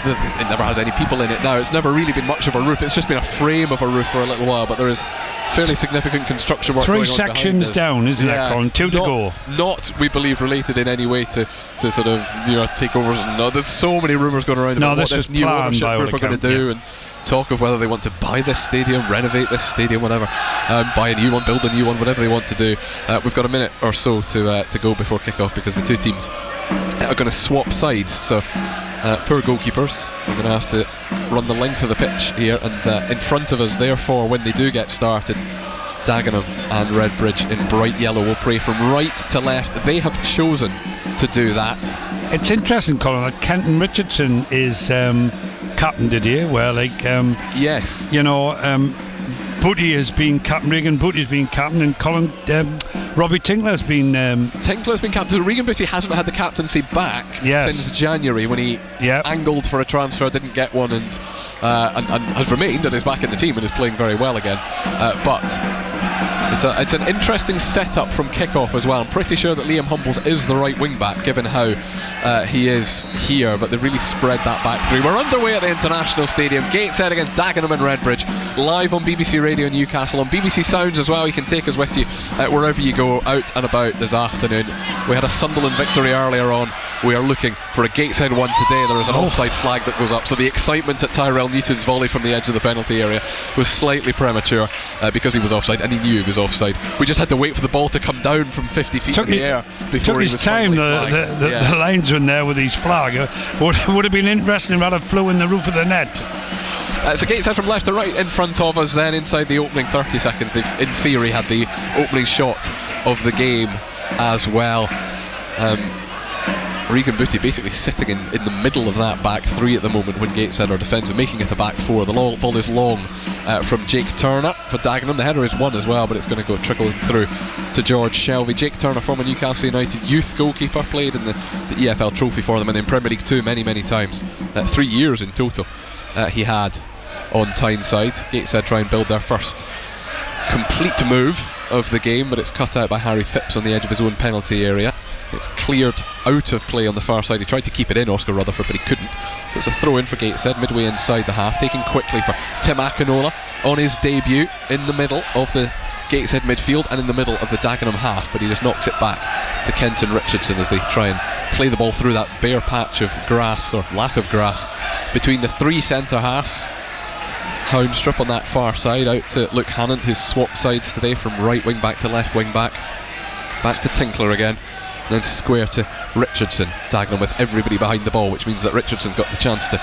it never has any people in it now. It's never really been much of a roof. It's just been a frame of a roof for a little while, but there is fairly significant construction work going on behind us. 3 sections down, isn't it, Colin? 2 to go. Not, we believe, related in any way to sort of takeovers. And there's so many rumours going around about what this new ownership group are going to do, and talk of whether they want to buy this stadium, renovate this stadium, whatever, buy a new one, build a new one, whatever they want to do. We've got a minute or so to go before kick-off, because the two teams are going to swap sides. So poor goalkeepers are going to have to run the length of the pitch here, and in front of us, therefore, when they do get started, Dagenham and Redbridge in bright yellow will pray from right to left. They have chosen to do that. It's interesting, Colin, that Kenton Richardson is captain today, where yes, Booty has been captain, Regan Booty's been captain, and Colin Robbie Tinkler's been captain. Regan Booty hasn't had the captaincy back since January, when he angled for a transfer, didn't get one, and has remained and is back in the team and is playing very well again. But it's an interesting setup from kick-off as well. I'm pretty sure that Liam Humbles is the right wing-back, given how he is here, but they've really spread that back through. We're underway at the International Stadium. Gateshead against Dagenham and Redbridge, live on BBC Radio Newcastle, on BBC Sounds as well. You can take us with you wherever you go out and about this afternoon. We had a Sunderland victory earlier on. We are looking for a Gateshead one today. There is an offside flag that goes up, so the excitement at Tyrell Newton's volley from the edge of the penalty area was slightly premature because he was offside, and he knew he was offside. We just had to wait for the ball to come down from 50 feet in the air before he was time. The linesman there with his flag would have been interesting if it flew in the roof of the net. So Gateshead from left to right in front of us, then inside the opening 30 seconds. They've in theory had the opening shot of the game as well. Regan Booty basically sitting in the middle of that back three at the moment when Gateshead are defensive, making it a back four. The ball is long from Jake Turner for Dagenham. The header is one as well, but it's going to go trickling through to George Shelby. Jake Turner, former Newcastle United youth goalkeeper, played in the EFL Trophy for them and in Premier League 2 many times. 3 years in total he had on Tyneside. Gateshead try and build their first complete move of the game, but it's cut out by Harry Phipps on the edge of his own penalty area. It's cleared out of play on the far side. He tried to keep it in, Oscar Rutherford, but he couldn't. So it's a throw in for Gateshead, midway inside the half, taken quickly for Tim Akinola on his debut in the middle of the Gateshead midfield and in the middle of the Dagenham half, but he just knocks it back to Kenton Richardson as they try and play the ball through that bare patch of grass, or lack of grass, between the 3 centre halves. Houndstrup on that far side, out to Luke Hannant, who's swapped sides today from right wing back to left wing back. Back to Tinkler again, and then square to Richardson. Dagenham with everybody behind the ball, which means that Richardson's got the chance to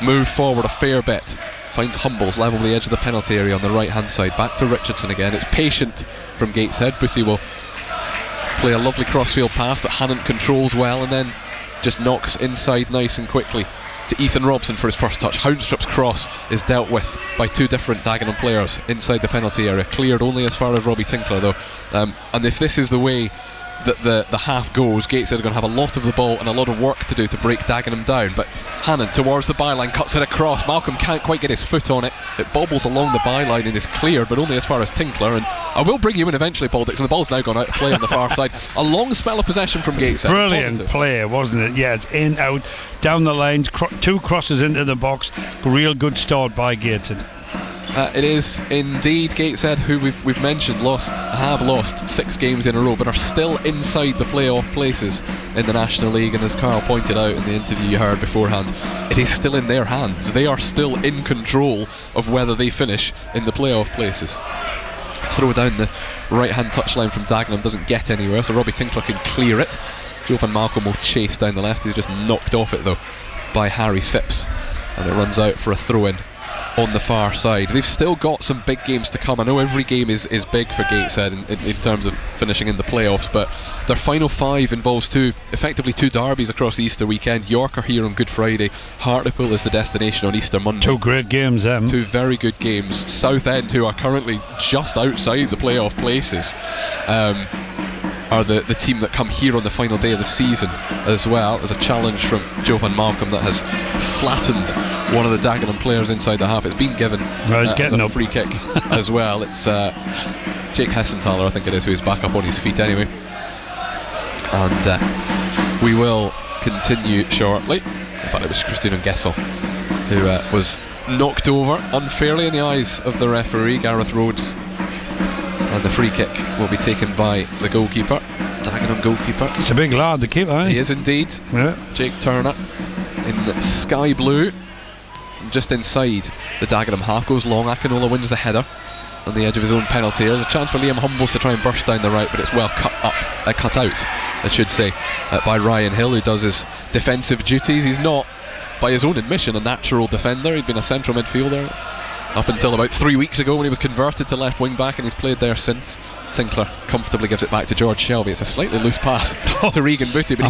move forward a fair bit. Finds Humbles level with the edge of the penalty area on the right hand side. Back to Richardson again. It's patient from Gateshead. Booty will play a lovely crossfield pass that Hannant controls well, and then just knocks inside nice and quickly to Ethan Robson for his first touch. Houndstrup's cross is dealt with by 2 different Dagenham players inside the penalty area, cleared only as far as Robbie Tinkler though. And if this is the way that the half goes, Gateshead are going to have a lot of the ball and a lot of work to do to break Dagenham down. But Hannant towards the byline, cuts it across. Malcolm can't quite get his foot on it. It bobbles along the byline and is cleared, but only as far as Tinkler. And I will bring you in eventually, Paul Dixon. The ball's now gone out of play on the far side. A long spell of possession from Gateshead. Brilliant play, wasn't it? Yeah, it's in, out, down the lines, 2 crosses into the box. Real good start by Gateshead. It is indeed Gateshead, who we've mentioned have lost 6 games in a row, but are still inside the playoff places in the National League. And as Carl pointed out in the interview you heard beforehand, it is still in their hands. They are still in control of whether they finish in the playoff places. Throw down the right hand touchline from Dagenham, doesn't get anywhere, so Robbie Tinkler can clear it. Joe Van Malcolm will chase down the left. He's just knocked off it though by Harry Phipps, and it runs out for a throw in on the far side. They've still got some big games to come. I know every game is big for Gateshead in terms of finishing in the playoffs, but their final 5 involves effectively two derbies across the Easter weekend. York are here on Good Friday. Hartlepool is the destination on Easter Monday. 2 great games, 2 very good games. Southend, who are currently just outside the playoff places, are the team that come here on the final day of the season as well. There's a challenge from Joe Van Malcolm that has flattened one of the Dagenham players inside the half. It's been given as a free kick as well. It's Jake Hessenthaler, I think it is, who is back up on his feet anyway. And we will continue shortly. fact it was Christina Gessel who was knocked over unfairly in the eyes of the referee, Gareth Rhodes, and the free kick will be taken by the goalkeeper, Dagenham goalkeeper. It's a big lad, the keeper, eh? He is indeed. Yeah. Jake Turner in sky blue from just inside the Dagenham half, goes long. Akinola wins the header on the edge of his own penalty. There's a chance for Liam Humbles to try and burst down the right, but it's well cut out, I should say, by Ryan Hill, who does his defensive duties. He's not, by his own admission, a natural defender. He'd been a central midfielder up until about 3 weeks ago when he was converted to left wing back, and he's played there since. Tinkler comfortably gives it back to George Shelby. It's a slightly loose pass to Regan Booty, but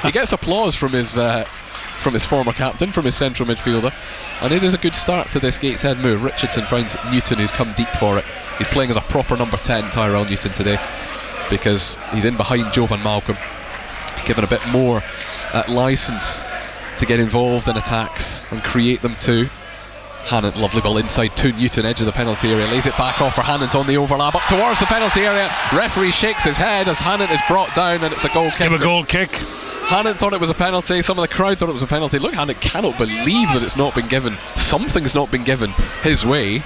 he gets applause from his former captain, from his central midfielder, and it is a good start to this Gateshead move. Richardson finds Newton, who's come deep for it. He's playing as a proper number 10, Tyrell Newton, today, because he's in behind Jovan Malcolm, given a bit more licence to get involved in attacks and create them too. Hannant, lovely ball inside to Newton, edge of the penalty area, lays it back off for Hannant on the overlap, up towards the penalty area. Referee shakes his head as Hannant is brought down, and it's a goal kick. Give a goal kick. Hannant thought it was a penalty, some of the crowd thought it was a penalty. Look, Hannant cannot believe that it's not been given. Something's not been given his way.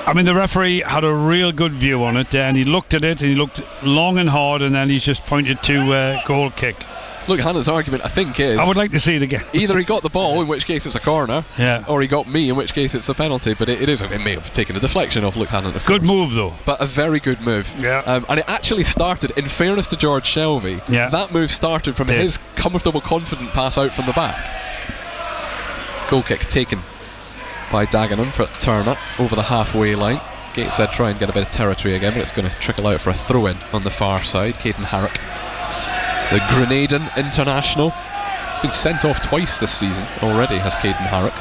I mean, the referee had a real good view on it, and he looked at it, and he looked long and hard, and then he's just pointed to goal kick. Look, Hannant's argument, I think, is... I would like to see it again. Either he got the ball, in which case it's a corner, yeah, or he got me, in which case it's a penalty. But it may have taken a deflection off Luke Hannant, of good course. move, though. But a very good move. Yeah. And it actually started, in fairness to George Shelby, yeah, that move started from his comfortable, confident pass out from the back. Goal kick taken by Dagenham for Turner over the halfway line. Gateshead try and get a bit of territory again, but it's going to trickle out for a throw-in on the far side. Caden Harrock, the Grenadian international, has been sent off twice this season already, has Caden Harrock.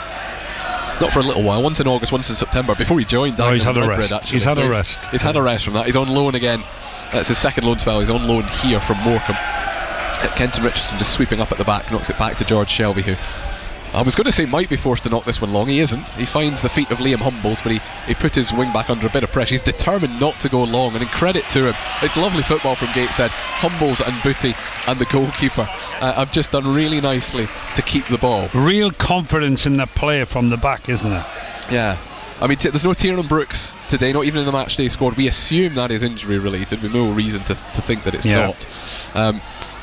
Not for a little while, once in August, once in September, before he joined Dagenham. He's had a Redbridge, rest. actually. He's had a rest. He's had a rest from that. He's on loan again. It's his second loan spell. He's on loan here from Morecambe. Kenton Richardson just sweeping up at the back, knocks it back to George Shelby, who I was going to say might be forced to knock this one long. He isn't. He finds the feet of Liam Humbles, but he put his wing back under a bit of pressure. He's determined not to go long, and in credit to him, it's lovely football from Gateshead. Humbles and Booty and the goalkeeper have just done really nicely to keep the ball. Real confidence in the play from the back, isn't there? Yeah. I mean, there's no Tiernan Brooks today, not even in the matchday squad. We assume that is injury related, with no reason to think that it's not.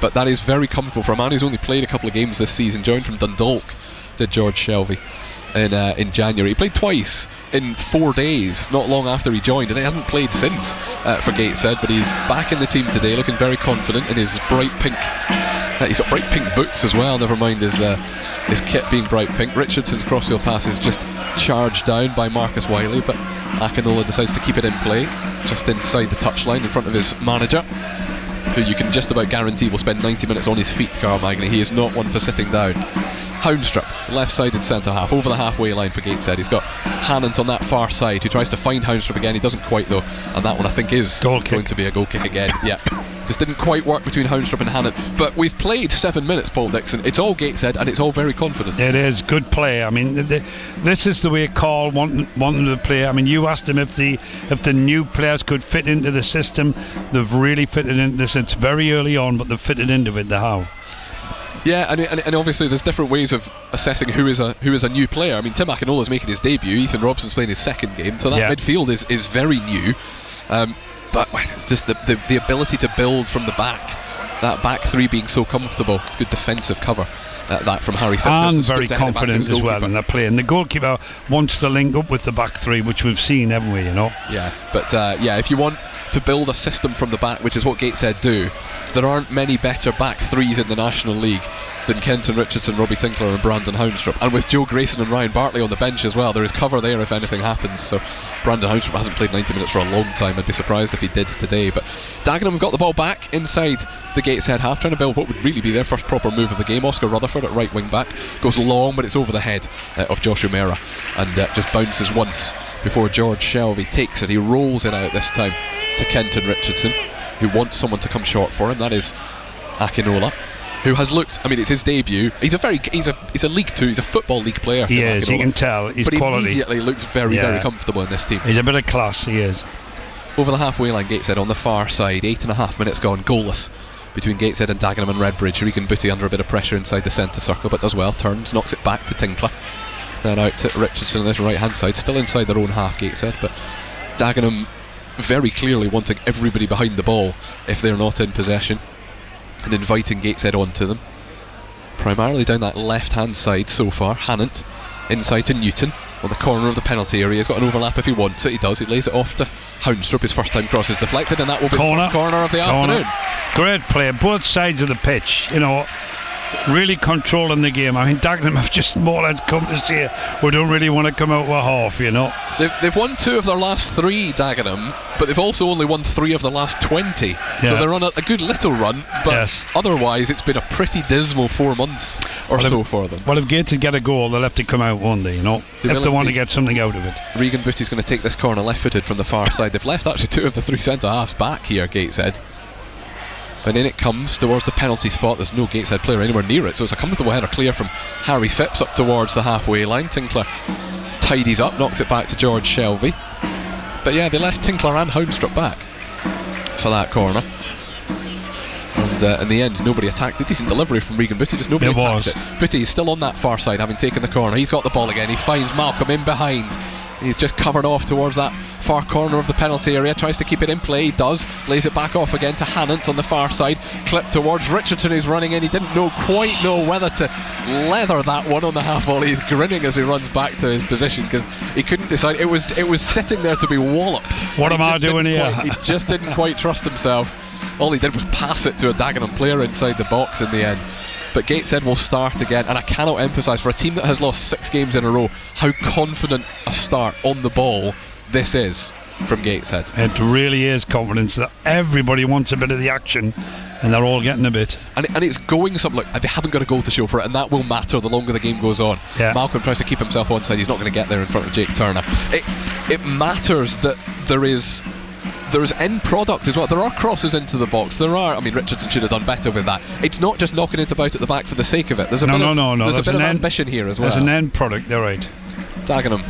But that is very comfortable for a man who's only played a couple of games this season. Joined from Dundalk, did George Shelby in January. He played twice in 4 days, not long after he joined, and he hasn't played since for Gateshead, but he's back in the team today, looking very confident in his bright pink. He's got bright pink boots as well, never mind his kit being bright pink. Richardson's crossfield pass is just charged down by Marcus Wiley, but Akinola decides to keep it in play just inside the touchline in front of his manager, who you can just about guarantee will spend 90 minutes on his feet, Carl Magney. He is not one for sitting down. Houndstrup, left-sided centre-half, over the halfway line for Gateshead. He's got Hannant on that far side, who tries to find Houndstrup again. He doesn't quite, though, and that one I think is going to be a goal kick again. Yeah, just didn't quite work between Houndstrup and Hannant. But we've played 7 minutes, Paul Dixon. It's all Gateshead, and it's all very confident. It is good play. I mean, this is the way Carl wanted to play. I mean, you asked him if the new players could fit into the system. They've really fitted into this. It's very early on, but they've fitted into it. They have. Yeah, and obviously there's different ways of assessing who is a new player. I mean, Tim Akinola's making his debut. Ethan Robson's playing his second game, so that midfield is very new. But it's just the ability to build from the back. That back three being so comfortable. It's good defensive cover. That from Harry Phipps. And very confident as well in their play. And the goalkeeper wants to link up with the back three, which we've seen, haven't we? You know. Yeah, but if you want to build a system from the back, which is what Gateshead do, there aren't many better back threes in the National League than Kenton Richardson, Robbie Tinkler and Brandon Houndstrup. And with Joe Grayson and Ryan Bartley on the bench as well, there is cover there if anything happens. So Brandon Houndstrup hasn't played 90 minutes for a long time. I'd be surprised if he did today. But Dagenham got the ball back inside the Gateshead half, trying to build what would really be their first proper move of the game. Oscar Rutherford at right wing back goes long, but it's over the head of Josh O'Meara, and just bounces once before George Shelby takes it. He rolls it out this time to Kenton Richardson, who wants someone to come short for him. That is Akinola, who has looked, I mean, it's his debut. He's a League Two, he's a Football League player. He is, Akinola. You can tell he's but quality. But immediately looks very comfortable in this team. He's a bit of class, he is. Over the halfway line, Gateshead on the far side, 8.5 minutes gone, goalless between Gateshead and Dagenham and Redbridge. Regan Booty under a bit of pressure inside the centre circle, but does well, turns, knocks it back to Tinkler, then out to Richardson on this right hand side, still inside their own half, Gateshead, but Dagenham very clearly wanting everybody behind the ball if they're not in possession, and inviting Gateshead onto them, primarily down that left hand side so far. Hannant inside to Newton on the corner of the penalty area. He's got an overlap if he wants it. He does. He lays it off to Houndstrup. His first time cross is deflected, and that will be the first corner of the afternoon. Great play, both sides of the pitch, you know, really controlling the game. I mean, Dagenham have just more or less come to say we don't really want to come out with half, you know. They've won 2 of their last 3, Dagenham, but they've also only won 3 of the last 20. So they're on a good little run, but otherwise it's been a pretty dismal 4 months so for them. Well, if Gateshead get a goal, they'll have to come out one day, you know, if they want to get something out of it. Regan Booty's going to take this corner left-footed from the far side. They've left actually 2 of the 3 centre-halves back here, Gateshead. And in it comes towards the penalty spot. There's no Gateshead player anywhere near it, so it's a comfortable header clear from Harry Phipps up towards the halfway line. Tinkler tidies up, knocks it back to George Shelvey. But yeah, they left Tinkler and Houndstrup back for that corner. And in the end, nobody attacked it. Decent delivery from Regan Booty, just nobody attacked it. Booty is still on that far side, having taken the corner. He's got the ball again. He finds Malcolm in behind. He's just covered off towards that far corner of the penalty area, tries to keep it in play, he does, lays it back off again to Hannant on the far side, clipped towards Richardson who's running in. He didn't quite know whether to leather that one on the half volley. He's grinning as he runs back to his position because he couldn't decide. It was sitting there to be walloped. What am I doing here? He just didn't quite trust himself. All he did was pass it to a Dagenham player inside the box in the end. But Gateshead will start again, and I cannot emphasise, for a team that has lost 6 games in a row, how confident a start on the ball this is from Gateshead. It really is confidence that everybody wants a bit of the action, and they're all getting a bit. And it's going something. Look, they haven't got a goal to show for it, and that will matter the longer the game goes on. Malcolm tries to keep himself onside. He's not going to get there in front of Jake Turner. It matters that there is end product as well. There are crosses into the box. There are. I mean, Richardson should have done better with that. It's not just knocking it about at the back for the sake of it. There's a bit of ambition here as well. There's an end product. They're right. Dagenham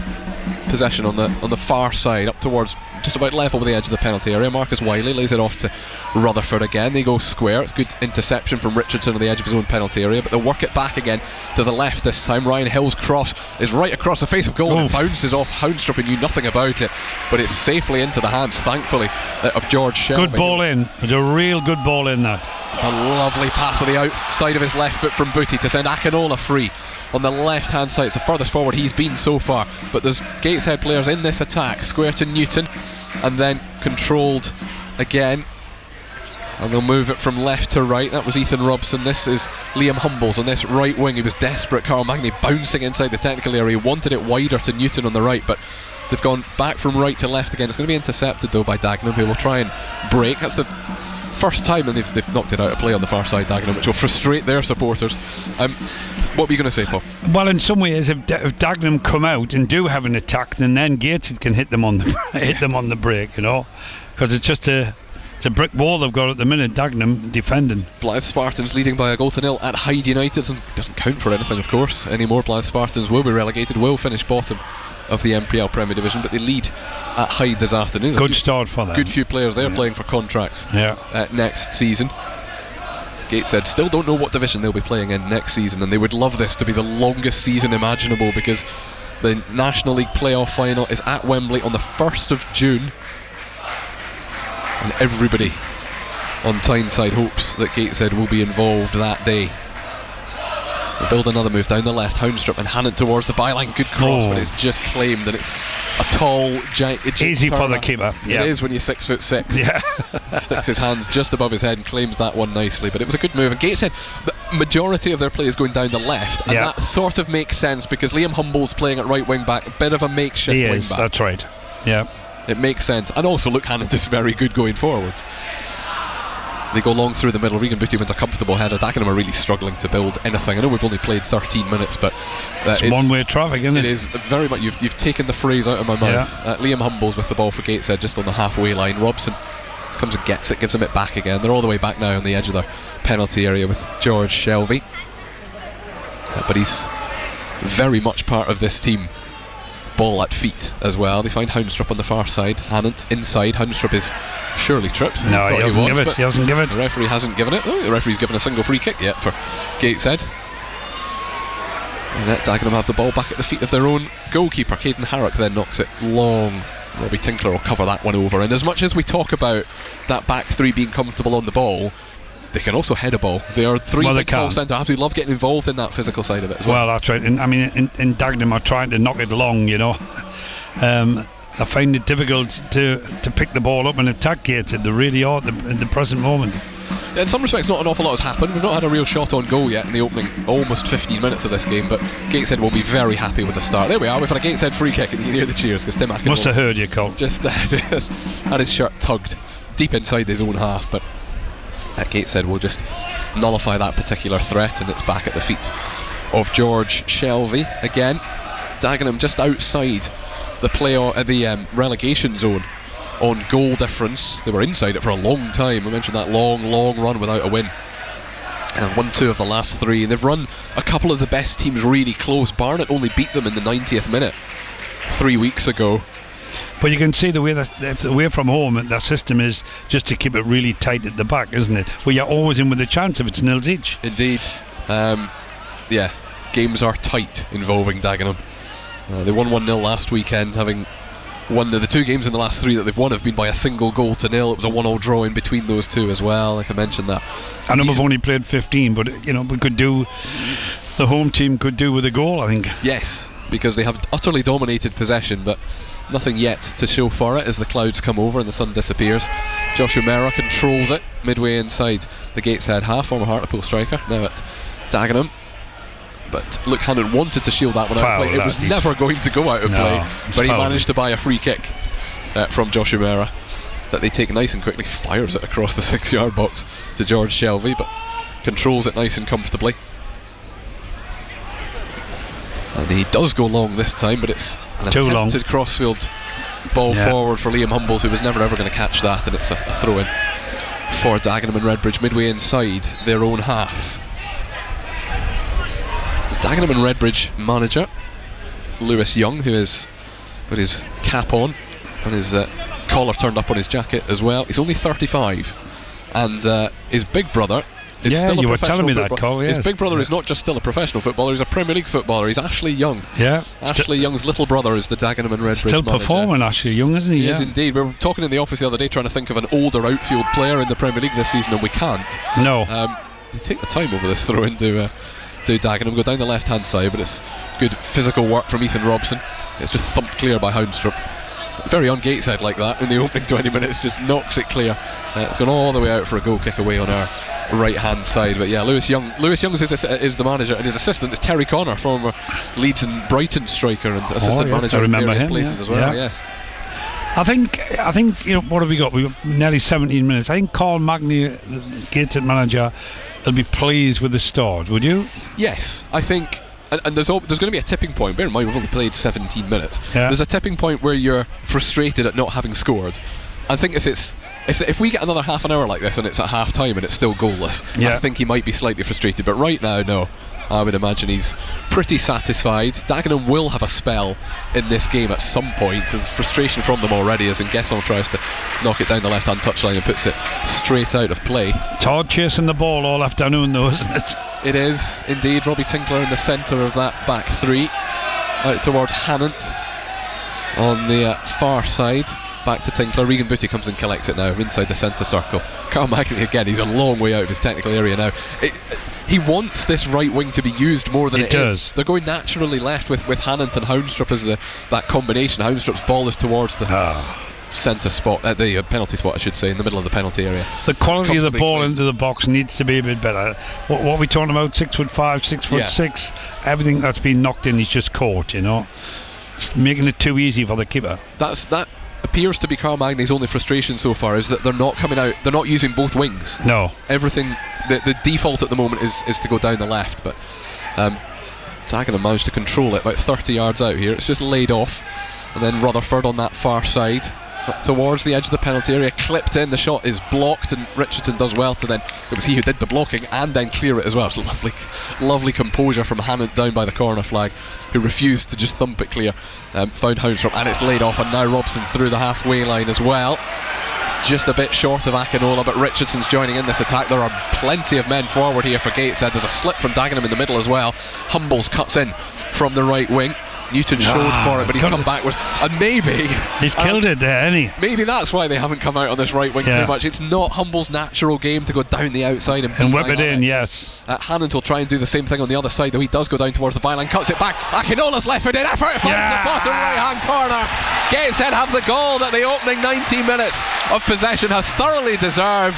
possession on the far side, up towards just about level with the edge of the penalty area. Marcus Wiley lays it off to Rutherford again. They go square. It's good interception from Richardson on the edge of his own penalty area, but they'll work it back again to the left this time. Ryan Hill's cross is right across the face of goal, and it bounces off Houndstrup, who knew nothing about it, but it's safely into the hands, thankfully, of George Shelby. Good ball in. It's a real good ball in, that. It's a lovely pass on the outside of his left foot from Booty to send Akinola free on the left hand side. It's the furthest forward he's been so far, but there's Gateshead players in this attack. Square to Newton, and then controlled again, and they'll move it from left to right. That was Ethan Robson. This is Liam Humbles on this right wing. He was desperate. Carl Magny bouncing inside the technical area. He wanted it wider to Newton on the right, but they've gone back from right to left again. It's going to be intercepted though by Dagenham, who will try and break. That's the first time, and they've knocked it out of play on the far side, Dagenham, which will frustrate their supporters. What were you going to say, Paul? Well, in some ways, if Dagenham come out and do have an attack, then Gateshead can hit them on the break, you know, because it's just it's a brick wall they've got at the minute. Dagenham defending. Blythe Spartans leading by a goal to nil at Hyde United. It doesn't count for anything, of course, anymore. Blythe Spartans will be relegated, will finish bottom of the MPL Premier Division, but they lead at Hyde this afternoon. Good start for them. Good few players there playing for contracts next season. Gateshead still don't know what division they'll be playing in next season, and they would love this to be the longest season imaginable, because the National League playoff final is at Wembley on the 1st of June, and everybody on Tyneside hopes that Gateshead will be involved that day. They build another move down the left. Houndstrup and Hannant towards the byline. Good cross, but it's just claimed, and it's a tall giant. Easy for the keeper. It is when you're 6'6". Yeah. Sticks his hands just above his head and claims that one nicely. But it was a good move. And Gateshead, the majority of their play is going down the left, and that sort of makes sense because Liam Humble's playing at right wing back, a bit of a makeshift wing back. That's right. Yeah. It makes sense. And also, look, Hannant is very good going forward. They go long through the middle. Regan Booty wins a comfortable header. Dagenham are really struggling to build anything. I know we've only played 13 minutes, but it's one-way traffic, isn't it? It is very much. You've taken the phrase out of my mouth. Liam Humbles with the ball for Gateshead just on the halfway line. Robson comes and gets it, gives him it back again. They're all the way back now on the edge of their penalty area with George Shelvey. But he's very much part of this team, ball at feet as well. They find Houndstrup on the far side. Hannant inside. Houndstrup is surely tripped. No, he doesn't give it. He doesn't give it. The referee hasn't given it. Oh, the referee's given a single free kick yet for Gateshead. And Dagenham have the ball back at the feet of their own goalkeeper. Caden Harrock then knocks it long. Robbie Tinkler will cover that one over. And as much as we talk about that back three being comfortable on the ball, they can also head a ball. They are three big tall centre halves who love getting involved in that physical side of it as well. Well, that's right. And I mean, in Dagenham are trying to knock it long, you know. I find it difficult to pick the ball up and attack Gateshead. They really are at the present moment. In some respects, not an awful lot has happened. We've not had a real shot on goal yet in the opening almost 15 minutes of this game, but Gateshead will be very happy with the start. There we are, we've had a Gateshead free kick, and you can hear the cheers because Tim Akinwolde must have heard you, Cole. Just had his shirt tugged deep inside his own half, but Gateshead will just nullify that particular threat, and it's back at the feet of George Shelvey again. Dagenham just outside the relegation zone on goal difference. They were inside it for a long time. I mentioned that long run without a win, and 1-2 of the last three, and they've run a couple of the best teams really close. Barnet only beat them in the 90th minute 3 weeks ago. But you can see the way that away from home, their system is just to keep it really tight at the back, isn't it? Well, you're always in with a chance if it's nils each. Indeed. Games are tight involving Dagenham. They won 1-0 last weekend, having won the two games in the last three that they've won have been by a single goal to nil. It was a 1-1 draw in between those two as well, like I mentioned that. I know we've only played 15, but the home team could do with a goal, I think. Yes, because they have utterly dominated possession, but nothing yet to show for it as the clouds come over and the sun disappears. Josh O'Meara controls it midway inside the Gateshead half, former Hartlepool striker, now at Dagenham. But Luke Hannant wanted to shield that one out of play. It was never going to go out of play, but he managed to buy a free kick from Josh O'Meara that they take nice and quickly, fires it across the 6-yard box to George Shelvey, but controls it nice and comfortably. And he does go long this time, but it's an attempted crossfield ball forward for Liam Humbles, who was never ever going to catch that, and it's a throw-in for Dagenham and Redbridge midway inside their own half. Dagenham and Redbridge manager Lewis Young, who has put his cap on and his collar turned up on his jacket as well. He's only 35, and his big brother is still a professional footballer. His big brother is not just still a professional footballer, he's a Premier League footballer. He's Ashley Young. Yeah. Ashley Young's little brother is the Dagenham and Redbridge still manager. Performing, Ashley Young, isn't he? He is indeed. We were talking in the office the other day trying to think of an older outfield player in the Premier League this season, and we can't. No. They take the time over this throw into Dagenham, go down the left hand side, but it's good physical work from Ethan Robson. It's just thumped clear by Houndstrup. Very on Gateshead like that in the opening 20 minutes, just knocks it clear. It's gone all the way out for a goal kick away on our right hand side. But yeah, Lewis Young is the manager, and his assistant is Terry Connor, former Leeds and Brighton striker and assistant manager in various places as well. Yes. I think what have we got? We've got nearly 17 minutes. I think Carl Magny, the Gateshead manager, will be pleased with the start. Would you? Yes, I think. And there's going to be a tipping point. Bear in mind, we've only played 17 minutes. Yeah. There's a tipping point where you're frustrated at not having scored. I think if we get another half an hour like this and it's at half time and it's still goalless, I think he might be slightly frustrated. But right now, no. I would imagine he's pretty satisfied. Dagenham will have a spell in this game at some point. There's frustration from them already as Nguesson tries to knock it down the left-hand touchline and puts it straight out of play. It's hard chasing the ball all afternoon though, isn't it? It is indeed. Robbie Tinkler in the centre of that back three. Out towards Hannant on the far side. Back to Tinkler. Regan Booty comes and collects it now inside the centre circle. Carl Magny again, he's a long way out of his technical area now. He wants this right wing to be used more than it is. They're going naturally left with Hannant and Houndstrup as that combination. Houndstrup's ball is towards the centre spot, the penalty spot I should say, in the middle of the penalty area. The quality of the ball into the box needs to be a bit better. What are we talking about? 6'5", 6'6". Everything that's been knocked in is just caught, It's making it too easy for the keeper. That appears to be Carl Magny's only frustration so far, is that they're not coming out, they're not using both wings. No. Everything, the default at the moment is to go down the left, but Dagenham managed to control it about 30 yards out here. It's just laid off, and then Rutherford on that far side up towards the edge of the penalty area, clipped in, the shot is blocked, and Richardson does well to then, it was he who did the blocking and then clear it as well. It's lovely composure from Hannant down by the corner flag, who refused to just thump it clear. Found Houndsrop, and it's laid off, and now Robson through the halfway line as well. Just a bit short of Akinola, but Richardson's joining in this attack. There are plenty of men forward here for Gateshead. There's a slip from Dagenham in the middle as well. Humbles cuts in from the right wing. Newton showed for it, but he's come backwards, and maybe he's killed it there, hasn't he? Maybe that's why they haven't come out on this right wing too much. It's not Humble's natural game to go down the outside and whip it in. Yes, Hannant will try and do the same thing on the other side, though he does go down towards the byline, cuts it back. Akinola's left-footed effort finds the bottom right-hand corner. Gateshead have the goal that the opening 90 minutes of possession has thoroughly deserved,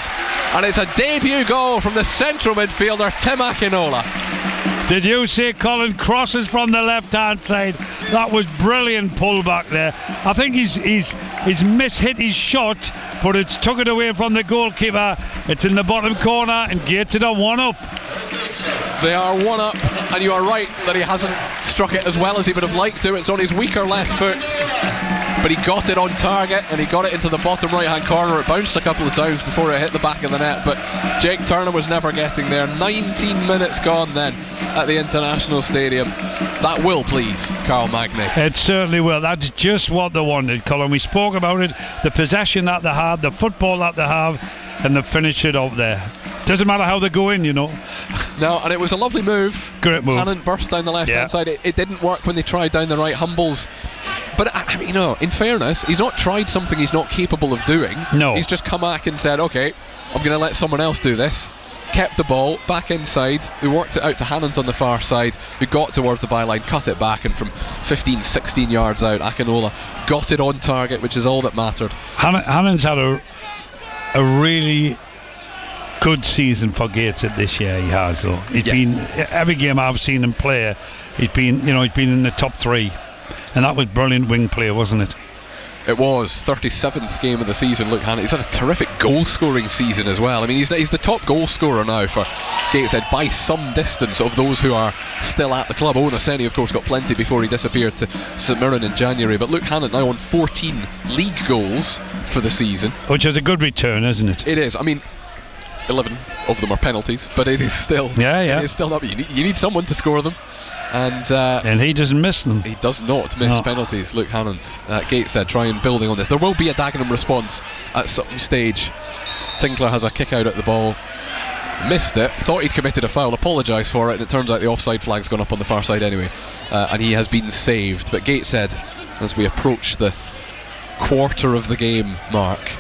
and it's a debut goal from the central midfielder Tim Akinola. Did you see Colin crosses from the left-hand side? That was brilliant pullback there. I think he's mishit his shot, but it's took it away from the goalkeeper. It's in the bottom corner, and Gateshead are 1-up. They are 1-up, and you are right that he hasn't struck it as well as he would have liked to. It's on his weaker left foot, but he got it on target, and he got it into the bottom right-hand corner. It bounced a couple of times before it hit the back of the net, but Jake Turner was never getting there. 19 minutes gone then at the International Stadium. That will please Carl Magny. It certainly will. That's just what they wanted, Colin. We spoke about it, the possession that they had, the football that they have, and they finish it up there. Doesn't matter how they go in, you know. No, and it was a lovely move. Great move. Hannant burst down the left-hand side. It didn't work when they tried down the right. Humbles, but I mean, in fairness, he's not tried something he's not capable of doing. No. He's just come back and said, okay, I'm going to let someone else do this. Kept the ball back inside, who worked it out to Hannant on the far side, who got towards the byline, cut it back, and from 15-16 yards out, Akinola got it on target, which is all that mattered. Hannant's had a really good season for Gateshead this year. He has, though. He's been, every game I've seen him play, he's been in the top 3, and that was brilliant wing play, wasn't it? It was 37th game of the season. Luke Hannant, he's had a terrific goal scoring season as well. I mean, he's the top goal scorer now for Gateshead by some distance of those who are still at the club. Owen Oseni, of course, got plenty before he disappeared to St Mirren in January, but Luke Hannant now on 14 league goals for the season, which is a good return, isn't it? It is. I mean, 11 of them are penalties, but it is still it is still not. You need someone to score them, and he doesn't miss them. He does not miss penalties. Luke Hannant. Gateshead trying building on this. There will be a Dagenham response at some stage. Tinkler has a kick out at the ball, missed it, thought he'd committed a foul, apologised for it, and it turns out the offside flag's gone up on the far side anyway, and he has been saved. But Gateshead, as we approach the quarter of the game mark,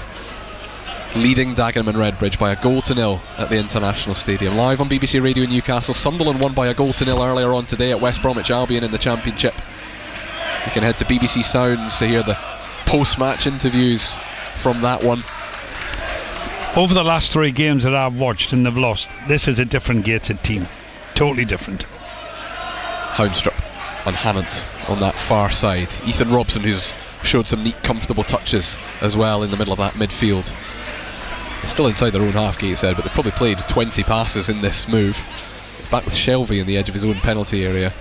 leading Dagenham and Redbridge by 1-0 at the International Stadium. Live on BBC Radio in Newcastle. Sunderland won by 1-0 earlier on today at West Bromwich Albion in the Championship. You can head to BBC Sounds to hear the post-match interviews from that one. Over the last 3 games that I've watched and they've lost, this is a different Gateshead team. Totally different. Houndsrop and Hannant on that far side. Ethan Robson, who's showed some neat, comfortable touches as well in the middle of that midfield. Still inside their own half, Gateshead, but they've probably played 20 passes in this move. It's back with Shelvey in the edge of his own penalty area.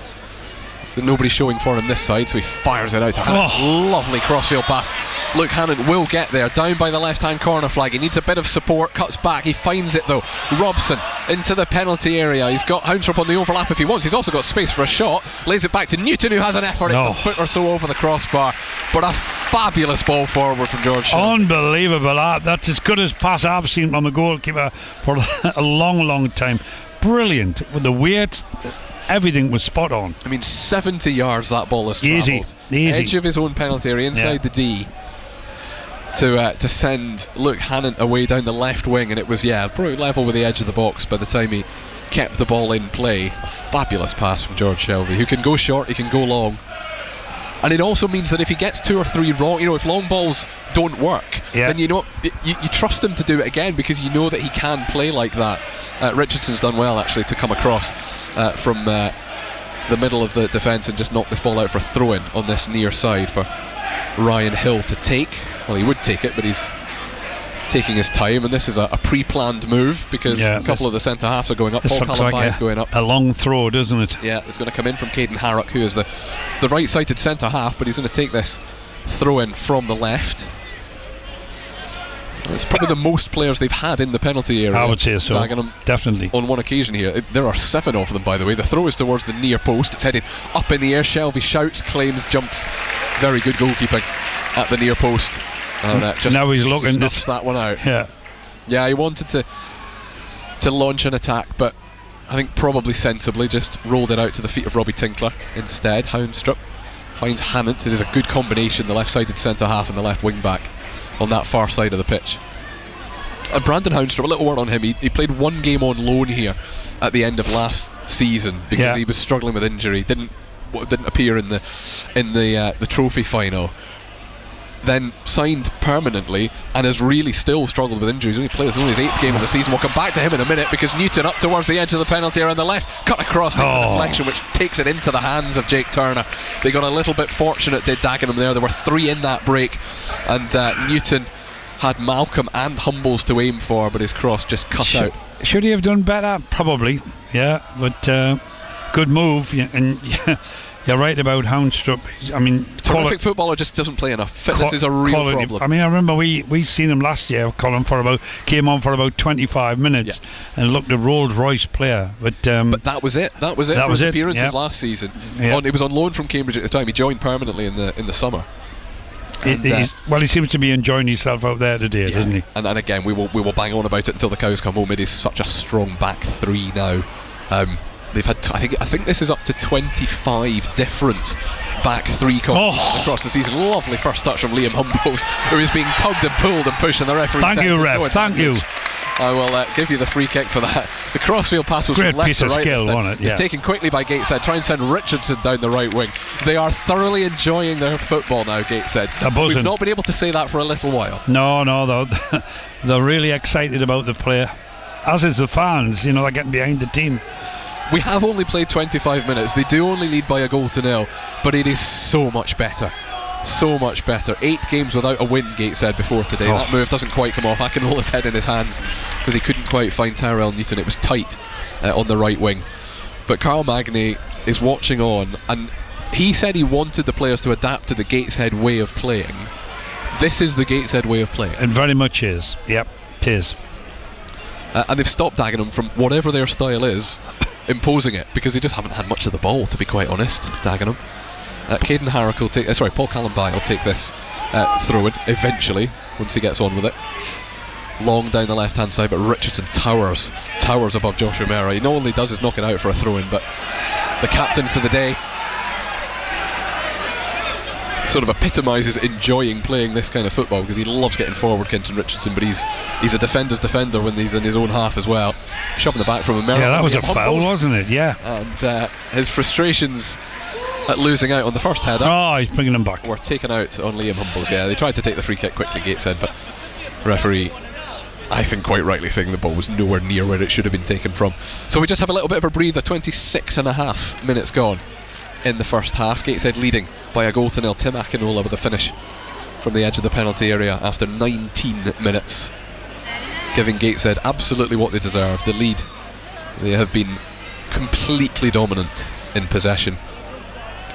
So nobody's showing for him this side, so he fires it out to Hannant. Lovely crossfield pass. Luke Hannant will get there, down by the left-hand corner flag. He needs a bit of support, cuts back, he finds it though. Robson into the penalty area. He's got Houndsrop on the overlap if he wants. He's also got space for a shot. Lays it back to Newton, who has an effort. It's a foot or so over the crossbar, but a fabulous ball forward from George Shelby. Unbelievable. That's as good as pass I've seen from a goalkeeper for a long time. Brilliant. With the weight, everything was spot on. I mean, 70 yards that ball has travelled. Easy. Edge of his own penalty area, inside the D, to send Luke Hannant away down the left wing, and it was probably level with the edge of the box by the time he kept the ball in play. A fabulous pass from George Shelvey, who can go short, he can go long. And it also means that if he gets 2 or 3 wrong, if long balls don't work, then you trust him to do it again, because you know that he can play like that. Richardson's done well actually to come across from the middle of the defence and just knock this ball out for a throw-in on this near side for Ryan Hill to take. Well, he would take it, but he's taking his time, and this is a pre-planned move because a couple of the centre halves are going up. Paul Callum is going up. A long throw, doesn't it? Yeah, it's going to come in from Caden Harrock, who is the right-sided centre half, but he's going to take this throw in from the left. It's probably the most players they've had in the penalty area. I would say so. Dagenham, definitely. On one occasion here. There are 7 of them, by the way. The throw is towards the near post. It's headed up in the air. Shelby shouts, claims, jumps. Very good goalkeeping at the near post. And just now he's looking to snuffs that one out. Yeah, he wanted to launch an attack, but I think probably sensibly just rolled it out to the feet of Robbie Tinkler instead. Houndstrup finds Hannant. It is a good combination, the left-sided centre-half and the left wing-back on that far side of the pitch. And Brandon Houndstrup, a little word on him, he played 1 game on loan here at the end of last season because he was struggling with injury, didn't appear in the trophy final. Then signed permanently and has really still struggled with injuries. He played only his 8th game of the season. We'll come back to him in a minute because Newton up towards the edge of the penalty area on the left, cut across into deflection, which takes it into the hands of Jake Turner. They got a little bit fortunate, did Dagenham there. There were 3 in that break, and Newton had Malcolm and Humbles to aim for, but his cross just cut out. Should he have done better? Probably, but good move, and you're right about Houndstrup. I mean, terrific footballer, just doesn't play enough. Fitness is a real problem. I mean, I remember we seen him last year. Came on for about 25 minutes and looked a Rolls Royce player. But that was it. That was it for his appearances last season. He was on loan from Cambridge at the time. He joined permanently in the summer. He seems to be enjoying himself out there today, doesn't he? And again, we will bang on about it until the cows come home. It is such a strong back 3 now. They've had, I think this is up to 25 different back 3 across the season. Lovely first touch from Liam Humbles, who is being tugged and pulled and pushed, and the referee Thank you, ref. Thank you. I will give you the free kick for that. The crossfield pass was great from left piece to of right. Skill, wasn't it? It's taken quickly by Gateshead. Try and send Richardson down the right wing. They are thoroughly enjoying their football now, Gateshead. We've not been able to say that for a little while. No, they're really excited about the play, as is the fans. They're getting behind the team. We have only played 25 minutes. They do only lead by a goal to nil, but it is so much better. So much better. 8 games without a win, Gateshead, before today. That move doesn't quite come off. Akinola's head in his hands because he couldn't quite find Tyrell Newton. It was tight on the right wing. But Carl Magny is watching on, and he said he wanted the players to adapt to the Gateshead way of playing. This is the Gateshead way of playing. It very much is. Yep, it is. And they've stopped Dagenham from whatever their style is imposing it, because they just haven't had much of the ball, to be quite honest. Dagenham. Caden Harrick will take Paul Callan-By will take this throw in eventually once he gets on with it. Long down the left hand side, but Richardson towers above Josh O'Meara. He not only does his knock it out for a throw in, but the captain for the day sort of epitomises enjoying playing this kind of football, because he loves getting forward, Kenton Richardson, but he's a defender's defender when he's in his own half as well. Shoving the back from O'Meara. Yeah, that was a foul, wasn't it? Yeah. And his frustrations at losing out on the first header. He's bringing them back. Were taken out on Liam Humbles. Yeah, they tried to take the free kick quickly, Gateshead, but referee, I think quite rightly saying the ball was nowhere near where it should have been taken from. So we just have a little bit of a breather. 26.5 minutes gone in the first half. Gateshead leading by a goal to nil. Tim Akinola with a finish from the edge of the penalty area after 19 minutes, giving Gateshead absolutely what they deserve, the lead. They have been completely dominant in possession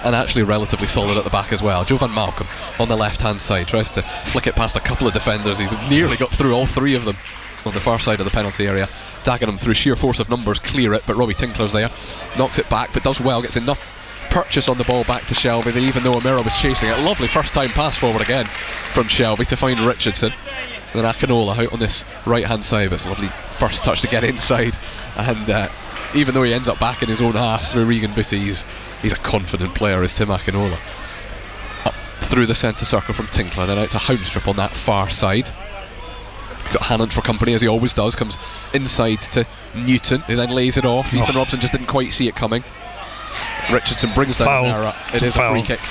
and actually relatively solid at the back as well. Jovan Malcolm on the left hand side tries to flick it past a couple of defenders. He nearly got through all 3 of them on the far side of the penalty area. Dagenham, through sheer force of numbers, clear it, but Robbie Tinkler's there, knocks it back, but does well, gets enough purchase on the ball back to Shelby that even though O'Meara was chasing it, lovely first time pass forward again from Shelby to find Richardson. And then Akinola out on this right hand side, but it's a lovely first touch to get inside, and even though he ends up back in his own half through Regan Booty, he's a confident player, is Tim Akinola. Up through the centre circle from Tinkler, then out to Houndstrup on that far side. Got Hannant for company, as he always does, comes inside to Newton, who then lays it off. Ethan Robson just didn't quite see it coming. Richardson brings down O'Meara. It is a free kick,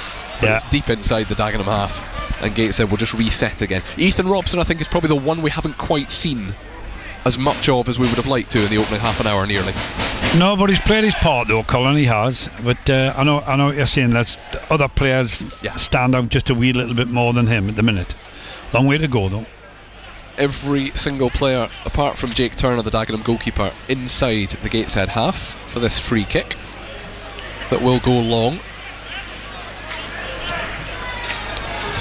but it's deep inside the Dagenham half, and Gateshead will just reset again. Ethan Robson, I think, is probably the one we haven't quite seen as much of as we would have liked to in the opening half an hour nearly. No, but he's played his part though, Colin, he has. But I know what you're saying. There's other players stand out just a wee little bit more than him at the minute. Long way to go though. Every single player, apart from Jake Turner, the Dagenham goalkeeper, inside the Gateshead half for this free kick that will go long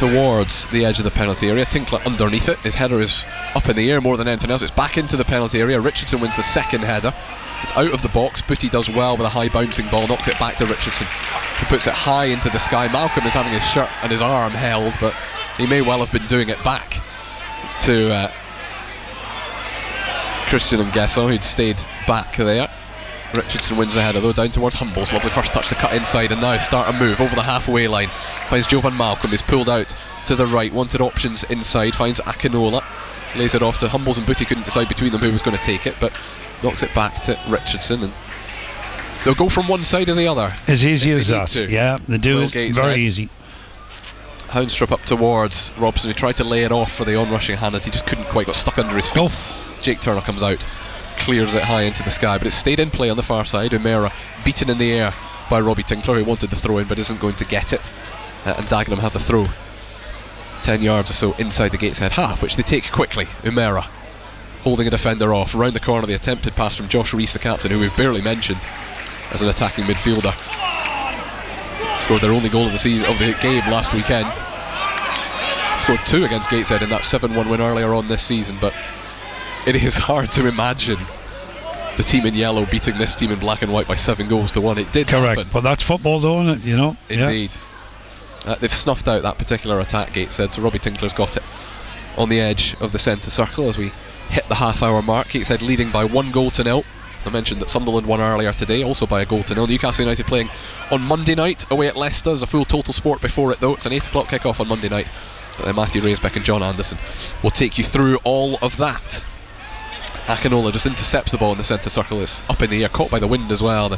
towards the edge of the penalty area. Tinkler underneath it. His header is up in the air more than anything else. It's back into the penalty area. Richardson wins the second header. It's out of the box. Booty does well with a high bouncing ball, knocks it back to Richardson, who puts it high into the sky. Malcolm is having his shirt and his arm held, but he may well have been doing it back to Christian and Gesson, who'd stayed back there. Richardson wins the header though, down towards Humbles. Lovely first touch to cut inside, and now start a move over the halfway line. Finds Jovan Malcolm, is pulled out to the right, wanted options inside, finds Akinola, lays it off to Humbles, and Booty couldn't decide between them who was going to take it, but knocks it back to Richardson, and they'll go from one side or the other. As easy as that. Yeah, they do it very easy. Houndstrup up towards Robson, who tried to lay it off for the onrushing Hannett. He just couldn't quite, got stuck under his feet. Jake Turner comes out, clears it high into the sky, but it stayed in play on the far side. Umera beaten in the air by Robbie Tinkler, who wanted the throw in but isn't going to get it, and Dagenham have the throw 10 yards or so inside the Gateshead half, which they take quickly. Umera holding a defender off. Round the corner, the attempted pass from Josh Rees, the captain, who we've barely mentioned as an attacking midfielder. Scored their only goal of the season, of the game last weekend. Scored 2 against Gateshead in that 7-1 win earlier on this season, but it is hard to imagine the team in yellow beating this team in black and white by 7 goals to 1. It did happen. But that's football though, isn't it? You know. Indeed. They've snuffed out that particular attack, Gateshead, so Robbie Tinkler's got it on the edge of the centre circle as we hit the half-hour mark. Gateshead leading by 1-0. I mentioned that Sunderland won earlier today, also by 1-0. Newcastle United playing on Monday night away at Leicester. There's a full Total Sport before it though. It's an 8 o'clock kick-off on Monday night. But then Matthew Raisbeck and John Anderson will take you through all of that. Akinola just intercepts the ball in the centre circle. It's up in the air, caught by the wind as well. The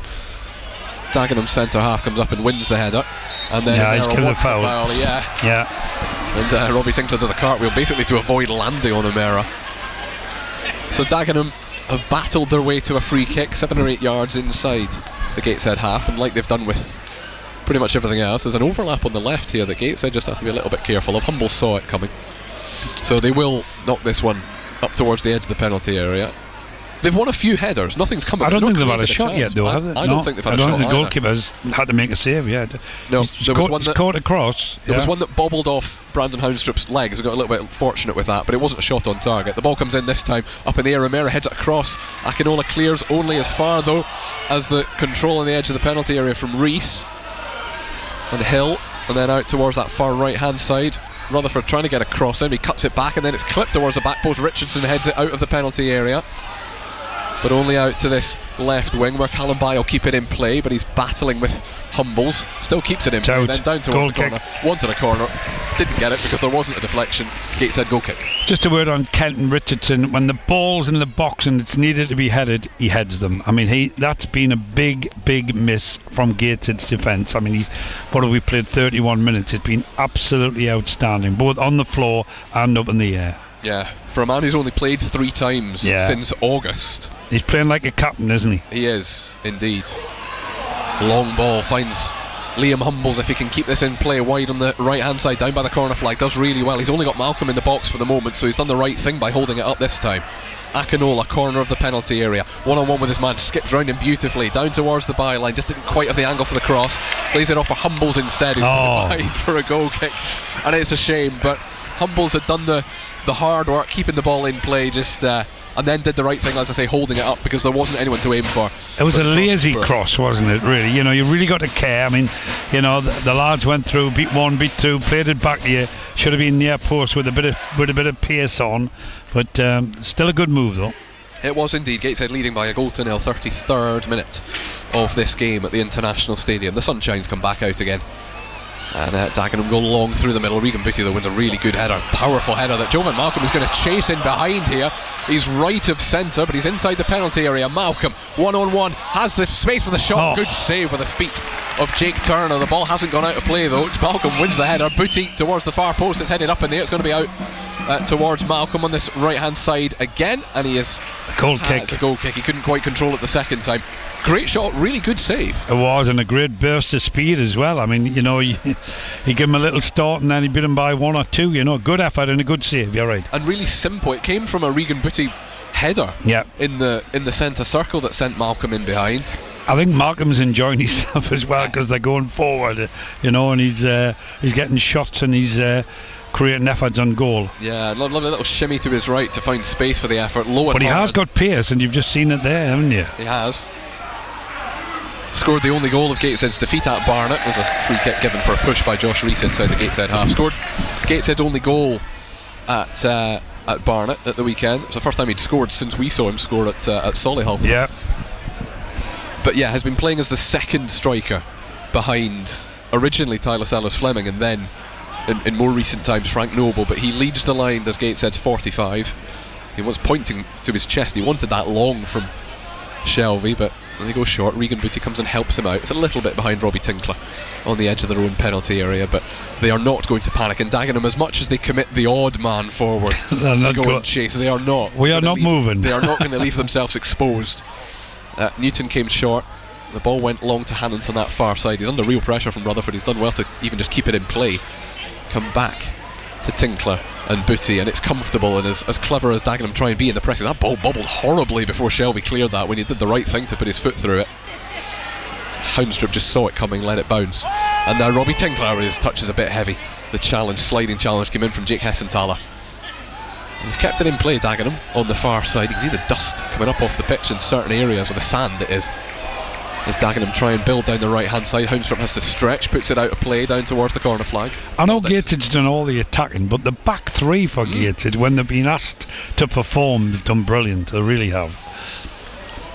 Dagenham centre half comes up and wins the header, and then he's given a foul. And Robbie Tinkler does a cartwheel basically to avoid landing on Umera. So Dagenham have battled their way to a free kick 7 or 8 yards inside the Gateshead half, and like they've done with pretty much everything else, there's an overlap on the left here that Gateshead just have to be a little bit careful of. Humble saw it coming, so they will knock this one up towards the edge of the penalty area. They've won a few headers, nothing's come. I don't think they've had a shot yet though, have they? I don't think they've had a shot. I don't think the goalkeeper's had to make a save yet. No, there was one that caught across. There was one that bobbled off Brandon Houndstrup's legs. I got a little bit fortunate with that, but it wasn't a shot on target. The ball comes in this time, up in the air. Romero heads it across. Akinola clears only as far though as the control on the edge of the penalty area from Rees and Hill, and then out towards that far right hand side. Rutherford trying to get a cross in, he cuts it back and then it's clipped towards the back post. Richardson heads it out of the penalty area, but only out to this left wing where Callum Bay will keep it in play, but he's battling with Humbles, still keeps it in play, then down towards the corner, wanted a corner, didn't get it because there wasn't a deflection. Gateshead goal kick. Just a word on Kenton Richardson. When the ball's in the box and it's needed to be headed, he heads them. I mean, that's been a big miss from Gateshead's defence. I mean, we played 31 minutes. It's been absolutely outstanding, both on the floor and up in the air. Yeah, for a man who's only played 3 times since August. He's playing like a captain, isn't he? He is, indeed. Long ball finds Liam Humbles, if he can keep this in play wide on the right hand side, down by the corner flag, does really well. He's only got Malcolm in the box for the moment, so he's done the right thing by holding it up this time. Akinola, corner of the penalty area, one-on-one with his man, skips round him beautifully, down towards the byline, just didn't quite have the angle for the cross, plays it off for Humbles instead, who's wide for a goal kick, and it's a shame, but Humbles had done the hard work, keeping the ball in play, and then did the right thing, as I say, holding it up because there wasn't anyone to aim for. It was a lazy cross, wasn't it, really? You know, you really got to care. I mean, you know, the lads went through, beat 1, beat 2, played it back here, should have been near post with a bit of pace on, but still a good move though. It was indeed. Gateshead leading by 1-0, 33rd minute of this game at the International Stadium. The sunshine's come back out again. And Dagenham go long through the middle. Regan Booty though wins a really good header, powerful header that Jovan Malcolm is going to chase in behind here. He's right of centre, but he's inside the penalty area. Malcolm, 1-on-1, has the space for the shot. Good save with the feet of Jake Turner. The ball hasn't gone out of play though. Malcolm wins the header. Booty towards the far post. It's headed up in there. It's going to be out towards Malcolm on this right hand side again, and he is a goal kick. It's a goal kick. He couldn't quite control it the second time. Great shot, really good save. It was, and a great burst of speed as well. I mean, you know, he gave him a little start and then he beat him by 1 or 2. You know, good effort and a good save. You're right. And really simple. It came from a Regan Booty header in the centre circle that sent Malcolm in behind. I think Malcolm's enjoying himself as well because they're going forward, and he's getting shots and he's creating efforts on goal. Yeah, lovely little shimmy to his right to find space for the effort. Low but he hard. has got pace, and you've just seen it there, haven't you? He has. Scored the only goal of Gateshead's defeat at Barnet. There's a free kick given for a push by Josh Rees inside the Gateshead half. Scored Gateshead's only goal at Barnet at the weekend. It was the first time he'd scored since we saw him score at Solihull. Yeah. But yeah, has been playing as the second striker behind originally Tyler Sellers-Fleming and then in more recent times Frank Noble, but he leads the line as Gateshead's 45. He was pointing to his chest. He wanted that long from Shelvey, but they go short. Regan Booty comes and helps him out. It's a little bit behind Robbie Tinkler on the edge of their own penalty area, but they are not going to panic. And Dagenham, as much as they commit the odd man forward to go and chase, they are not. We are not moving. They are not going to leave themselves exposed. Newton came short. The ball went long to Hannant on that far side. He's under real pressure from Rutherford. He's done well to even just keep it in play. Come back to Tinkler and Booty, and it's comfortable, and as clever as Dagenham try and be in the pressing, that ball bobbled horribly before Shelvey cleared that when he did the right thing to put his foot through it. Houndstrip just saw it coming, let it bounce, and now Robbie Tinkler, his touch is a bit heavy. The sliding challenge came in from Jake Hessenthaler. He's kept it in play, Dagenham, on the far side. You can see the dust coming up off the pitch in certain areas where the sand it is. As Dagenham try and build down the right hand side, Houndstrop has to stretch, puts it out of play down towards the corner flag. I know Gateshead's done all the attacking, but the back three for Gateshead, when they've been asked to perform, they've done brilliant. They really have.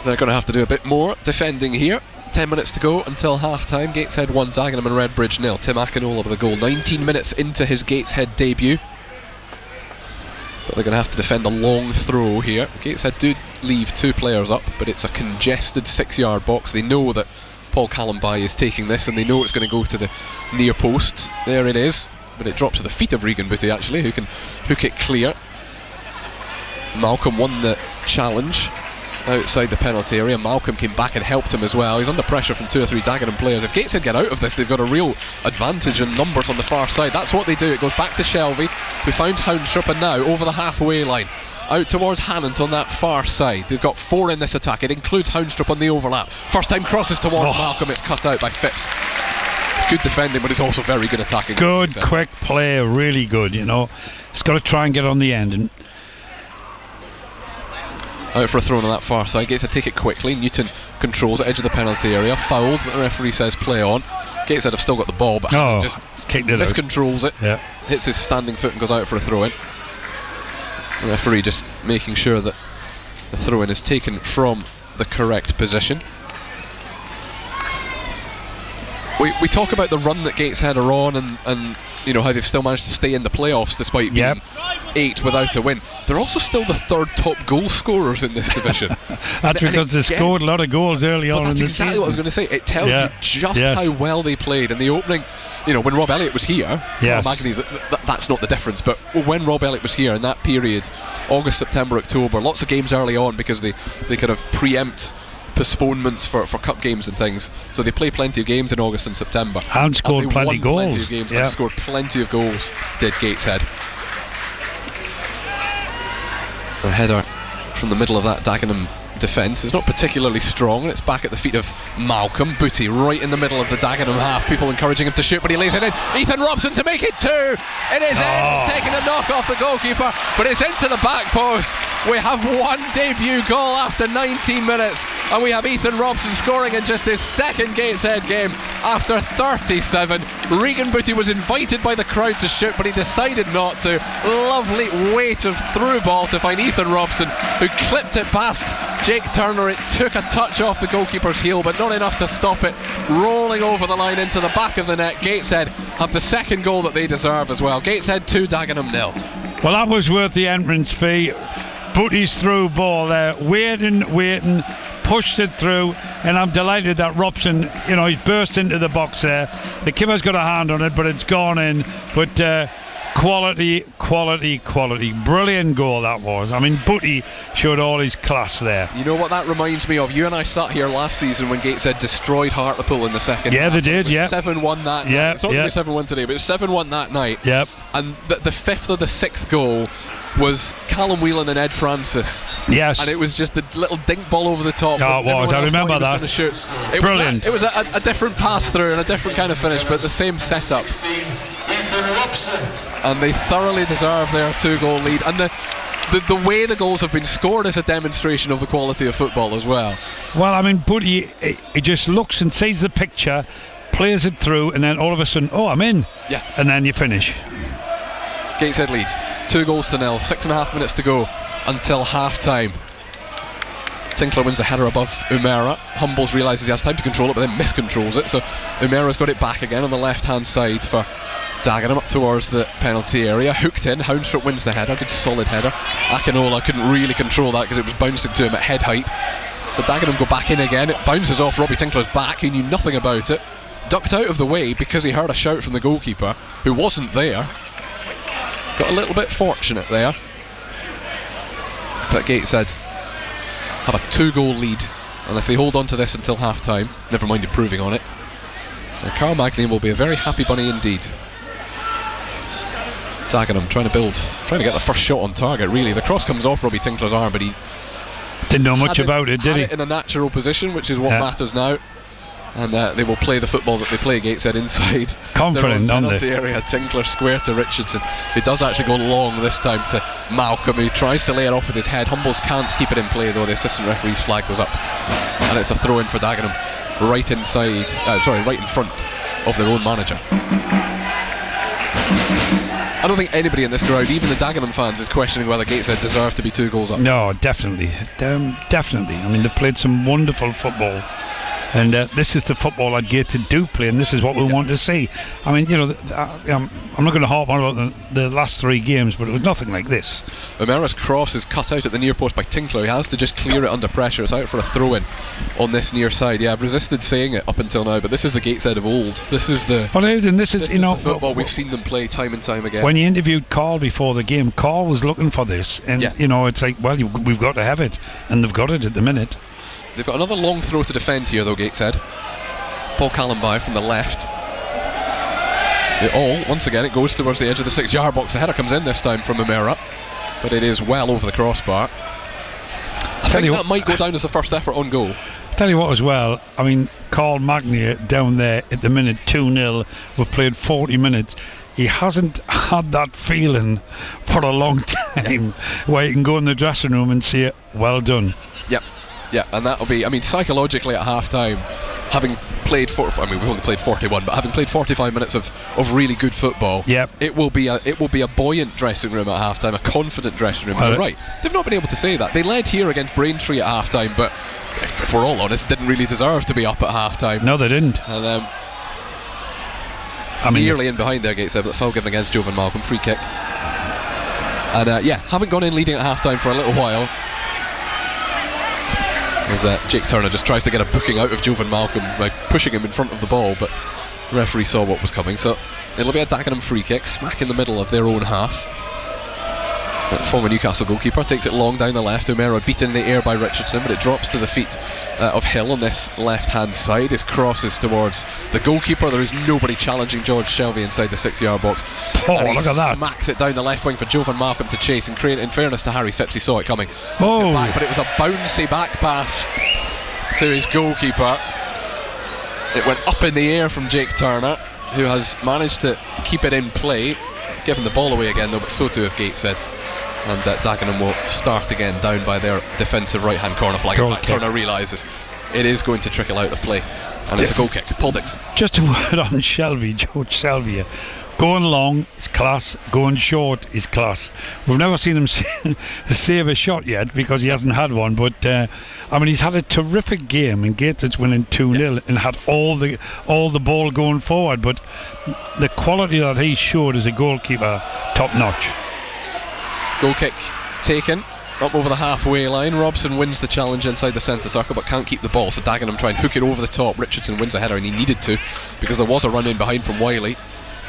They're going to have to do a bit more defending here. 10 minutes to go until half time. Gateshead 1, Dagenham and Redbridge 0. Tim Akinola with a goal 19 minutes into his Gateshead debut. But they're going to have to defend a long throw here. Gateshead do leave 2 players up, but it's a congested 6-yard box. They know that Paul Callumby is taking this, and they know it's going to go to the near post. There it is, but it drops to the feet of Regan Booty actually, who can hook it clear. Malcolm won the challenge outside the penalty area. Malcolm came back and helped him as well. He's under pressure from 2 or 3 Dagenham players. If Gateshead get out of this, they've got a real advantage in numbers on the far side. That's what they do. It goes back to Shelvey, who found Houndstrop, and now over the halfway line out towards Hannant on that far side. They've got 4 in this attack. It includes Houndstrop on the overlap. First time crosses towards Malcolm. It's cut out by Phipps. It's good defending, but it's also very good attacking. Good, quick play, really good. It's got to try and get on the end. And out for a throw on that far side. Gateshead take it quickly. Newton controls it, edge of the penalty area. Fouled, but the referee says play on. Gateshead have still got the ball, but just miscontrols it. Yeah. Hits his standing foot and goes out for a throw in. The referee just making sure that the throw in is taken from the correct position. We talk about the run that Gateshead are on and how they've still managed to stay in the playoffs despite being 8 without a win. They're also still the 3rd top goal scorers in this division. That's because they scored a lot of goals early on in the season. That's exactly what I was going to say. It tells you just how well they played in the opening. When Rob Elliott was here, that's not the difference, but when Rob Elliott was here in that period, August, September, October, lots of games early on because they kind of preempt postponements for cup games and things, so they play plenty of games in August and September and scored plenty of goals. Plenty of games and scored plenty of goals, did Gateshead. The header from the middle of that Dagenham defence is not particularly strong, and it's back at the feet of Malcolm. Booty right in the middle of the Dagenham half, people encouraging him to shoot, but he lays it in. Ethan Robson to make it 2. It is in. It's taking a knock off the goalkeeper, but it's into the back post. We have 1 debut goal after 19 minutes, and we have Ethan Robson scoring in just his 2nd Gateshead game after 37. Regan Booty was invited by the crowd to shoot, but he decided not to. Lovely weight of through ball to find Ethan Robson, who clipped it past Jake Turner. It took a touch off the goalkeeper's heel, but not enough to stop it rolling over the line into the back of the net. Gateshead have the 2nd goal that they deserve as well. Gateshead 2, Dagenham 0. Well, that was worth the entrance fee. Booty's through ball there, waiting, pushed it through, and I'm delighted that Robson, he's burst into the box there. The keeper's got a hand on it, but it's gone in. But quality. Brilliant goal that was. I mean, Booty showed all his class there. You know what that reminds me of? You and I sat here last season when Gateshead destroyed Hartlepool in the second half. They did, 7-1 that night. It's not going to be 7-1 today, but it was 7-1 that night. And the 5th or the 6th goal was Callum Whelan and Ed Francis. Yes. And it was just the little dink ball over the top. Oh, it was. I remember that. Brilliant. It was a different pass through and a different kind of finish, but the same setup. And they thoroughly deserve their 2-goal lead. And the way the goals have been scored is a demonstration of the quality of football as well. Well, I mean, but he just looks and sees the picture, plays it through, and then all of a sudden, oh, I'm in. Yeah. And then you finish. Gateshead leads 2-0. 6.5 minutes to go until half time. Tinkler wins the header above Umera. Humbles realises he has time to control it, but then miscontrols it. So Umera's got it back again on the left hand side for Dagenham up towards the penalty area. Hooked in. Houndstrup wins the header. Good solid header. Akinola couldn't really control that because it was bouncing to him at head height. So Dagenham go back in again. It bounces off Robbie Tinkler's back. He knew nothing about it. Ducked out of the way because he heard a shout from the goalkeeper, who wasn't there. Got a little bit fortunate there. But Gateshead have a 2-goal lead, and if they hold on to this until half time, never mind improving on it, then Carl Magny will be a very happy bunny indeed. Dagenham trying to get the first shot on target, really. The cross comes off Robbie Tinkler's arm, but he didn't know much about it, did he? Had it in a natural position, which is what matters now. And they will play the football that they play, Gateshead, inside confident, their own aren't penalty area. Tinkler square to Richardson. He does actually go long this time to Malcolm. He tries to lay it off with his head. Humbles can't keep it in play, though. The assistant referee's flag goes up, and it's a throw in for Dagenham, right in front of their own manager. I don't think anybody in this crowd, even the Dagenham fans, is questioning whether Gateshead deserve to be 2 goals up. No, definitely. Definitely. I mean, they played some wonderful football. And this is the football that Gateshead do play, and this is what we want to see. I mean, I'm not going to harp on about the last 3 games, but it was nothing like this. O'Mara's cross is cut out at the near post by Tinkler. He has to just clear it under pressure. It's out for a throw-in on this near side. Yeah, I've resisted saying it up until now, but this is the Gateshead of old. This is the the football we've seen them play time and time again. When you interviewed Carl before the game, Carl was looking for this, and it's like, well, we've got to have it, and they've got it at the minute. They've got another long throw to defend here, though, Gateshead. Paul Callenby from the left. Once again, it goes towards the edge of the 6-yard box. The header comes in this time from Umera, but it is well over the crossbar. I think that might go down as the first effort on goal. Tell you what as well, I mean, Carl Magny down there at the minute, 2-0. We've played 40 minutes. He hasn't had that feeling for a long time where you can go in the dressing room and say, well done. Yep. Yeah, and that'll be, I mean, psychologically at half-time, having played we've only played 41, but having played 45 minutes of really good football, it will be a buoyant dressing room at half-time, a confident dressing room. You're right, they've not been able to say that. They led here against Braintree at half-time, but if we're all honest, didn't really deserve to be up at half-time. No, they didn't. And nearly in behind there, Gateshead, but the foul given against Jovan Malcolm, free kick. And haven't gone in leading at half-time for a little while. As Jake Turner just tries to get a booking out of Jovan Malcolm by pushing him in front of the ball, but the referee saw what was coming, so it'll be a Dagenham free kick, smack in the middle of their own half. Former Newcastle goalkeeper takes it long down the left. Umera beaten in the air by Richardson, but it drops to the feet of Hill on this left-hand side. His cross is towards the goalkeeper. There is nobody challenging George Shelby inside the 6-yard box. And look at that! Smacks it down the left wing for Jovan Malcolm to chase. And in fairness to Harry Phipps, he saw it coming. Oh! Back, but it was a bouncy back pass to his goalkeeper. It went up in the air from Jake Turner, who has managed to keep it in play, giving the ball away again, though, but so too have Gateshead. And Dagenham will start again down by their defensive right-hand corner flag. In fact, Turner realises it is going to trickle out of play, and it's a goal kick. Paul Dixon. Just a word on Shelby, George Shelby. Going long is class, going short is class. We've never seen him save a shot yet because he hasn't had one, but I mean, he's had a terrific game, and Gateshead's winning 2-0 and had all the ball going forward, but the quality that he showed as a goalkeeper, top notch. Goal kick taken up over the halfway line. Robson wins the challenge inside the centre circle but can't keep the ball, so Dagenham try and hook it over the top. Richardson wins a header, and he needed to because there was a run in behind from Wiley.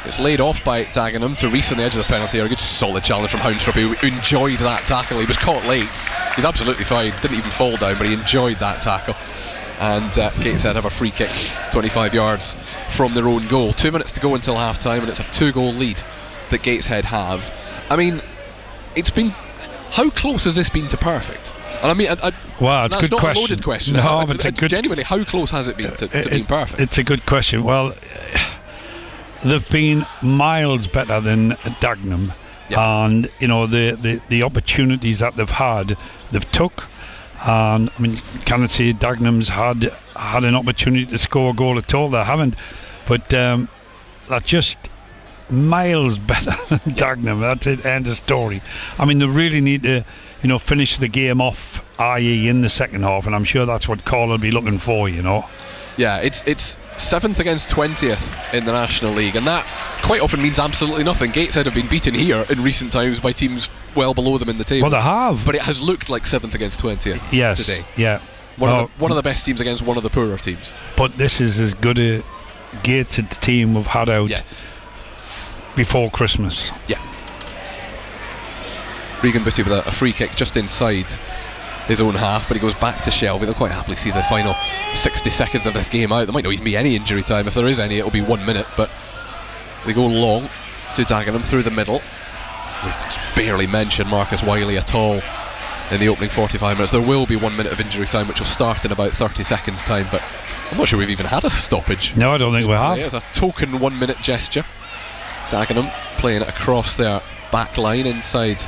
It's laid off by Dagenham to Reese on the edge of the penalty area. A good solid challenge from Houndstrup, who enjoyed that tackle. He was caught late. He's absolutely fine, didn't even fall down, but he enjoyed that tackle. And Gateshead have a free kick 25 yards from their own goal. 2 minutes to go until half time, and it's a 2-goal lead that Gateshead have. I mean, it's been. How close has this been to perfect? And I mean, well, it's that's a good not question. a loaded question. No, but it's a good. Genuinely, how close has it been to being perfect? It's a good question. Well, they've been miles better than Dagenham, and you know the opportunities that they've had, they've took. And I mean, cannot say Dagenham's had an opportunity to score a goal at all. They haven't, but they're just miles better than Dagenham. That's it. End of story. I mean, they really need to, you know, finish the game off, i.e. in the second half, and I'm sure that's what Carl will be looking for. You know. Yeah, it's 7th against 20th in the National League, and that quite often means absolutely nothing. Gateshead have been beaten here in recent times by teams well below them in the table. Well, they have. But it has looked like 7th against 20th today. Yeah. One of the best teams against one of the poorer teams. But this is as good a Gateshead team we've had out before Christmas. Yeah. Regan Booty with a free kick just inside his own half, but he goes back to Shelby. They'll quite happily see the final 60 seconds of this game out. There might not even be any injury time. If there is any, it'll be 1 minute, but they go long to Dagenham through the middle. We've barely mentioned Marcus Wiley at all in the opening 45 minutes. There will be 1 minute of injury time, which will start in about 30 seconds time, but I'm not sure we've even had a stoppage. No, I don't think we have. It's a token 1 minute gesture. Dagenham playing it across their back line inside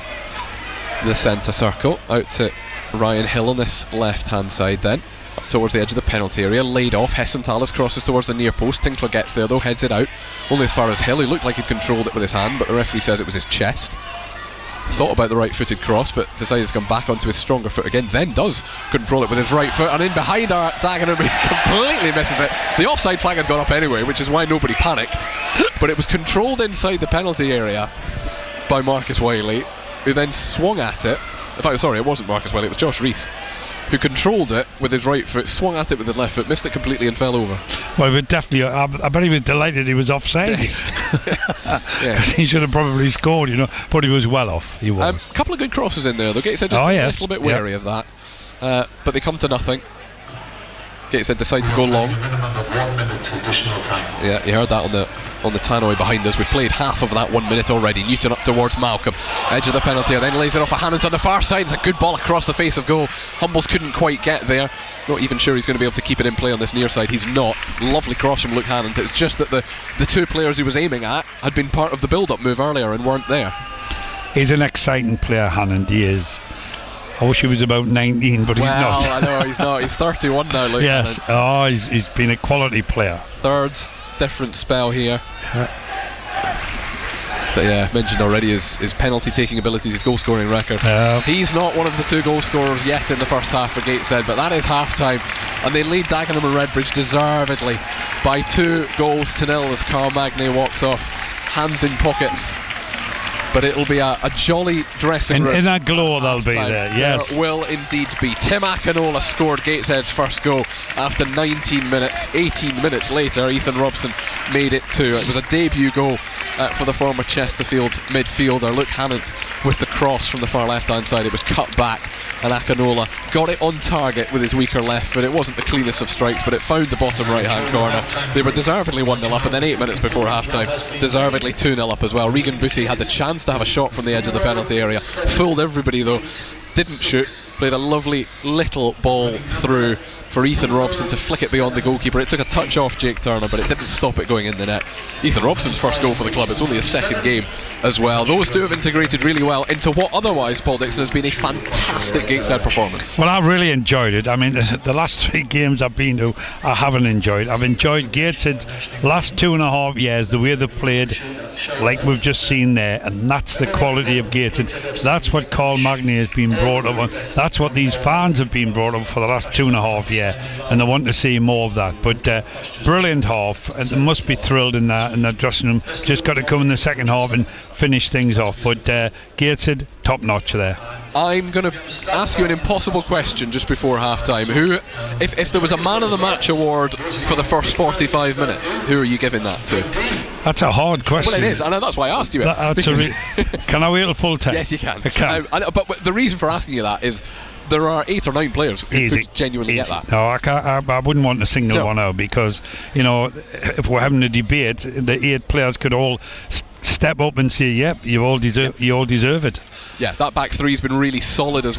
the centre circle, out to Ryan Hill on this left hand side, then up towards the edge of the penalty area, laid off. Hessenthaler crosses towards the near post. Tinkler gets there though, heads it out only as far as Hill. He looked like he controlled it with his hand, but the referee says it was his chest. Thought about the right footed cross, but decided to come back onto his stronger foot again, then does control it with his right foot, and in behind our Dagenham, he completely misses it. The offside flag had gone up anyway, which is why nobody panicked, but it was controlled inside the penalty area by Marcus Wiley, who then swung at it. In fact, sorry, it wasn't Marcus Wiley, it was Josh Rees, who controlled it with his right foot, swung at it with his left foot, missed it completely and fell over. Well, he would definitely, I bet he was delighted he was offside. Yes. He should have probably scored, you know, but he was well off. He was. A couple of good crosses in there though. Gateshead just a little bit wary of that, but they come to nothing. Gateshead decide to go long. Minimum of 1 minute additional time. Yeah, you heard that on the tannoy behind us. We've played half of that 1 minute already. Newton up towards Malcolm, edge of the penalty, then lays it off a Hannant on the far side. It's a good ball across the face of goal. Humbles couldn't quite get there. Not even sure he's going to be able to keep it in play on this near side. He's not. Lovely cross from Luke Hannant. It's just that the two players he was aiming at had been part of the build-up move earlier and weren't there. He's an exciting player, Hannant. He is. I wish he was about 19, but he's not. Well, I know he's not. He's 31 now, Luke. Yes. Hannant. He's been a quality player. Third different spell here. But yeah, mentioned already his penalty taking abilities, his goal scoring record. He's not one of the two goal scorers yet in the first half for Gateshead, but that is half time, and they lead Dagenham and Redbridge deservedly by 2-0 as Carl Magny walks off, hands in pockets. But it'll be a jolly dressing room. In a glow they'll be there, yes. There will indeed be. Tim Akinola scored Gateshead's first goal after 19 minutes. 18 minutes later, Ethan Robson made it 2. It was a debut goal for the former Chesterfield midfielder. Luke Hannant with the cross from the far left-hand side. It was cut back, and Akinola got it on target with his weaker left foot. It wasn't the cleanest of strikes, but it found the bottom right-hand corner. They were deservedly 1-0 up, and then 8 minutes before half-time, deservedly 2-0 up as well. Regan Booty had the chance to have a shot from the edge of the penalty area, fooled everybody though, didn't shoot, played a lovely little ball through for Ethan Robson to flick it beyond the goalkeeper. It took a touch off Jake Turner, but it didn't stop it going in the net. Ethan Robson's first goal for the club, it's only his second game as well. Those two have integrated really well into what otherwise, Paul Dixon, has been a fantastic Gateshead performance. Well, I really enjoyed it. I mean, the last 3 games I've been to, I haven't enjoyed. I've enjoyed Gateshead's last 2.5 years, the way they've played, like we've just seen there, and that's the quality of Gateshead. That's what Carl Magny has been brought up on. That's what these fans have been brought up for the last 2.5 years, and they want to see more of that. But brilliant half, and they must be thrilled in that dressing room. Just got to come in the second half and finish things off. But Gateshead, top notch there. I'm going to ask you an impossible question just before half-time. Who, if there was a man of the match award for the first 45 minutes, who are you giving that to? That's a hard question. Well, it is, and that's why I asked you it. Can I wait till full time? Yes, you can. I can. But the reason for asking you that is there are 8 or 9 players who could genuinely get that. No, I wouldn't want to single one out, because, you know, if we're having a debate, the 8 players could all step up and say, yep, you all deserve it. Yeah, that back three's been really solid as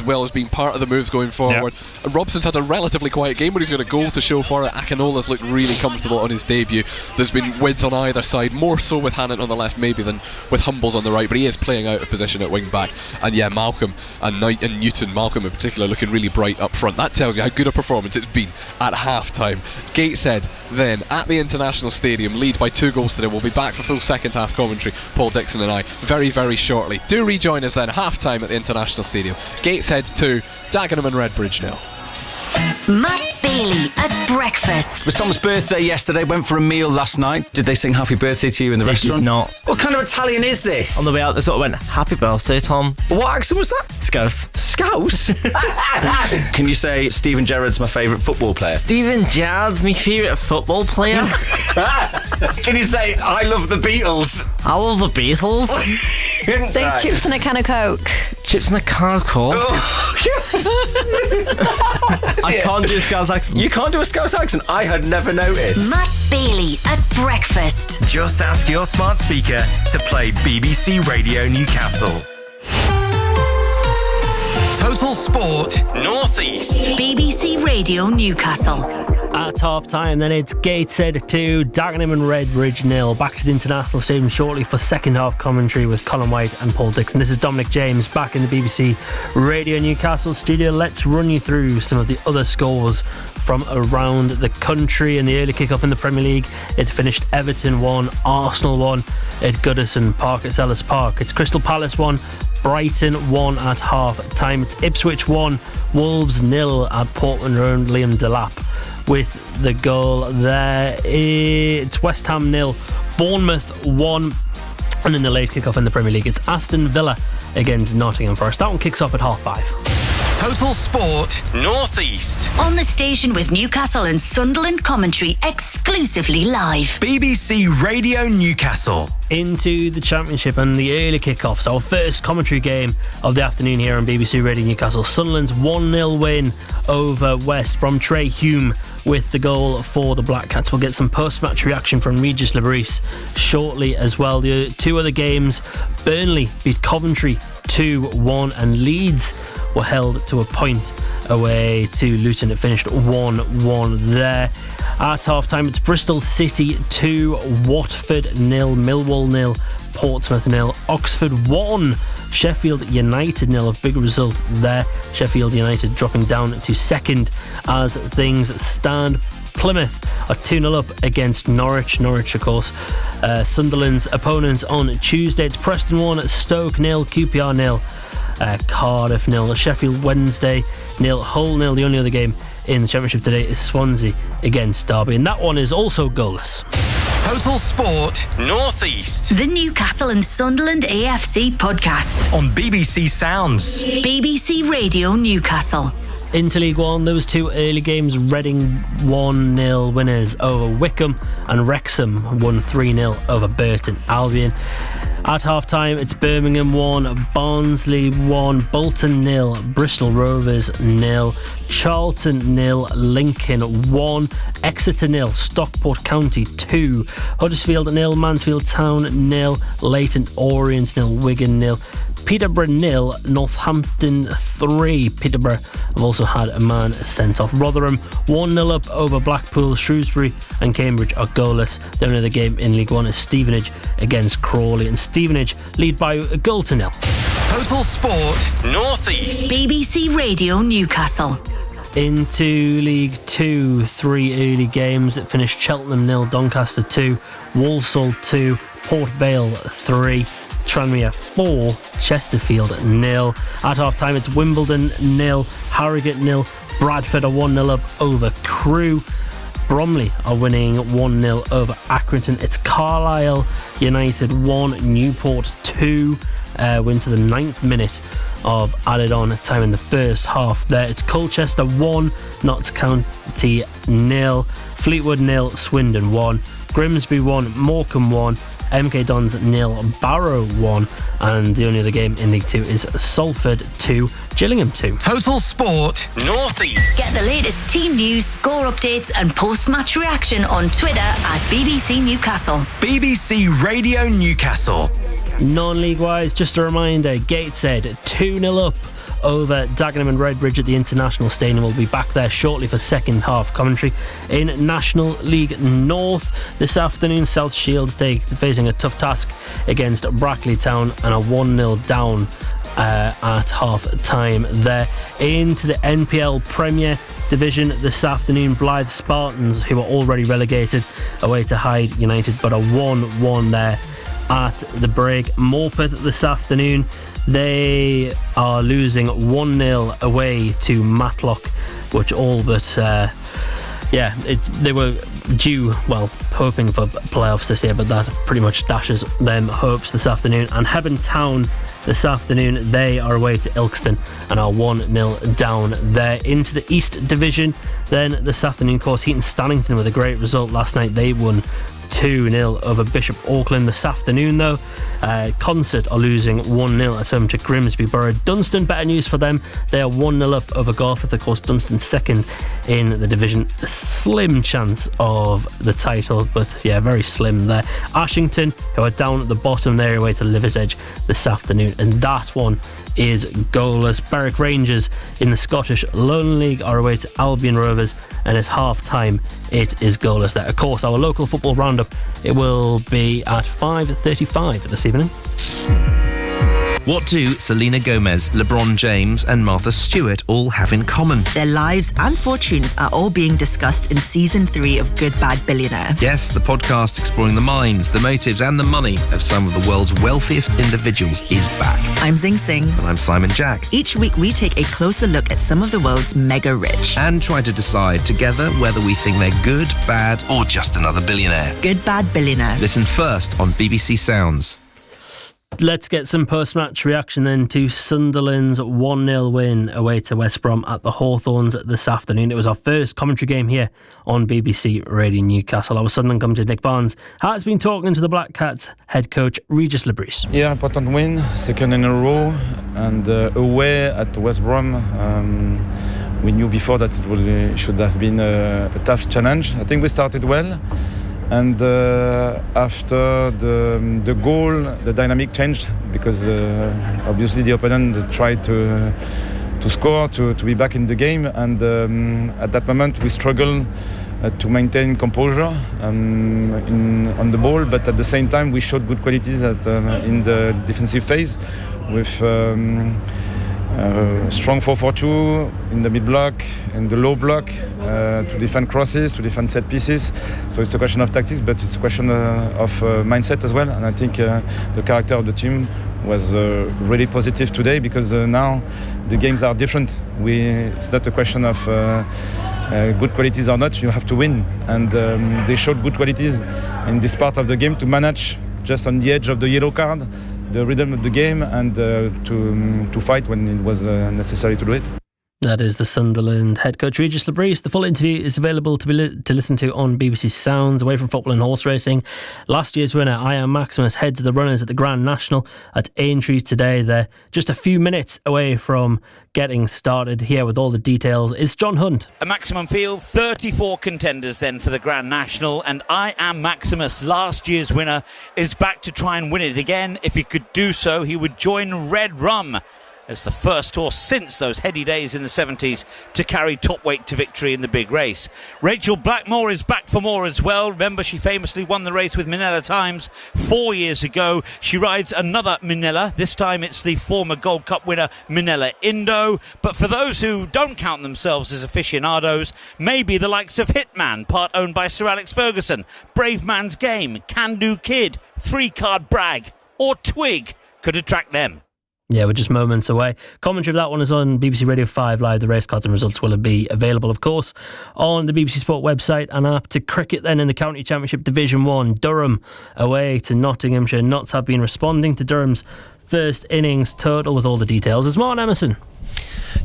well as being part of the moves going forward. Yep. Robson's had a relatively quiet game, but he's got a goal to show for it. Akinola's looked really comfortable on his debut. There's been width on either side, more so with Hannant on the left maybe than with Humbles on the right, but he is playing out of position at wing back. And yeah, Malcolm and Knight and Newton, Malcolm in particular, looking really bright up front. That tells you how good a performance it's been at half-time. Gateshead then at the International Stadium, lead by 2 goals to 0. We'll be back for full second half commentary, Paul Dixon and I, very, very shortly. Do rejoin us then, half-time at the International Stadium. Gateshead 2, Dagenham and Redbridge 0. Matt Bailey at breakfast. It was Tom's birthday yesterday, went for a meal last night. Did they sing happy birthday to you in the restaurant? Did not. What kind of Italian is this? On the way out, they sort of went, happy birthday, Tom. What accent was that? Scouse. Scouse? Can you say Steven Gerrard's my favourite football player? Steven Gerrard's my favourite football player. Can you say I love the Beatles? I love the Beatles. Say Right. chips and a can of Coke. Chips and a can of Coke. I can't do a Scouse accent. You can't do a Scouse accent? I had never noticed. Matt Bailey at breakfast. Just ask your smart speaker to play BBC Radio Newcastle. Total Sport North East. BBC Radio Newcastle. At half time, then it's Gateshead 2, Dagenham and Redbridge 0. Back to the International Stadium shortly for second half commentary with Colin White and Paul Dixon. This is Dominic James back in the BBC Radio Newcastle studio. Let's run you through some of the other scores from around the country. In the early kick-off in the Premier League, it finished Everton 1, Arsenal 1 at Goodison Park at Selhurst Park. It's Crystal Palace 1, Brighton 1 at half time. It's Ipswich 1, Wolves 0 at Portman Road. Liam Delap with the goal there. It's West Ham 0, Bournemouth 1. And in the late kick-off in the Premier League, it's Aston Villa against Nottingham Forest. That one kicks off at 5:30. Total Sport North East. On the station with Newcastle and Sunderland commentary exclusively live. BBC Radio Newcastle. Into the Championship and the early kick-offs. Our first commentary game of the afternoon here on BBC Radio Newcastle. Sunderland's 1-0 win over West Brom. Trey Hume with the goal for the Black Cats. We'll get some post-match reaction from Regis Lebris shortly as well. The two other games, Burnley beat Coventry 2-1 and Leeds were held to a point away to Luton. It finished 1-1 there. At half-time, it's Bristol City 2, Watford 0, Millwall 0, Portsmouth 0, Oxford 1, Sheffield United 0. A big result there. Sheffield United dropping down to second as things stand. Plymouth are 2-0 up against Norwich. Norwich, of course, Sunderland's opponents on Tuesday. It's Preston 1, Stoke 0, QPR 0, Cardiff 0, Sheffield Wednesday 0, Hull 0. The only other game in the Championship today is Swansea against Derby, and that one is also goalless. Total Sport North East. The Newcastle and Sunderland AFC podcast. On BBC Sounds. BBC Radio Newcastle. Into League One, there was two early games. Reading 1-0 winners over Wickham, and Wrexham won 3-0 over Burton Albion. At half-time, it's Birmingham 1, Barnsley 1, Bolton 0, Bristol Rovers 0, Charlton 0, Lincoln 1, Exeter 0, Stockport County 2, Huddersfield 0, Mansfield Town 0, Leyton Orient 0, Wigan 0, Peterborough 0, Northampton 3. Peterborough have also had a man sent off. Rotherham 1-0 up over Blackpool. Shrewsbury and Cambridge are goalless. The only other game in League One is Stevenage against Crawley, and Stevenage lead by a goal to 0. Total Sport North East. BBC Radio Newcastle. Into League 2, three early games. It finished Cheltenham 0, Doncaster 2, Walsall 2, Port Vale 3, Tranmere 4, Chesterfield 0. At half time, it's Wimbledon 0, Harrogate 0, Bradford are 1-0 up over Crewe. Bromley are winning 1-0 over Accrington. It's Carlisle United 1, Newport 2. Win to the 9th minute of added on time in the first half there. It's Colchester 1, Notts County 0, Fleetwood 0, Swindon 1, Grimsby 1, Morecambe 1, MK Dons 0, Barrow 1, and the only other game in League 2 is Salford 2, Gillingham 2. Total Sport North East. Get the latest team news, score updates, and post-match reaction on Twitter at BBC Newcastle. BBC Radio Newcastle. Non-league wise, just a reminder, Gateshead 2-0 up over Dagenham and Redbridge at the International Stadium. We'll be back there shortly for second half commentary. In National League North this afternoon, South Shields facing a tough task against Brackley Town and a 1-0 down at half time there. Into the NPL Premier Division this afternoon, Blythe Spartans, who are already relegated, away to Hyde United, but a 1-1 there at the break. Morpeth this afternoon, they are losing 1-0 away to Matlock, which all but they were hoping for playoffs this year, but that pretty much dashes them hopes this afternoon. And Hebburn Town this afternoon, they are away to Ilkeston and are 1-0 down there. Into the East Division then this afternoon, of course, Heaton Stannington with a great result last night. They won 2-0 over Bishop Auckland. This afternoon though, Concert are losing 1-0 at home to Grimsby Borough. Dunstan, better news for them, they are 1-0 up over Garforth. Of course, Dunstan second in the division, a slim chance of the title, but yeah, very slim there. Ashington, who are down at the bottom, they're away to Liversedge this afternoon, and that one is goalless. Berwick Rangers in the Scottish Lone League are away to Albion Rovers, and at half time it is goalless there. Of course, our local football roundup, it will be at 5:35 this evening. What do Selena Gomez, LeBron James and Martha Stewart all have in common? Their lives and fortunes are all being discussed in Season 3 of Good Bad Billionaire. Yes, the podcast exploring the minds, the motives and the money of some of the world's wealthiest individuals is back. I'm Zing Sing. And I'm Simon Jack. Each week we take a closer look at some of the world's mega rich. And try to decide together whether we think they're good, bad or just another billionaire. Good Bad Billionaire. Listen first on BBC Sounds. Let's get some post-match reaction then to Sunderland's 1-0 win away to West Brom at the Hawthorns this afternoon. It was our first commentary game here on BBC Radio Newcastle. Our Sunderland commentator Nick Barnes has been talking to the Black Cats head coach Regis Lebris. Yeah, important win, second in a row, and away at West Brom. We knew before that it should have been a tough challenge. I think we started well. And after the goal, the dynamic changed because obviously the opponent tried to score, to be back in the game. And at that moment, we struggled to maintain composure on the ball. But at the same time, we showed good qualities in the defensive phase with strong 4-4-2 in the mid block, in the low block, to defend crosses, to defend set pieces. So it's a question of tactics, but it's a question of mindset as well. And I think the character of the team was really positive today because now the games are different. It's not a question of good qualities or not. You have to win, and they showed good qualities in this part of the game to manage just on the edge of the yellow card, the rhythm of the game, and to fight when it was necessary to do it. That is the Sunderland head coach Regis Lebris. The full interview is available to listen to on BBC Sounds. Away from football and horse racing, last year's winner I Am Maximus heads the runners at the Grand National at Aintree today. They're just a few minutes away from getting started. Here with all the details is John Hunt. A maximum field, 34 contenders then for the Grand National, and I Am Maximus, last year's winner, is back to try and win it again. If he could do so, he would join Red Rum as the first horse since those heady days in the 70s to carry top weight to victory in the big race. Rachel Blackmore is back for more as well. Remember, she famously won the race with Minella Times 4 years ago. She rides another Minella. This time it's the former Gold Cup winner Minella Indo. But for those who don't count themselves as aficionados, maybe the likes of Hitman, part owned by Sir Alex Ferguson, Brave Man's Game, Can Do Kid, Free Card Brag or Twig could attract them. Yeah, we're just moments away. Commentary of that one is on BBC Radio 5 Live. The race cards and results will be available, of course, on the BBC Sport website and app. To cricket then in the County Championship Division 1, Durham away to Nottinghamshire. Notts have been responding to Durham's first innings total with all the details is Martin Emerson.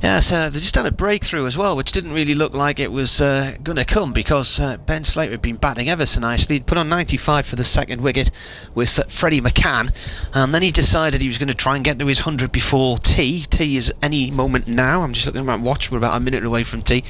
Yes, they just had a breakthrough as well, which didn't really look like it was going to come, because Ben Slater had been batting ever so nicely. He'd put on 95 for the second wicket with Freddie McCann, and then he decided he was going to try and get to his 100 before tea. Tea is any moment now. I'm just looking at my watch, we're about a minute away from tea.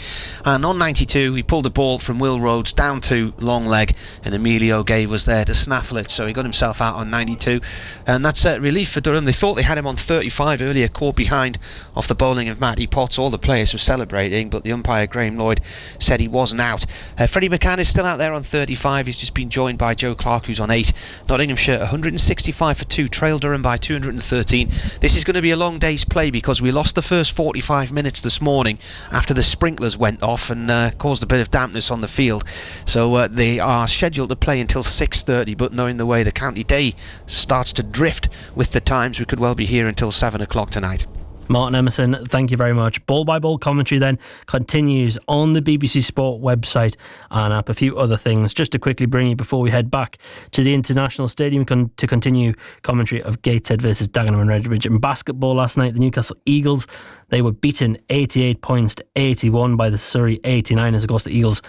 And on 92, he pulled the ball from Will Rhodes down to long leg, and Emilio Gay was there to snaffle it, so he got himself out on 92. And that's relief for Durham. They thought they had him on 35 earlier, caught behind off the bowling of Matty Potts. All the players were celebrating, but the umpire Graham Lloyd said he wasn't out. Freddie McCann is still out there on 35. He's just been joined by Joe Clark, who's on 8. Nottinghamshire 165 for 2, trail Durham by 213. This is going to be a long day's play, because we lost the first 45 minutes this morning after the sprinklers went off and caused a bit of dampness on the field. So they are scheduled to play until 6:30, but knowing the way the county day starts to drift with the times, we could well be here until 7 o'clock tonight. Martin Emerson, thank you very much. Ball by ball commentary then continues on the BBC Sport website and up a few other things. Just to quickly bring you before we head back to the International Stadium to continue commentary of Gateshead versus Dagenham and Redbridge. In basketball last night, the Newcastle Eagles, they were beaten 88 points to 81 by the Surrey 89ers. Of course, the Eagles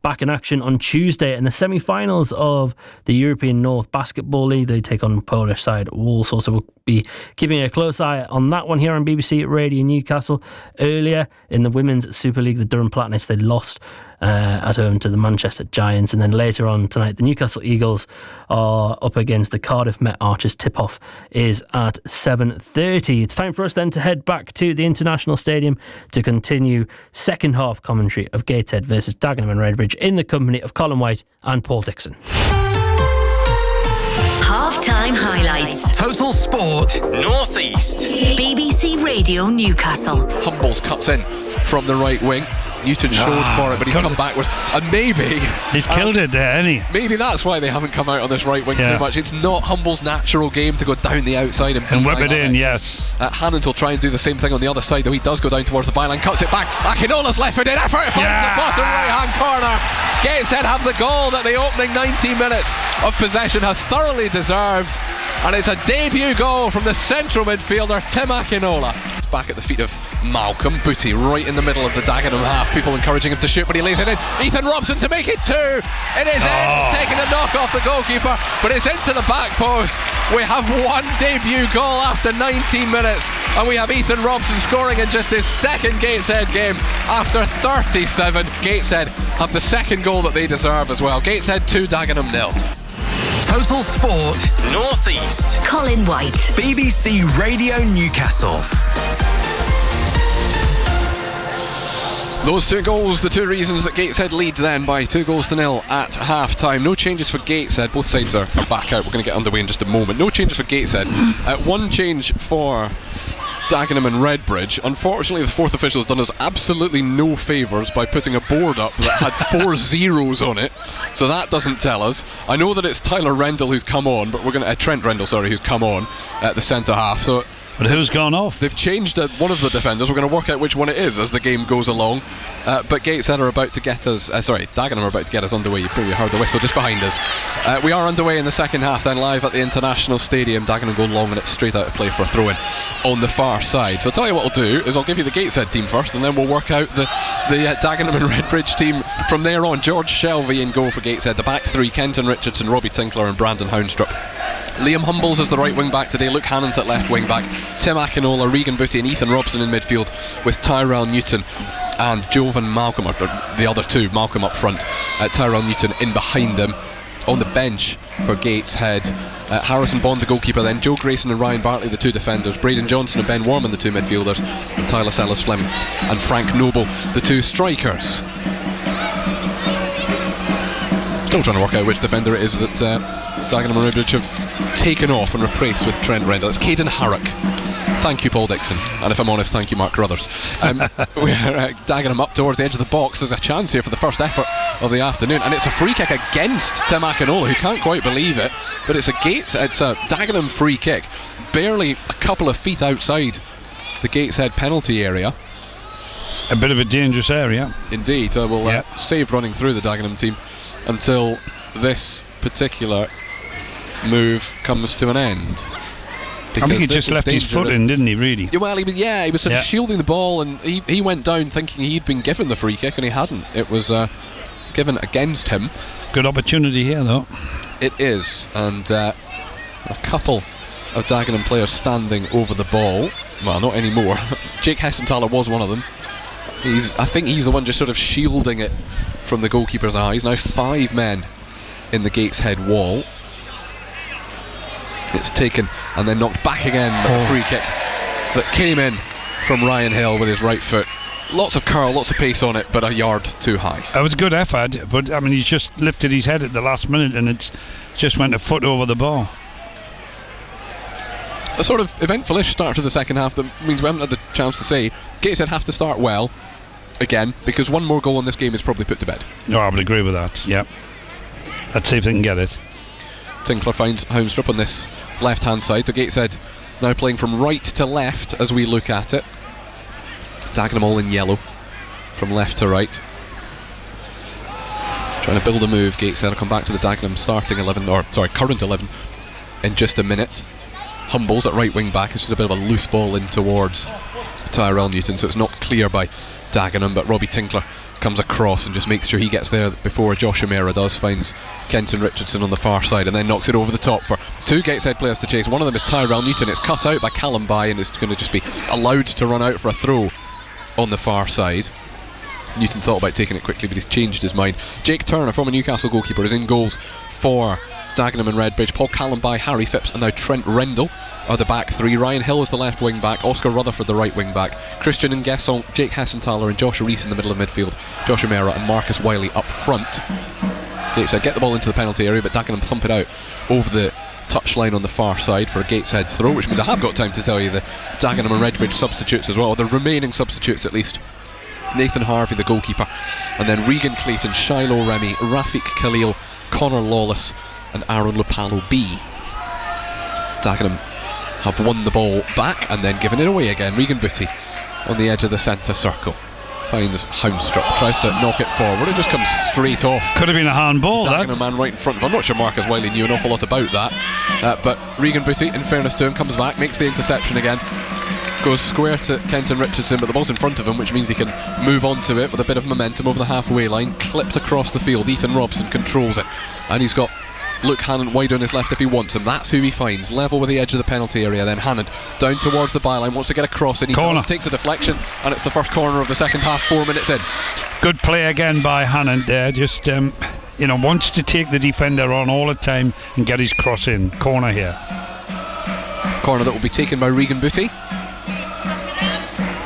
back in action on Tuesday in the semi-finals of the European North Basketball League. They take on Polish side Wolves. So we'll be keeping a close eye on that one here on BBC Radio Newcastle. Earlier in the Women's Super League, the Durham Platinets, they lost at home to the Manchester Giants. And then later on tonight, the Newcastle Eagles are up against the Cardiff Met Archers. Tip-off is at 7:30. It's time for us then to head back to the International Stadium to continue second half commentary of Gateshead versus Dagenham and Redbridge in the company of Colin White and Paul Dixon. Half-time highlights. Total Sport North East. BBC Radio Newcastle. Humbles cuts in from the right wing. Newton showed for it, but he's come backwards, and maybe he's killed it there, hasn't he? Maybe that's why they haven't come out on this right wing too much. It's not Humble's natural game to go down the outside and whip it in. Yes, Hannant will try and do the same thing on the other side, though he does go down towards the byline, cuts it back. Akinola's left-footed effort, finds the bottom right-hand corner. Gateshead have the goal that the opening 90 minutes of possession has thoroughly deserved, and it's a debut goal from the central midfielder Tim Akinola. It's back at the feet of Malcolm Booty, right in the middle of the Dagenham half. People encouraging him to shoot, but he lays it in. Ethan Robson to make it 2. It is in. It's taking a knock off the goalkeeper, but it's into the back post. We have one debut goal after 19 minutes, and we have Ethan Robson scoring in just his second Gateshead game after 37. Gateshead have the second goal that they deserve as well. Gateshead 2, Dagenham 0. Total Sport North East. Colin White. BBC Radio Newcastle. Those 2 goals, the 2 reasons that Gateshead lead then by 2-0 at half-time. No changes for Gateshead. Both sides are back out. We're going to get underway in just a moment. No changes for Gateshead. One change for Dagenham and Redbridge. Unfortunately, the fourth official has done us absolutely no favours by putting a board up that had 4 zeros on it. So that doesn't tell us. I know that it's Tyler Rendell who's come on, but we're going to Trent Rendell, sorry, who's come on at the centre half. So. But who's gone off? They've changed one of the defenders. We're going to work out which one it is as the game goes along. But Gateshead are about to get us... Dagenham are about to get us underway. You probably heard the whistle just behind us. We are underway in the second half then, live at the International Stadium. Dagenham go long and it's straight out of play for a throw-in on the far side. So I'll tell you what I'll do is I'll give you the Gateshead team first, and then we'll work out the Dagenham and Redbridge team from there on. George Shelvey in goal for Gateshead. The back 3, Kenton Richardson, Robbie Tinkler and Brandon Houndstrup. Liam Humbles is the right wing back today, Luke Hannant at left wing back, Tim Akinola, Regan Booty and Ethan Robson in midfield, with Tyrell Newton and Jovan Malcolm, or the other 2, Malcolm up front, Tyrell Newton in behind him. On the bench for Gateshead, Harrison Bond the goalkeeper, then Joe Grayson and Ryan Bartley the 2 defenders, Braden Johnson and Ben Warman the 2 midfielders, and Tyler Sellers Fleming and Frank Noble the 2 strikers. Still trying to work out which defender it is that Dagenham and Redbridge have taken off and replaced with Trent Rendell. It's Caden Harrock. Thank you, Paul Dixon. And if I'm honest, thank you, Mark Carruthers. We're Dagenham up towards the edge of the box. There's a chance here for the first effort of the afternoon, and it's a free kick against Tim Akinola, who can't quite believe it, but it's a Dagenham free kick, barely a couple of feet outside the Gateshead penalty area. A bit of a dangerous area. Indeed. We'll save running through the Dagenham team until this particular move comes to an end. I think he just left his foot in, didn't he, really? Well, he was sort of shielding the ball, and he went down thinking he'd been given the free kick, and he hadn't. It was given against him. Good opportunity here, though. It is, and a couple of Dagenham players standing over the ball. Well, not anymore. Jake Hessenthaler was one of them. I think he's the one just sort of shielding it from the goalkeeper's eyes. Now 5 men in the Gateshead wall. It's taken and then knocked back again, but a free kick that came in from Ryan Hill with his right foot. Lots of curl, lots of pace on it, but a yard too high. It was a good effort, but I mean, he's just lifted his head at the last minute and it's just went a foot over the ball. A sort of eventful-ish start to the second half that means we haven't had the chance to say Gateshead have to start well again, because one more goal in this game is probably put to bed. No, I would agree with that, yeah. Let's see if they can get it. Tinkler finds Houndstrup on this left-hand side, so Gateshead now playing from right to left as we look at it. Dagenham all in yellow from left to right. Trying to build a move. Gateshead will come back to the Dagenham starting 11, or sorry, current 11 in just a minute. Humbles at right wing back. It's just a bit of a loose ball in towards Tyrell Newton, so it's not clear by Dagenham, but Robbie Tinkler comes across and just makes sure he gets there before Josh O'Meara does. Finds Kenton Richardson on the far side and then knocks it over the top for 2 Gateshead players to chase. One of them is Tyrell Newton. It's cut out by Callum By and it's going to just be allowed to run out for a throw on the far side. Newton thought about taking it quickly, but he's changed his mind. Jake Turner, former Newcastle goalkeeper, is in goals for Dagenham and Redbridge. Paul Callum By, Harry Phipps and now Trent Rendell are the back 3. Ryan Hill is the left wing back, Oscar Rutherford the right wing back, Christian Nguesson, Jake Hessenthaler and Josh Rees in the middle of midfield, Josh O'Meara and Marcus Wiley up front. Gateshead get the ball into the penalty area, but Dagenham thump it out over the touchline on the far side for a Gateshead throw, which means I have got time to tell you the Dagenham and Redbridge substitutes as well, or the remaining substitutes at least. Nathan Harvey the goalkeeper, and then Regan Clayton, Shiloh Remy, Rafiq Khalil, Connor Lawless and Aaron Lupalo B. Dagenham have won the ball back and then given it away again. Regan Booty on the edge of the centre circle finds Houndstrup, tries to knock it forward, it just comes straight off. Could have been a handball. Dagenham man right in front of him. I'm not sure Marcus Wiley knew an awful lot about that, but Regan Booty, in fairness to him, comes back, makes the interception again, goes square to Kenton Richardson, but the ball's in front of him, which means he can move on to it with a bit of momentum over the halfway line, clipped across the field. Ethan Robson controls it and he's got Luke Hannon wide on his left if he wants him. That's who he finds, level with the edge of the penalty area. Then Hannon down towards the byline, wants to get across and he does, takes a deflection, and it's the first corner of the second half, 4 minutes in. Good play again by Hannon there, just wants to take the defender on all the time and get his cross in. Corner here. Corner that will be taken by Regan Booty.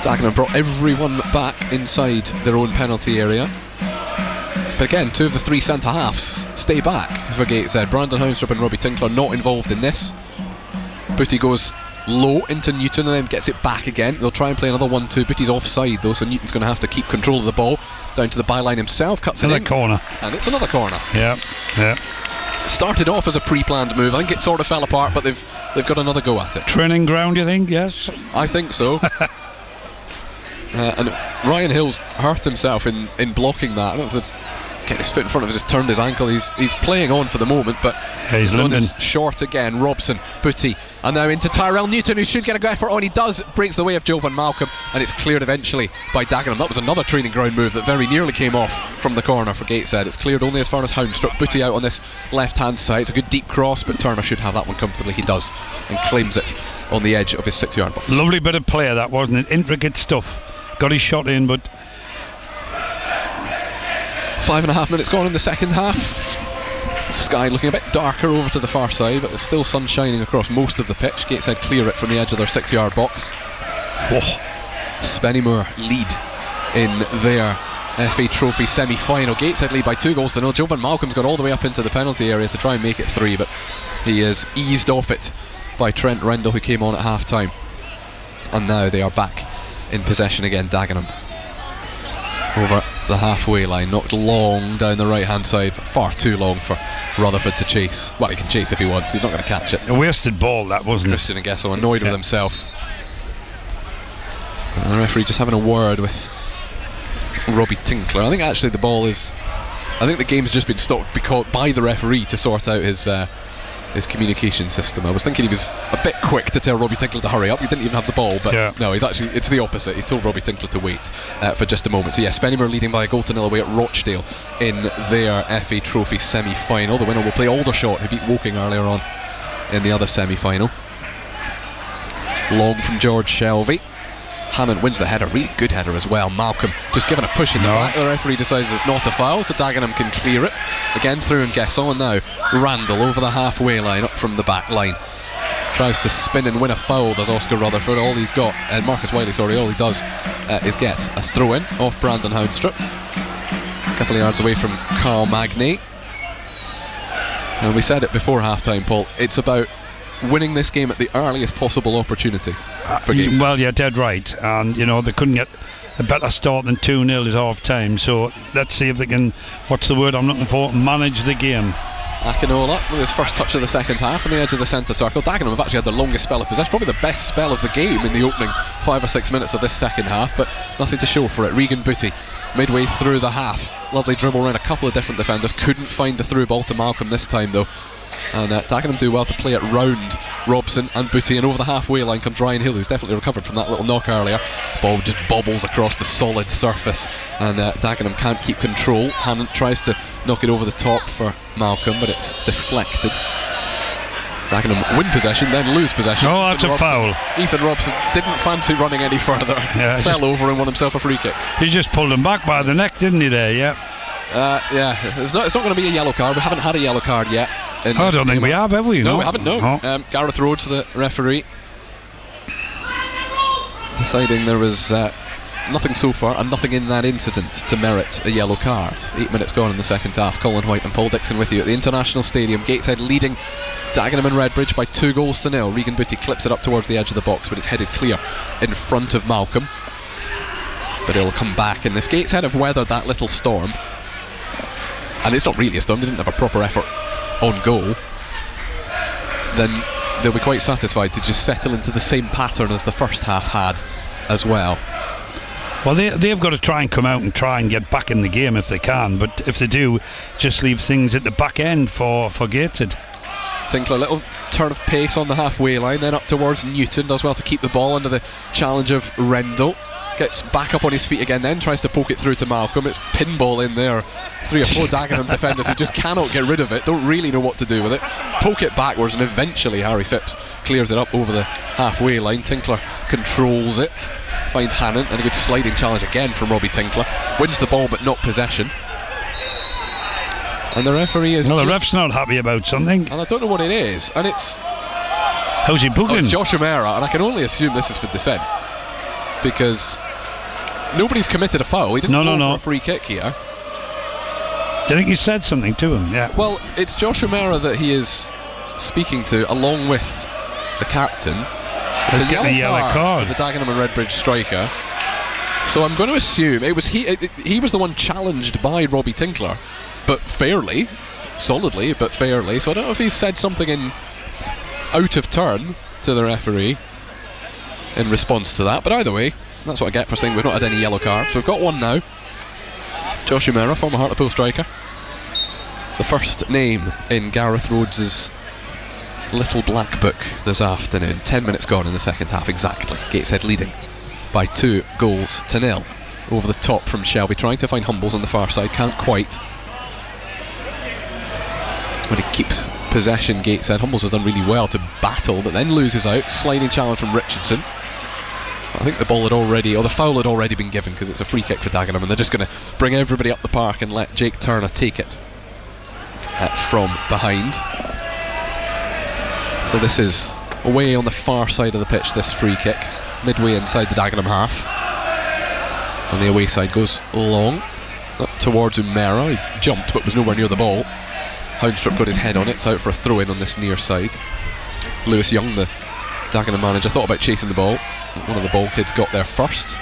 Dagenham brought everyone back inside their own penalty area. But again, 2 of the 3 centre-halves stay back for Gateshead. Brandon Houndstrup and Robbie Tinkler not involved in this. Booty goes low into Newton and then gets it back again. They'll try and play another 1-2. Booty's offside though, so Newton's going to have to keep control of the ball. Down to the byline himself, cuts it in. Corner. And it's another corner. Yeah. Started off as a pre-planned move. I think it sort of fell apart, but they've got another go at it. Training ground, you think? Yes. I think so. And Ryan Hill's hurt himself in blocking that. I don't know if get his foot in front of him, just turned his ankle. He's playing on for the moment, but he's limping. Short again. Robson, Booty, and now into Tyrell Newton, who should get a go effort on. He does, breaks the way of Jovan Malcolm, and it's cleared eventually by Dagenham. That was another training ground move that very nearly came off from the corner for Gateshead. It's cleared only as far as Houndstrup. Booty out on this left hand side. It's a good deep cross, but Turner should have that one comfortably. He does, and claims it on the edge of his 6-yard box. Lovely bit of play that, wasn't it? Intricate stuff. Got his shot in, but 5.5 minutes gone in the second half. The sky looking a bit darker over to the far side, but there's still sun shining across most of the pitch. Gateshead clear it from the edge of their 6-yard box. Spennymoor lead in their FA Trophy semi-final. Gateshead lead by 2-0. Jovan Malcolm's got all the way up into the penalty area to try and make it 3, but he is eased off it by Trent Rendell, who came on at half-time. And now they are back in possession again. Dagenham over the halfway line, knocked long down the right hand side, but far too long for Rutherford to chase. Well, he can chase if he wants, he's not going to catch it. A wasted ball that, wasn't it? Christian Nguesson annoyed with himself. And the referee just having a word with Robbie Tinkler. I think actually the ball is, I think the game's just been stopped by the referee to sort out his his communication system. I was thinking he was a bit quick to tell Robbie Tinkler to hurry up. He didn't even have the ball, but no, it's the opposite. He's told Robbie Tinkler to wait for just a moment. So yeah, Spennymoor leading by a goal to nil away at Rochdale in their FA Trophy semi-final. The winner will play Aldershot, who beat Woking earlier on in the other semi-final. Long from George Shelvey. Hammond wins the header, really good header as well. Malcolm just given a push in the back. The referee decides it's not a foul, so Dagenham can clear it. Again through and Guesson, now Randall over the halfway line, up from the back line. Tries to spin and win a foul, does Oscar Rutherford. All he's got, Marcus Wiley, sorry, all he does is get a throw-in off Brandon Houndstrup. A couple of yards away from Carl Magnay. And we said it before half-time, Paul, it's about winning this game at the earliest possible opportunity for Gateshead. Well, you're dead right, and you know they couldn't get a better start than 2-0 at half time, so let's see if they can, what's the word I'm looking for, manage the game. Akinola with his first touch of the second half on the edge of the centre circle. Dagenham have actually had the longest spell of possession, probably the best spell of the game in the opening 5 or 6 minutes of this second half, but nothing to show for it. Regan Booty midway through the half, lovely dribble around a couple of different defenders, couldn't find the through ball to Malcolm this time though. And Dagenham do well to play it round Robson and Booty, and over the halfway line comes Ryan Hill, who's definitely recovered from that little knock earlier. Ball just bobbles across the solid surface, and Dagenham can't keep control. Hannant tries to knock it over the top for Malcolm, but it's deflected. Dagenham win possession, then lose possession. Oh, that's a foul. Ethan Robson didn't fancy running any further. Yeah, fell over and won himself a free kick. He just pulled him back by the neck, didn't he there? Yeah, it's not going to be a yellow card. We haven't had a yellow card yet. I don't think we have we? No, we haven't, no. Gareth Rhodes, the referee, deciding there was nothing so far and nothing in that incident to merit a yellow card. 8 minutes gone in the second half. Colin White and Paul Dixon with you at the International Stadium. Gateshead leading Dagenham and Redbridge by 2-0. Regan Booty clips it up towards the edge of the box, but it's headed clear in front of Malcolm. But it'll come back, and if Gateshead have weathered that little storm, and it's not really a storm, they didn't have a proper effort on goal, then they'll be quite satisfied to just settle into the same pattern as the first half had as well. Well, they've got to try and come out and try and get back in the game if they can, but if they do, just leave things at the back end for Gateshead. Tinkler, little turn of pace on the halfway line, then up towards Newton, does well to keep the ball under the challenge of Rendell. Gets back up on his feet again, then tries to poke it through to Malcolm. It's pinball in there. 3 or 4 Dagenham defenders who just cannot get rid of it, don't really know what to do with it. Poke it backwards, and eventually Harry Phipps clears it up over the halfway line. Tinkler controls it, finds Hannant, and a good sliding challenge again from Robbie Tinkler. Wins the ball but not possession. And the referee is... Well, the ref's not happy about something. And I don't know what it is. And it's... How's he booking? It's Josh O'Meara, and I can only assume this is for dissent, because nobody's committed a foul. He didn't go for a free kick here. Do you think he said something to him? Yeah. Well, it's Josh O'Meara that he is speaking to, along with the captain. It's a yellow card for the Dagenham and Redbridge striker. So I'm going to assume it was he was the one challenged by Robbie Tinkler, but fairly, solidly, but fairly. So I don't know if he said something in out of turn to the referee in response to that, but either way, that's what I get for saying we've not had any yellow cards. So we've got one now. Josh O'Meara, former Hartlepool striker, the first name in Gareth Rhodes' little black book this afternoon. 10 minutes gone in the second half exactly. Gateshead leading by 2-0 over the top from Shelby, trying to find Humbles on the far side, can't quite. When he keeps possession, Gateshead, Humbles has done really well to battle, but then loses out. Sliding challenge from Richardson. I think the ball had already, or the foul had already been given, because it's a free kick for Dagenham, and they're just going to bring everybody up the park and let Jake Turner take it from behind. So this is away on the far side of the pitch, this free kick, midway inside the Dagenham half. And the away side goes long, up towards O'Meara. He jumped but was nowhere near the ball. Houndstrup got his head on it, it's out for a throw-in on this near side. Lewis Young, the Dagenham manager, thought about chasing the ball. One of the ball kids got there first.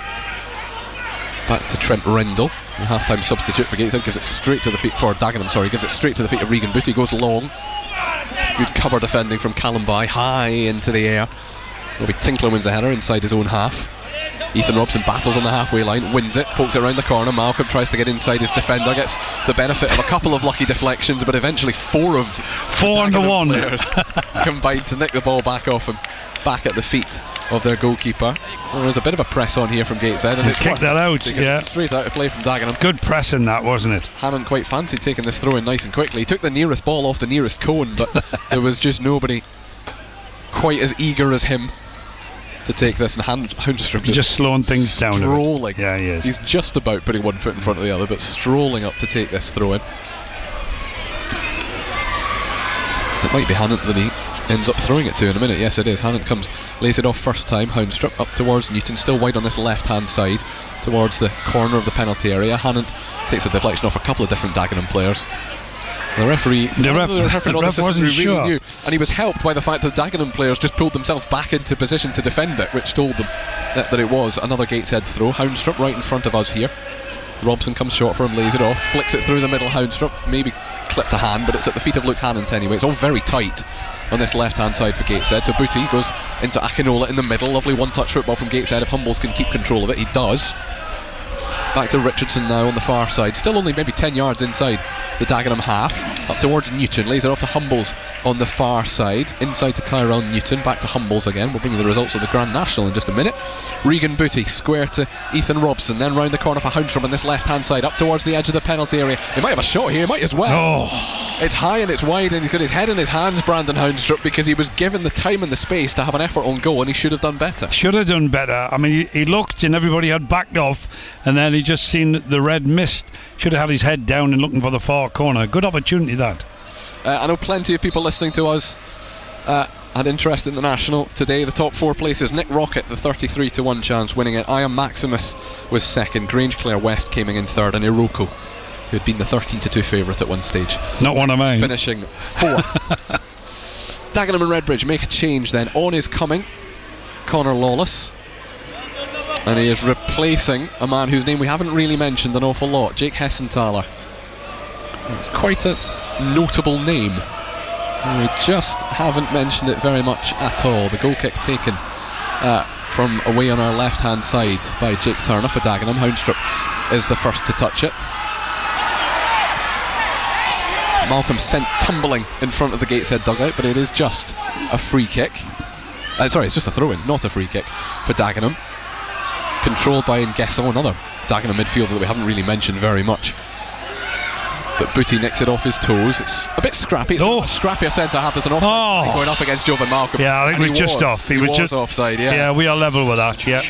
Back to Trent Rendell, the half-time substitute for Gateshead, gives it straight to the feet for Dagenham, gives it straight to the feet of Regan Booty, goes long. Good cover defending from Callum By, high into the air. Robbie Tinkler wins the header inside his own half. Ethan Robson battles on the halfway line, wins it, pokes it around the corner. Malcolm tries to get inside his defender, gets the benefit of a couple of lucky deflections, but eventually four of the one players combined to nick the ball back off him, back at the feet of their goalkeeper. There was a bit of a press on here from Gateshead, and it's kicked that out. Yeah, it's straight out of play from Dagenham. Good press in that, wasn't it? Hannon quite fancied taking this throw in nice and quickly. He took the nearest ball off the nearest cone, but there was just nobody quite as eager as him to take this, and Houndstrom just slowing things down. Strolling. Yeah, he is. He's just about putting one foot in front of the other, but strolling up to take this throw in. It might be Hannon that he ends up throwing it to in a minute. Yes, it is. Hannon comes, lays it off first time. Houndstrom up towards Newton, still wide on this left hand side towards the corner of the penalty area. Hannon takes a deflection off a couple of different Dagenham players. The referee wasn't sure, knew, and he was helped by the fact that the Dagenham players just pulled themselves back into position to defend it, which told them that it was another Gateshead throw. Houndstrom right in front of us here. Robson comes short for him, lays it off, flicks it through the middle. Houndstrom maybe clipped a hand, but it's at the feet of Luke Hannon anyway. It's all very tight on this left hand side for Gateshead. So Booty goes into Akinola in the middle. Lovely one touch football from Gateshead. If Humbles can keep control of it, he does. Back to Richardson now on the far side, still only maybe 10 yards inside the Dagenham half. Up towards Newton, lays it off to Humbles on the far side. Inside to Tyrell Newton, back to Humbles again. We'll bring you the results of the Grand National in just a minute. Regan Booty square to Ethan Robson, then round the corner for Houndstrom on this left hand side, up towards the edge of the penalty area. He might have a shot here, he might as well. It's high and it's wide, and he's got his head in his hands, Brandon Houndstrom, because he was given the time and the space to have an effort on goal, and he should have done better. Should have done better. I mean, he looked and everybody had backed off, and then he just seen the red mist. Should have had his head down and looking for the far corner. Good opportunity that. I know plenty of people listening to us had interest in the National today. The top four places: Nick Rockett, the 33-1 chance winning it. I Am Maximus was second. Grangeclair West came in third, and Iroko, who had been the 13-2 favourite at one stage, not one of mine, finishing fourth. Dagenham and Redbridge make a change then. On is coming Connor Lawless, and he is replacing a man whose name we haven't really mentioned an awful lot, Jake Hessenthaler. It's quite a notable name. We just haven't mentioned it very much at all. The goal kick taken from away on our left hand side by Jake Turner for Dagenham. Houndstrom is the first to touch it. Malcolm sent tumbling in front of the Gateshead dugout, but it is just a free kick. Sorry, it's just a throw-in, not a free kick for Dagenham. Controlled by Ngeso, another Dagenham midfielder that we haven't really mentioned very much. But Booty nicks it off his toes. It's a bit scrappy. It's a scrappier centre half. There's an offside going up against Jovan Malcolm. Yeah, I think we're just off. He was just offside. Yeah, we are level with that. Yeah.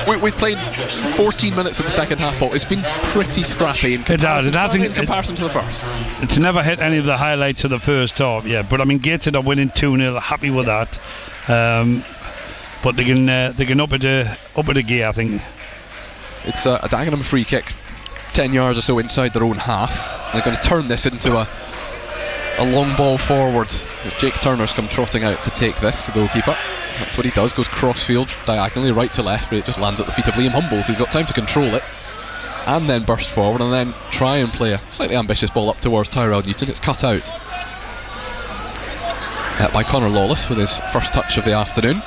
We've played 14 minutes of the second half, ball. It's been pretty scrappy in comparison, in comparison to the first. It's never hit any of the highlights of the first half. Yeah, but I mean, Gateshead are winning 2-0. Happy with that. But they can up it a gear, I think. It's a Dagenham free kick, 10 yards or so inside their own half. They're going to turn this into a long ball forward as Jake Turner's come trotting out to take this, the goalkeeper. That's what he does, goes crossfield diagonally right to left, but it just lands at the feet of Liam Humbles. He's got time to control it and then burst forward and then try and play a slightly ambitious ball up towards Tyrell Newton. It's cut out by Connor Lawless with his first touch of the afternoon.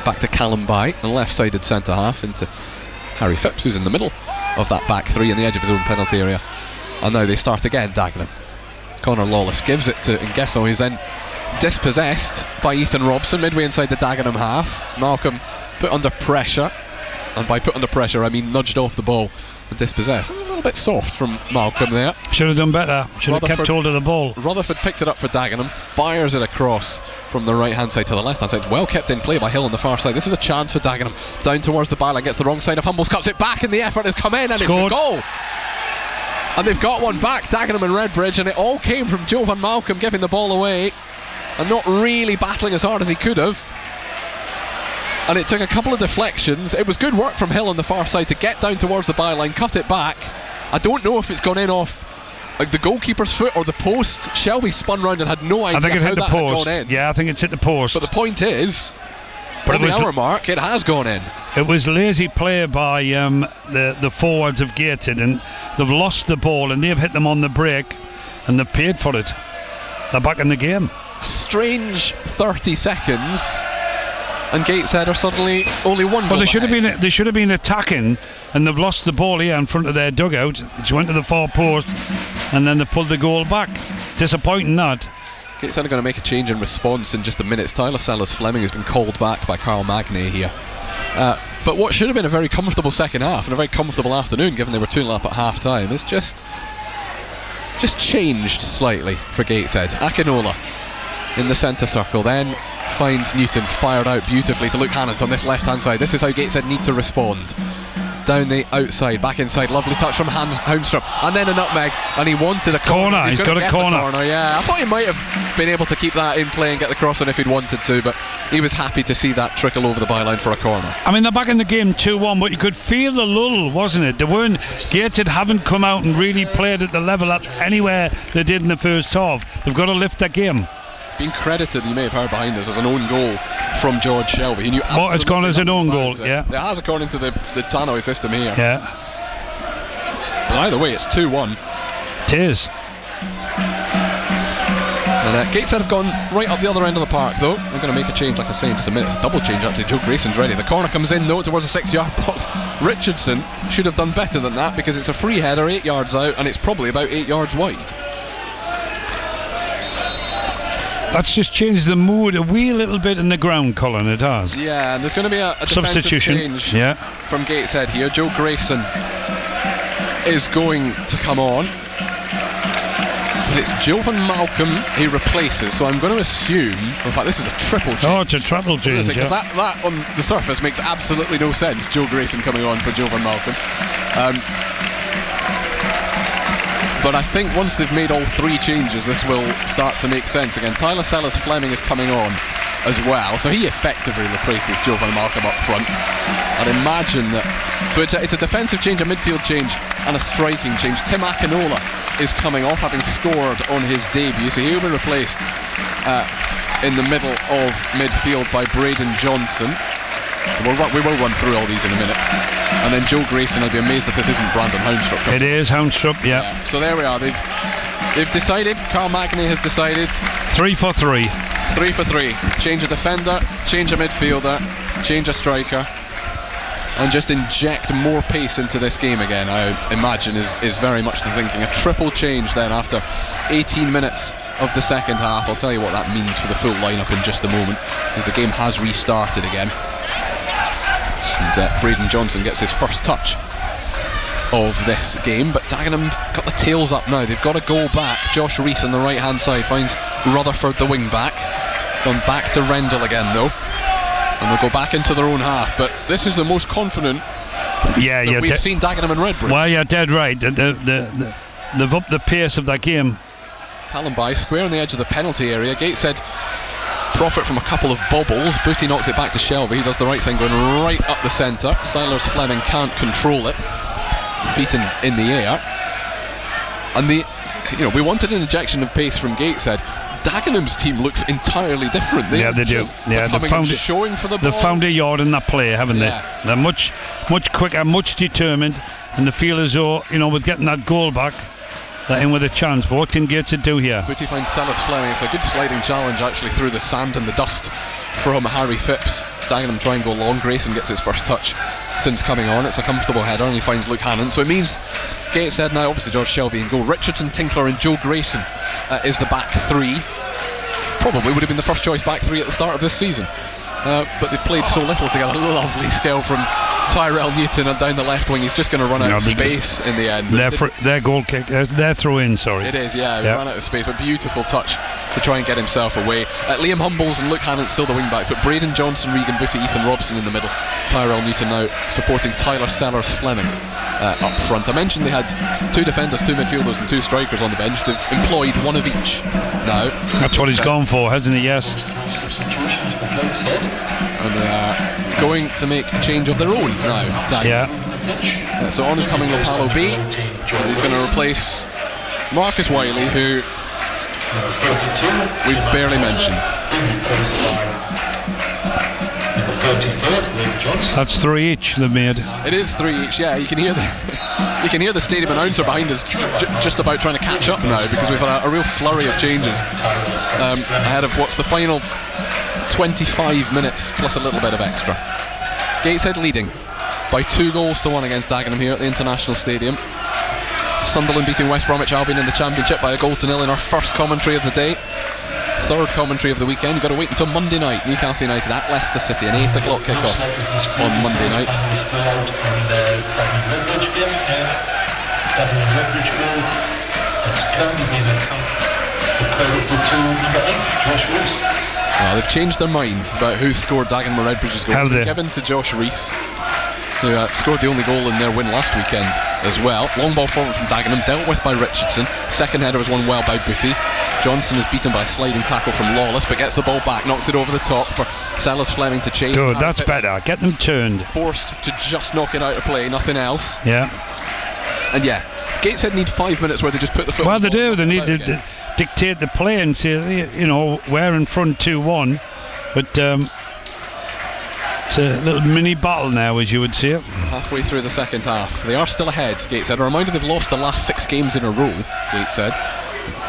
Back to Callum By, the left-sided centre half, into Harry Phipps, who's in the middle of that back three on the edge of his own penalty area. And now they start again, Dagenham. Connor Lawless gives it to Ngeso, who's then dispossessed by Ethan Robson midway inside the Dagenham half. Malcolm put under pressure, and by put under pressure I mean nudged off the ball and dispossessed. A little bit soft from Malcolm there. Should have done better. Should have kept hold of the ball. Rutherford picks it up for Dagenham, fires it across from the right hand side to the left hand side. It's well kept in play by Hill on the far side. This is a chance for Dagenham. Down towards the byline, gets the wrong side of Humbles, cuts it back, and the effort has come in, and Scored. It's a goal. And they've got one back, Dagenham and Redbridge, and it all came from Jovan Malcolm giving the ball away and not really battling as hard as he could have. And it took a couple of deflections. It was good work from Hill on the far side to get down towards the byline, cut it back. I don't know if it's gone in off the goalkeeper's foot or the post. Shelby spun round and had no idea I think it how hit that the post. had gone in. Yeah, I think it's hit the post. But the point is, on the hour mark, it has gone in. It was lazy play by the forwards of Gateshead, and they've lost the ball and they've hit them on the break and they've paid for it. They're back in the game. A strange 30 seconds and Gateshead are suddenly only one goal Well, they should have been attacking, and they've lost the ball here in front of their dugout, which went to the far post, and then they pulled the goal back. Disappointing that. Gateshead are going to make a change in response in just a minute. Tyler Sellers-Fleming has been called back by Carl Magny here. But what should have been a very comfortable second half and a very comfortable afternoon, given they were 2-0 up at half time, is just changed slightly for Gateshead. Akinola in the centre circle, then finds Newton, fired out beautifully to Luke Hannant on this left hand side. This is how Gateshead need to respond. Down the outside, back inside, lovely touch from Houndstrom, and then a nutmeg, and he wanted a corner. He's got a corner. Yeah, I thought he might have been able to keep that in play and get the cross on if he'd wanted to, but he was happy to see that trickle over the byline for a corner. I mean, they're back in the game 2-1, but you could feel the lull, wasn't it? Gateshead haven't come out and really played at the level at anywhere they did in the first half. They've got to lift their game. Being credited, you may have heard behind us, as an own goal from George Shelby. He knew it's gone as an own goal, yeah. It has, according to the Tannoy system here. Yeah. But either way, it's 2-1. It is. And Gateshead have gone right up the other end of the park, though. They're going to make a change, like I say, in just a minute. It's a double change, actually. Joe Grayson's ready. The corner comes in, though, towards the 6-yard box. Richardson should have done better than that, because it's a free header 8 yards out, and it's probably about 8 yards wide. That's just changed the mood a wee little bit in the ground, Colin, it has. Yeah, and there's going to be a substitution change from Gateshead here. Joe Grayson is going to come on. But it's Jovan Malcolm he replaces, so I'm going to assume, in fact this is a triple change. Oh, it's a triple change, because that on the surface makes absolutely no sense, Joe Grayson coming on for Jovan Malcolm. But I think once they've made all three changes, this will start to make sense again. Tyler Sellers-Fleming is coming on as well, so he effectively replaces Jovan Malcolm up front. I'd imagine that. So it's a defensive change, a midfield change, and a striking change. Tim Akinola is coming off, having scored on his debut, so he'll be replaced in the middle of midfield by Braden Johnson. We will run through all these in a minute. And then Joe Grayson, I'd be amazed if this isn't Brandon Houndstrom. It is Houndstrom, yeah. So there we are. They've decided, Carl Magny has decided. 3 for 3. 3 for 3. Change a defender, change a midfielder, change a striker, and just inject more pace into this game again, I imagine, is very much the thinking. A triple change then after 18 minutes of the second half. I'll tell you what that means for the full lineup in just a moment, as the game has restarted again. And Braden Johnson gets his first touch of this game, but Dagenham got the tails up now. They've got a goal back. Josh Rees on the right hand side finds Rutherford, the wing back. Gone back to Rendell again though, and they'll go back into their own half. But this is the most confident that we've seen Dagenham and Redbridge. Well, you're dead right. They've upped the pace of that game. Callum by square on the edge of the penalty area. Gateshead profit from a couple of bobbles. Booty knocks it back to Shelby. He does the right thing, going right up the centre. Sellers-Fleming can't control it. Beaten in the air. And we wanted an injection of pace from Gateshead. Dagenham's team looks entirely different. They do. Yeah, showing for the ball. They've found a yard in that play, haven't they? They're much quicker, much determined, and they feel as though, with getting that goal back, they're in with a chance. But what can Gateshead do here? Booty finds Sellers-Fleming. It's a good sliding challenge actually through the sand and the dust from Harry Phipps. Dagenham try and go long. Grayson gets his first touch since coming on. It's a comfortable header, and he finds Luke Hannant. So it means Gateshead now, obviously George Shelby in goal. Richardson, Tinkler and Joe Grayson is the back three. Probably would have been the first choice back three at the start of this season. But they've played so little together. Lovely skill from Tyrell Newton, and down the left wing he's just going to run out of space in the end. Their goal kick, their throw in, sorry. It is, he ran out of space, but beautiful touch to try and get himself away. Liam Humbles and Luke Hannant still the wing backs, but Braden Johnson, Regan Booty, Ethan Robson in the middle. Tyrell Newton now supporting Tyler Sellers-Fleming up front. I mentioned they had 2 defenders, 2 midfielders and 2 strikers on the bench. They've employed one of each now. That's what he's gone for, hasn't he? Yes. And they are going to make a change of their own now. So on is coming Lopalo B, and he's going to replace Marcus Wiley, who we've barely mentioned. That's 3 each they've made. It is 3 each. Yeah, you can hear the stadium announcer behind us just about trying to catch up now, because we've had a real flurry of changes ahead of what's the final 25 minutes plus a little bit of extra. Gateshead leading by 2-1 against Dagenham here at the International Stadium. Sunderland beating West Bromwich Albion in the Championship by 1-0 in our first commentary of the day. Third commentary of the weekend. You've got to wait until Monday night. Newcastle United at Leicester City, an 8 o'clock kick-off on Monday night. Redbridge game, Dagenham Redbridge game. It's currently being accredited to number 8, Josh Rees. Well, they've changed their mind about who scored Dagenham or Redbridge's goal. It's been given to Josh Rees, who scored the only goal in their win last weekend as well. Long ball forward from Dagenham, dealt with by Richardson. Second header was won well by Booty. Johnson is beaten by a sliding tackle from Lawless, but gets the ball back, knocks it over the top for Sellers Fleming to chase. Good, that's better. Get them turned. Forced to just knock it out of play, nothing else. Yeah. And yeah, Gateshead need 5 minutes where they just put the foot. Well, they do. They need to dictate the play and say, you know, we're in front 2-1, but it's a little mini battle now, as you would say. Halfway through the second half, they are still ahead. Gateshead. A reminder, they've lost the last 6 games in a row. Gateshead.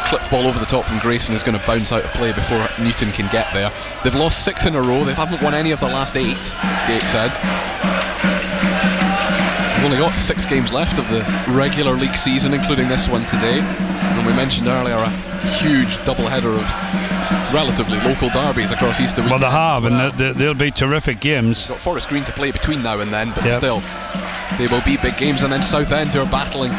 Clipped ball over the top from Grayson is going to bounce out of play before Newton can get there. They've lost 6 in a row. They haven't won any of the last 8. Gateshead. They've only got 6 games left of the regular league season, including this one today. And we mentioned earlier a huge double-header of relatively local derbies across Easter weekend. Well, they have, and they'll be terrific games. Got Forest Green to play between now and then, but still, they will be big games. And then Southend, who are battling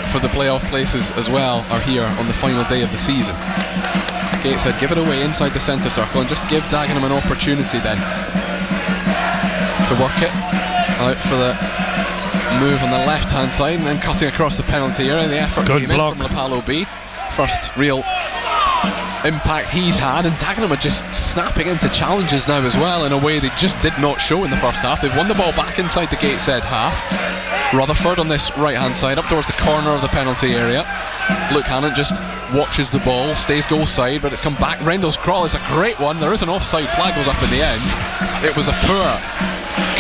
for the playoff places as well, are here on the final day of the season. Gateshead give it away inside the centre circle and just give Dagenham an opportunity then to work it out for the move on the left hand side, and then cutting across the penalty area. The effort came in from Lapalo B. First real impact he's had, and Dagenham are just snapping into challenges now as well in a way they just did not show in the first half. They've won the ball back inside the Gateshead half. Rutherford on this right hand side up towards the corner of the penalty area. Luke Hannon just watches the ball, stays goal side, but it's come back. Rendell's crawl is a great one. There is an offside flag goes up in the end. It was a poor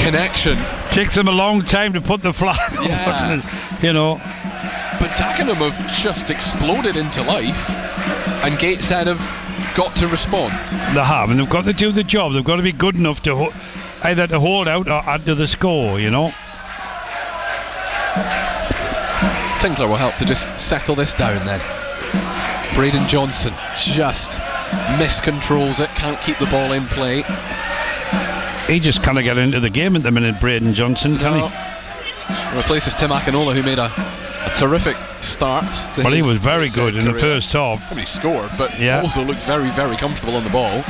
connection. Takes them a long time to put the flag on, you know. But Dagenham have just exploded into life, and Gateshead have got to respond. They have, and they've got to do the job. They've got to be good enough to either to hold out or add to the score, you know. Tinkler will help to just settle this down then. Braden Johnson just miscontrols it, can't keep the ball in play. He just can't get into the game at the minute, Braden Johnson, can he? Replaces Tim Akinola, who made a terrific start to he was very good in the first half. He scored, but also looked very, very comfortable on the ball.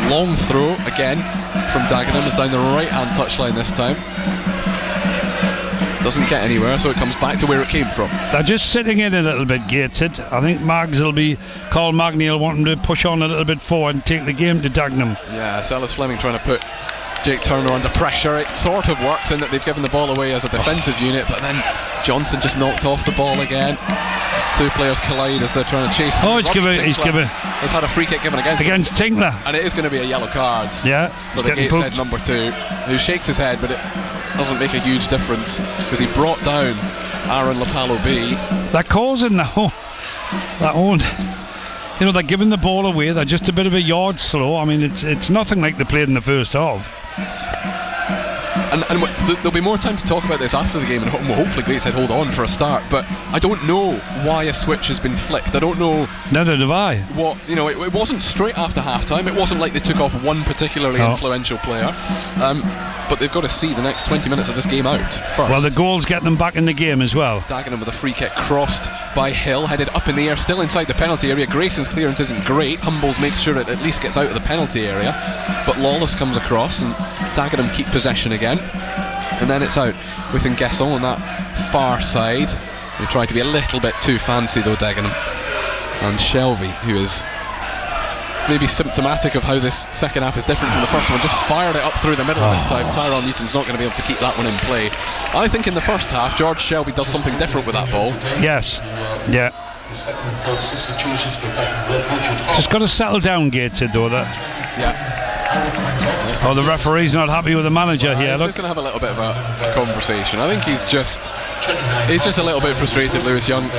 Long throw again from Dagenham, is down the right hand touchline this time. Doesn't get anywhere, so it comes back to where it came from. They're just sitting in a little bit, Gateshead. I think Carl Magny will want him to push on a little bit forward and take the game to Dagenham. Yeah, Sellers Fleming trying to put Jake Turner under pressure. It sort of works in that they've given the ball away as a defensive unit, but then Johnson just knocked off the ball again. 2 players collide as they're trying to chase. He's had a free kick given against Tinkler, and it is going to be a yellow card. For the Gateshead number 2, who shakes his head, but it doesn't make a huge difference because he brought down Aaron Lapalo B. They're causing their own. You know, they're giving the ball away. They're just a bit of a yard slow. I mean, it's nothing like they played in the first half. And there'll be more time to talk about this after the game, and hopefully Gateshead hold on for a start. But I don't know why a switch has been flicked. I don't know. Neither do I. What it wasn't straight after half-time. It wasn't like they took off one particularly influential player. But they've got to see the next 20 minutes of this game out first. Well, the goals get them back in the game as well. Dagenham with a free kick crossed by Hill, headed up in the air, still inside the penalty area. Grayson's clearance isn't great. Humbles makes sure it at least gets out of the penalty area, but Lawless comes across and Dagenham keep possession again, and then it's out with Nguesson on that far side. They try to be a little bit too fancy though, Dagenham, and Shelby, who is maybe symptomatic of how this second half is different from the first one, just fired it up through the middle this time. Tyrell Newton's not going to be able to keep that one in play. I think in the first half George Shelby does something different with that ball. Yes, yeah. Just got to settle down, Gateshead, though. Oh, the referee's not happy with the manager here. He's just going to have a little bit of a conversation. I think he's just a little bit frustrated, Lewis Young.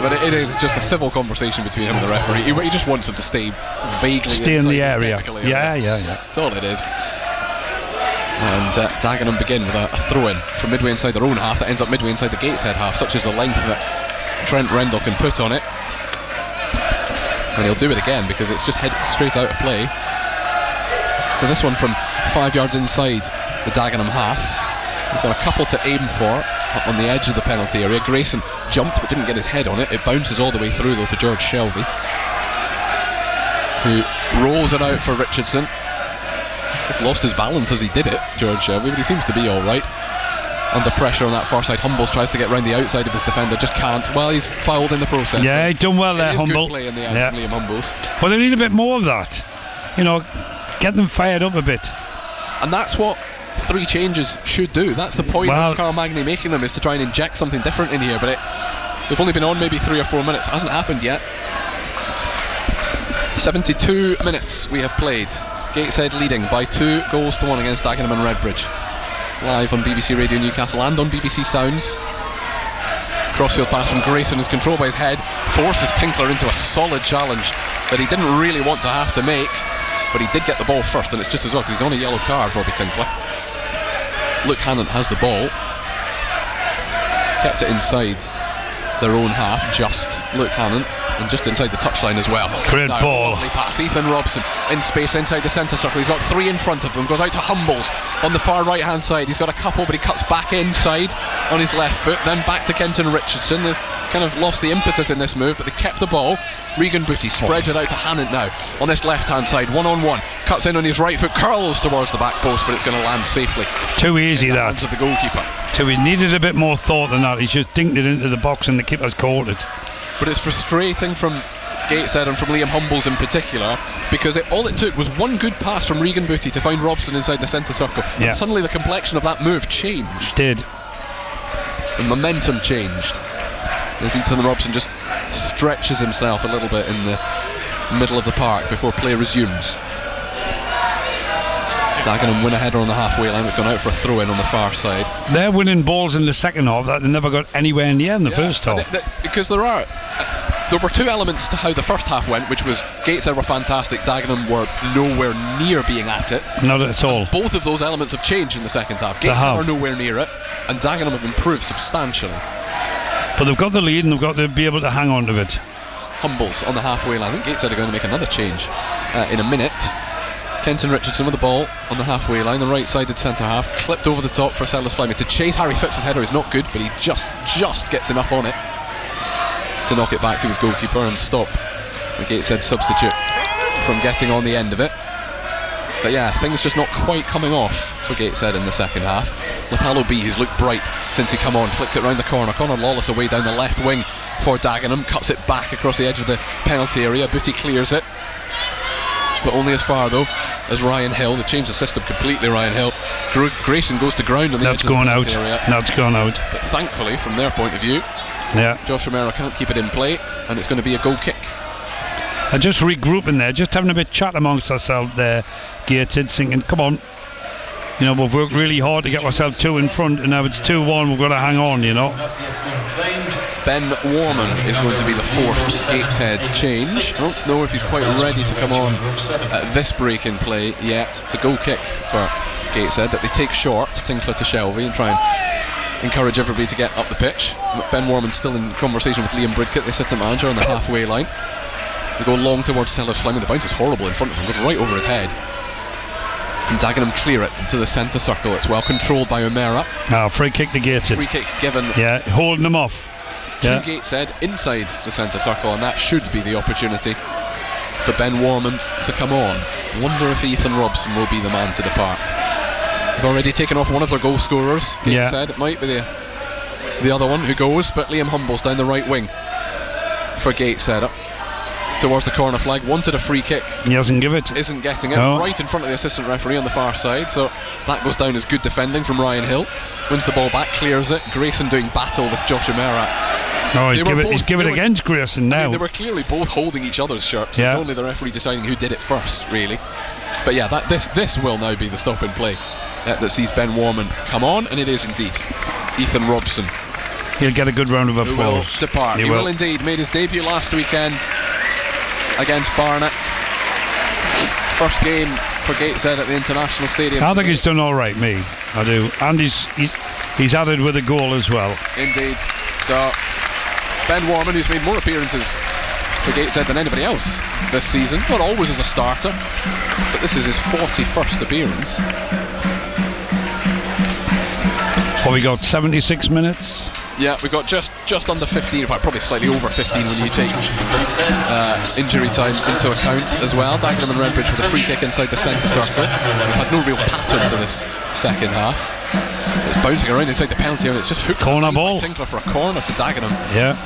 but it is just a civil conversation between him and the referee. He just wants him to stay vaguely in the inside area. his technical area. Yeah. That's all it is. And Dagenham begin with a throw-in from midway inside their own half that ends up midway inside the Gateshead half, such as the length that Trent Rendell can put on it. And he'll do it again because it's just headed straight out of play. So this one from 5 yards inside the Dagenham half. He's got a couple to aim for up on the edge of the penalty area. Grayson jumped but didn't get his head on it. It bounces all the way through though to George Shelvey, who rolls it out for Richardson. Just lost his balance as he did it, George Shelvey, but he seems to be alright. Under pressure on that far side, Humbles tries to get round the outside of his defender, just can't. Well, he's fouled in the process. Yeah, he's done well there, Humble. Good play in the end from Liam Humbles. Well, they need a bit more of that. Get them fired up a bit. And that's what 3 changes should do. That's the point of Carl Magny making them, is to try and inject something different in here. But we've only been on maybe 3 or 4 minutes. It hasn't happened yet. 72 minutes we have played. Gateshead leading by 2 goals to 1 against Dagenham and Redbridge. Live on BBC Radio Newcastle and on BBC Sounds. Crossfield pass from Grayson is controlled by his head, forces Tinkler into a solid challenge that he didn't really want to have to make, but he did get the ball first, and it's just as well because he's on a yellow card, Robbie Tinkler. Luke Hannant has the ball, kept it inside their own half, just Luke Hannant, and just inside the touchline as well. Great ball. Lovely pass. Ethan Robson in space inside the centre circle. He's got 3 in front of him. Goes out to Humbles on the far right hand side. He's got a couple, but he cuts back inside on his left foot. Then back to Kenton Richardson. He's kind of lost the impetus in this move, but they kept the ball. Regan Booty spreads it out to Hannant now on this left hand side. 1-on-1. Cuts in on his right foot, curls towards the back post, but it's going to land safely. Too easy, that. Hands of the goalkeeper. So he needed a bit more thought than that. He's just dinked it into the box and the keeper's caught it. But it's frustrating from Gateshead and from Liam Humbles in particular, because all it took was one good pass from Regan Booty to find Robson inside the centre circle, and suddenly the complexion of that move changed. Did. The momentum changed as Ethan Robson just stretches himself a little bit in the middle of the park before play resumes. Dagenham win a header on the halfway line. It's gone out for a throw-in on the far side. They're winning balls in the second half that they never got anywhere in the end, the first half. Because there were 2 elements to how the first half went, which was Gateshead were fantastic, Dagenham were nowhere near being at it. Not at all. And both of those elements have changed in the second half. Gateshead are nowhere near it, and Dagenham have improved substantially. But they've got the lead and they've got to be able to hang on to it. Humbles on the halfway line. I think Gateshead are going to make another change in a minute. Kenton Richardson with the ball on the halfway line, the right-sided centre half, clipped over the top for Sellers Fleming to chase Harry Phipps's header. Is not good, but he just gets enough on it to knock it back to his goalkeeper and stop the Gateshead substitute from getting on the end of it. But yeah, things just not quite coming off for Gateshead in the second half. Lapalo B, who's looked bright since he come on, flicks it round the corner. Conor Lawless away down the left wing for Dagenham, cuts it back across the edge of the penalty area. Booty clears it, but only as far though as Ryan Hill. They changed the system completely. Ryan Hill. Grayson goes to ground on the edge of the penalty area. That's gone out. But thankfully, from their point of view, Josh Romero can't keep it in play, and it's going to be a goal kick. They're just regrouping there, just having a bit of chat amongst ourselves there, Gateshead, thinking, come on, we've worked really hard to get ourselves 2 in front, and now it's 2-1, we've got to hang on, Ben Warman is going to be the 4th Gateshead change. I don't know if he's quite ready to come on at this break in play yet. It's a goal kick for Gateshead that they take short, Tinkler to Shelvey, and try and encourage everybody to get up the pitch. Ben Warman still in conversation with Liam Bridkett, the assistant manager, on the halfway line. They go long towards Sellers Fleming. The bounce is horrible in front of him, goes right over his head. And Dagenham clear it into the centre circle. It's well controlled by O'Meara. Free kick to Gateshead. Free kick given. Yeah, holding them off. To Gateshead inside the centre circle, and that should be the opportunity for Ben Warman to come on. Wonder if Ethan Robson will be the man to depart. They've already taken off one of their goal scorers. Gateshead, it might be the other one who goes, but Liam Humbles down the right wing for Gateshead. Up towards the corner flag, wanted a free kick. He doesn't give it. Isn't getting it. Right in front of the assistant referee on the far side, so that goes down as good defending from Ryan Hill. Wins the ball back, clears it. Grayson doing battle with Josh O'Meara. No, he's give it against Grayson now. They were clearly both holding each other's shirts. It's only the referee deciding who did it first, really. But yeah, this will now be the stop in play that sees Ben Warman come on, and it is indeed Ethan Robson he'll get a good round of applause. Who will depart. He will indeed. Made his debut last weekend against Barnet. First game for Gateshead at the International Stadium. I think he's done all right, me. I do. And he's added with a goal as well. Indeed. So Ben Warman, who's made more appearances for Gateshead than anybody else this season, not always as a starter, but this is his 41st appearance. Well, we got 76 minutes. Yeah, we got just under 15, in fact probably slightly over 15 when you take injury time into account as well. Dagenham and Redbridge with a free kick inside the centre circle. We've had no real pattern to this second half. It's bouncing around inside the penalty area. It's just hooked corner ball. Tinkler for a corner to Dagenham. Yeah.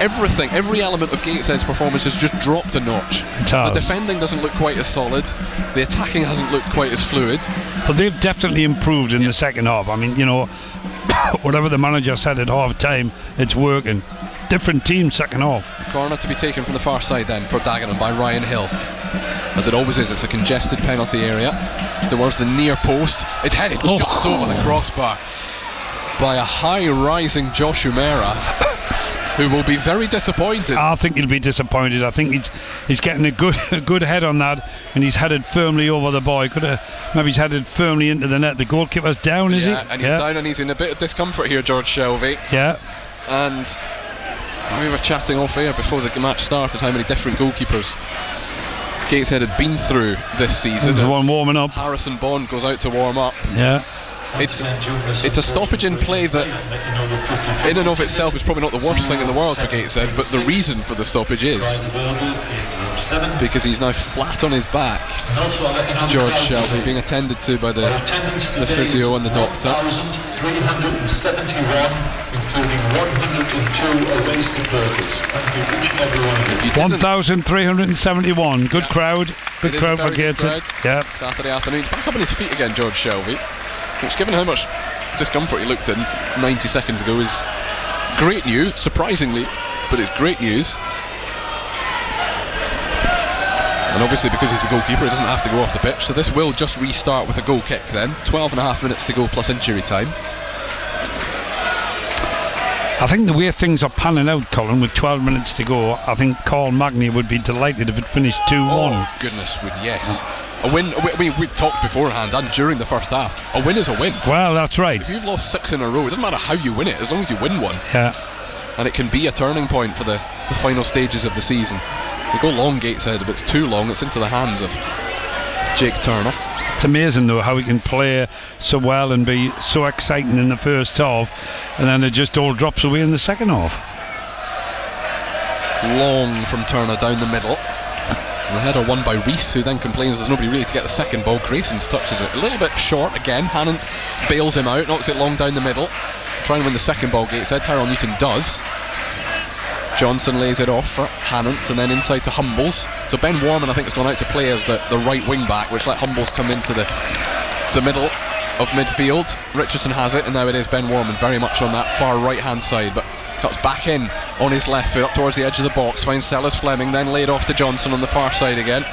Everything, every element of Gateshead's performance has just dropped a notch. The defending doesn't look quite as solid. The attacking hasn't looked quite as fluid. But they've definitely improved in the second half. I mean, you know, whatever the manager said at half time, it's working. Different team second half. Corner to be taken from the far side then for Dagenham by Ryan Hill. As it always is, it's a congested penalty area. It's towards the near post. It's headed just over the crossbar by a high rising Josh Umera, who will be very disappointed. I think he'll be disappointed. I think he's getting a good head on that, and he's headed firmly over the bar. Maybe he's headed firmly into the net. The goalkeeper's down, is he? And he's down, and he's in a bit of discomfort here, George Shelby. Yeah. And we were chatting off air before the match started how many different goalkeepers Gateshead had been through this season. There's one warming up. Harrison Bond goes out to warm up. Yeah. It's a stoppage in play that in and of itself is probably not the worst thing in the world for Gateshead, but the reason for the stoppage is because he's now flat on his back. George Shelby being attended to by the physio and the doctor. 1,371, including 102 away supporters. Thank you each and every one of you. 1,371. Good crowd. Good crowd for Gateshead. Yeah. Saturday afternoon. He's back up on his feet again, George Shelby, which, given how much discomfort he looked in 90 seconds ago, is great news, surprisingly, but it's great news. And obviously, because he's the goalkeeper, he doesn't have to go off the pitch, so this will just restart with a goal kick then. 12.5 minutes to go plus injury time. I think the way things are panning out, Colin, with 12 minutes to go, I think Carl Magny would be delighted if it finished 2-1. Oh, goodness, yes. A win, we talked beforehand and during the first half, a win is a win. Well, that's right. If you've lost 6 in a row, it doesn't matter how you win it, as long as you win one. Yeah. And it can be a turning point for the final stages of the season. They go long, Gateshead, but it's too long. It's into the hands of Jake Turner. It's amazing, though, how he can play so well and be so exciting in the first half, and then it just all drops away in the second half. Long from Turner down the middle. And the header won by Rees, who then complains there's nobody really to get the second ball. Grayson's touches it a little bit short again. Hannant bails him out, knocks it long down the middle. Trying to win the second ball, Gateshead. Tyrell Newton does. Johnson lays it off for Hannant, and then inside to Humbles. So Ben Warman, I think, has gone out to play as the right wing back, which let Humbles come into the middle of midfield. Richardson has it, and now it is Ben Warman very much on that far right hand side, but cuts back in on his left foot up towards the edge of the box, finds Sellers Fleming, then laid off to Johnson on the far side again.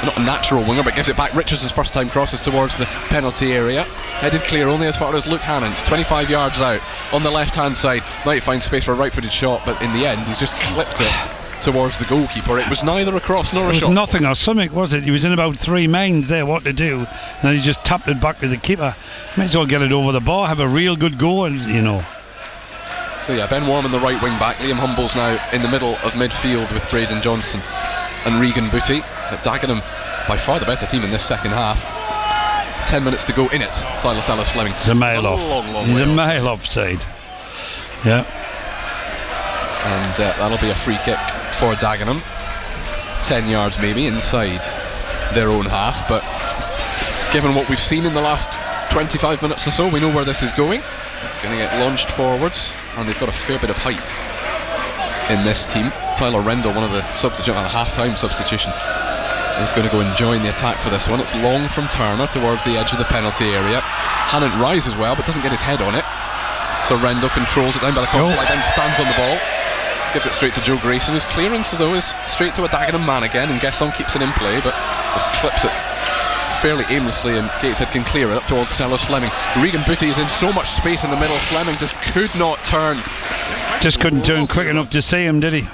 Not a natural winger, but gives it back. Richardson's first time crosses towards the penalty area, headed clear only as far as Luke Hannant, 25 yards out on the left hand side. Might find space for a right footed shot, but in the end he's just clipped it towards the goalkeeper. It was neither a cross nor a shot. Nothing or something, was it? He was in about 3 minds there what to do, and then he just tapped it back to the keeper. Might as well get it over the bar, have a real good go, and you know. So yeah, Ben Warman the right wing back, Liam Humbles now in the middle of midfield with Braden Johnson and Regan Booty. At Dagenham, by far the better team in this second half. 10 minutes to go in it. Silas Ellis Fleming. He's a mile off. He's a mile offside. Yeah. And that'll be a free kick for Dagenham. 10 yards maybe inside their own half, but given what we've seen in the last 25 minutes or so, we know where this is going. It's going to get launched forwards, and they've got a fair bit of height in this team. Tyler Rendell, one of the half-time substitution, is going to go and join the attack for this one. It's long from Turner towards the edge of the penalty area. Hannant rises well, but doesn't get his head on it. So Rendell controls it down by the corner flag, then stands on the ball, gives it straight to Joe Grayson, whose clearance though is straight to a Dagenham man again, and Gesson keeps it in play, but just clips it fairly aimlessly, and Gateshead can clear it up towards Sellers Fleming. Regan Booty is in so much space in the middle. Fleming just could not turn. Just couldn't turn quick enough to see him, did he?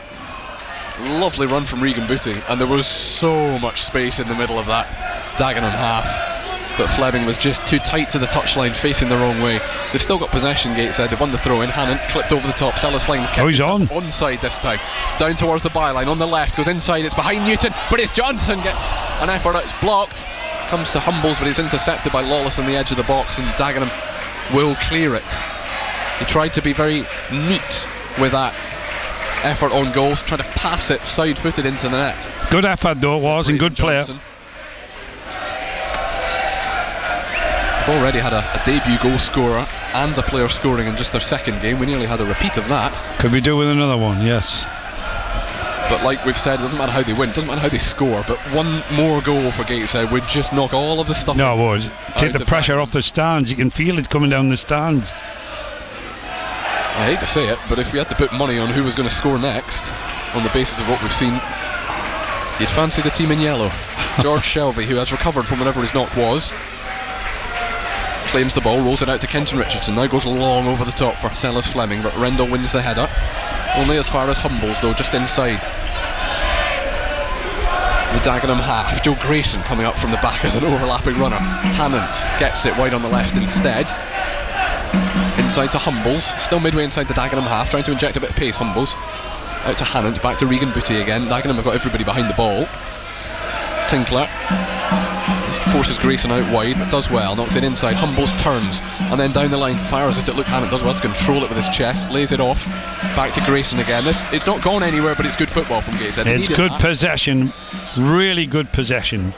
Lovely run from Regan Booty, and there was so much space in the middle of that Dagenham half. But Fleming was just too tight to the touchline, facing the wrong way. They've still got possession, Gateshead. They've won the throw in. Hannon clipped over the top. Sellers Fleming's kept he's on. Onside this time. Down towards the byline on the left. Goes inside. It's behind Newton, but it's Johnson gets an effort. It's blocked. Comes to Humbles, but he's intercepted by Lawless on the edge of the box, and Dagenham will clear it. He tried to be very neat with that effort on goals, trying to pass it side-footed into the net. Good effort though it was, and good player. Already had a debut goal scorer and a player scoring in just their second game. We nearly had a repeat of that. Could we do with another one? Yes. But like we've said, it doesn't matter how they win, it doesn't matter how they score, but one more goal for Gateshead would just knock all of the stuff. No, it would. Take the pressure off the stands. You can feel it coming down the stands. I hate to say it, but if we had to put money on who was going to score next, on the basis of what we've seen, you'd fancy the team in yellow. George Shelby, who has recovered from whatever his knock was, claims the ball, rolls it out to Kenton Richardson, now goes long over the top for Sellers Fleming, but Rendell wins the header. Only as far as Humbles though, just inside the Dagenham half. Joe Grayson coming up from the back as an overlapping runner. Hannant gets it wide on the left instead. Inside to Humbles, still midway inside the Dagenham half, trying to inject a bit of pace. Humbles out to Hannant, back to Regan Booty again. Dagenham have got everybody behind the ball. Tinkler forces Grayson out wide, but does well, knocks it inside. Humbles turns, and then down the line fires at it. Look, Hannant does well to control it with his chest, lays it off, back to Grayson again. It's not gone anywhere, but it's good football from Gateshead. It's good possession, really good possession.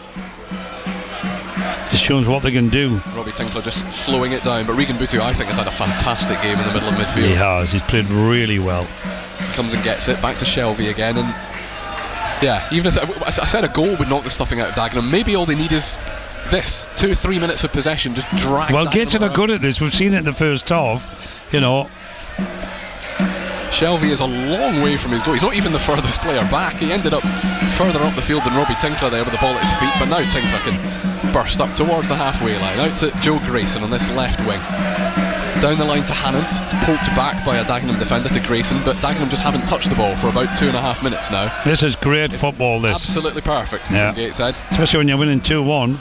Just shows what they can do. Robbie Tinkler just slowing it down, but Regan Booty, I think, has had a fantastic game in the middle of midfield. He has, he's played really well. Comes and gets it, back to Shelby again, and yeah, even if I said a goal would knock the stuffing out of Dagenham, maybe all they need is this 2-3 minutes of possession, just drag. Well, Gateshead are good at this. We've seen it in the first half. You know, Shelby is a long way from his goal. He's not even the furthest player back. He ended up further up the field than Robbie Tinkler there with the ball at his feet, but now Tinkler can burst up towards the halfway line, out to Joe Grayson on this left wing. Down the line to Hannant. It's poked back by a Dagenham defender to Grayson, but Dagenham just haven't touched the ball for about 2.5 minutes now. This is great football, this. Absolutely perfect from Gateshead. Especially when you're winning 2-1.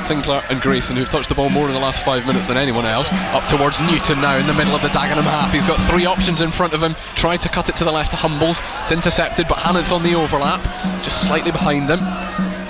Tinkler and Grayson, who've touched the ball more in the last 5 minutes than anyone else, up towards Newton now in the middle of the Dagenham half. He's got three options in front of him. Tried to cut it to the left to Humbles. It's intercepted, but Hannant's on the overlap, just slightly behind him.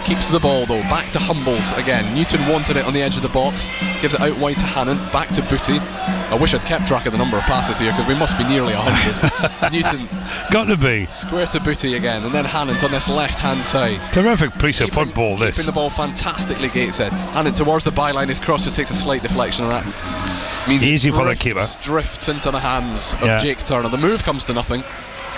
Keeps the ball though, back to Humbles again. Newton wanted it on the edge of the box, gives it out wide to Hannon, back to Booty. I wish I'd kept track of the number of passes here, because we must be nearly 100. Newton got to be square to Booty again, and then Hannon on this left hand side. Terrific piece of football this. Keeping the ball fantastically, Gateshead. Hannon towards the byline, his cross just takes a slight deflection, and that means easy for the keeper. Drifts into the hands of Jake Turner. The move comes to nothing,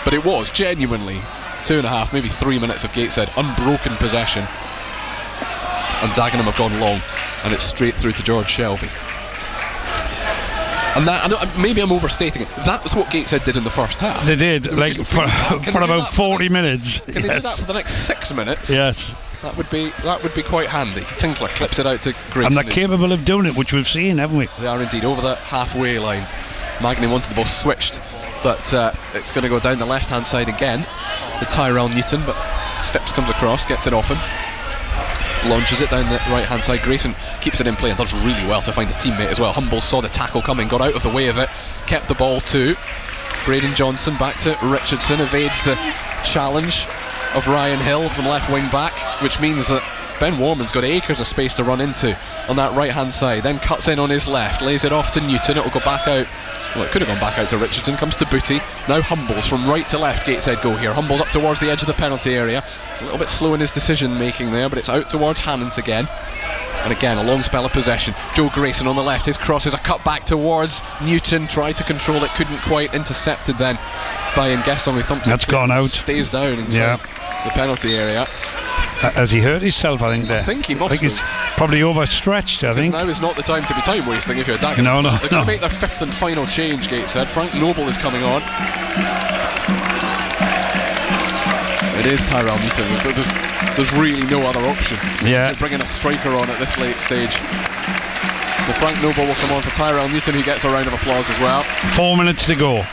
but it was genuinely 2.5, maybe 3 minutes of Gateshead unbroken possession, and Dagenham have gone long, and it's straight through to George Shelby. And that, maybe I'm overstating it, that was what Gateshead did in the first half. They did, like for about 40 minutes. Can they do that for the next 6 minutes? Yes. That would be quite handy. Tinkler clips it out to Grayson. And they're capable of doing it, which we've seen, haven't we? They are indeed, over the halfway line. Magny wanted the ball switched, but it's going to go down the left hand side again to Tyrell Newton, but Phipps comes across, gets it off him, launches it down the right hand side. Grayson keeps it in play and does really well to find a teammate as well. Humble saw the tackle coming, got out of the way of it, kept the ball too. Braden Johnson back to Richardson, evades the challenge of Ryan Hill from left wing back, which means that Ben Warman's got acres of space to run into on that right hand side, then cuts in on his left, lays it off to Newton. It will go back out, well, it could have gone back out to Richardson, comes to Booty. Now Humbles from right to left. Gateshead go here. Humbles up towards the edge of the penalty area. It's a little bit slow in his decision making there, but it's out towards Hannant again. And again, a long spell of possession. Joe Grayson on the left, his cross is a cut back towards Newton, tried to control it, couldn't quite, intercepted then by Ngesongi Thompson. That's gone out. Stays down inside the penalty area. Has he hurt himself, I think? I think he must have. He's probably overstretched, I think. Now is not the time to be time wasting if you're Dagenham. No. They're going to make their fifth and final change, Gateshead. Frank Noble is coming on. It is Tyrell Newton. there's really no other option. Yeah. They're bringing a striker on at this late stage. So Frank Noble will come on for Tyrell Newton, who gets a round of applause as well. 4 minutes to go.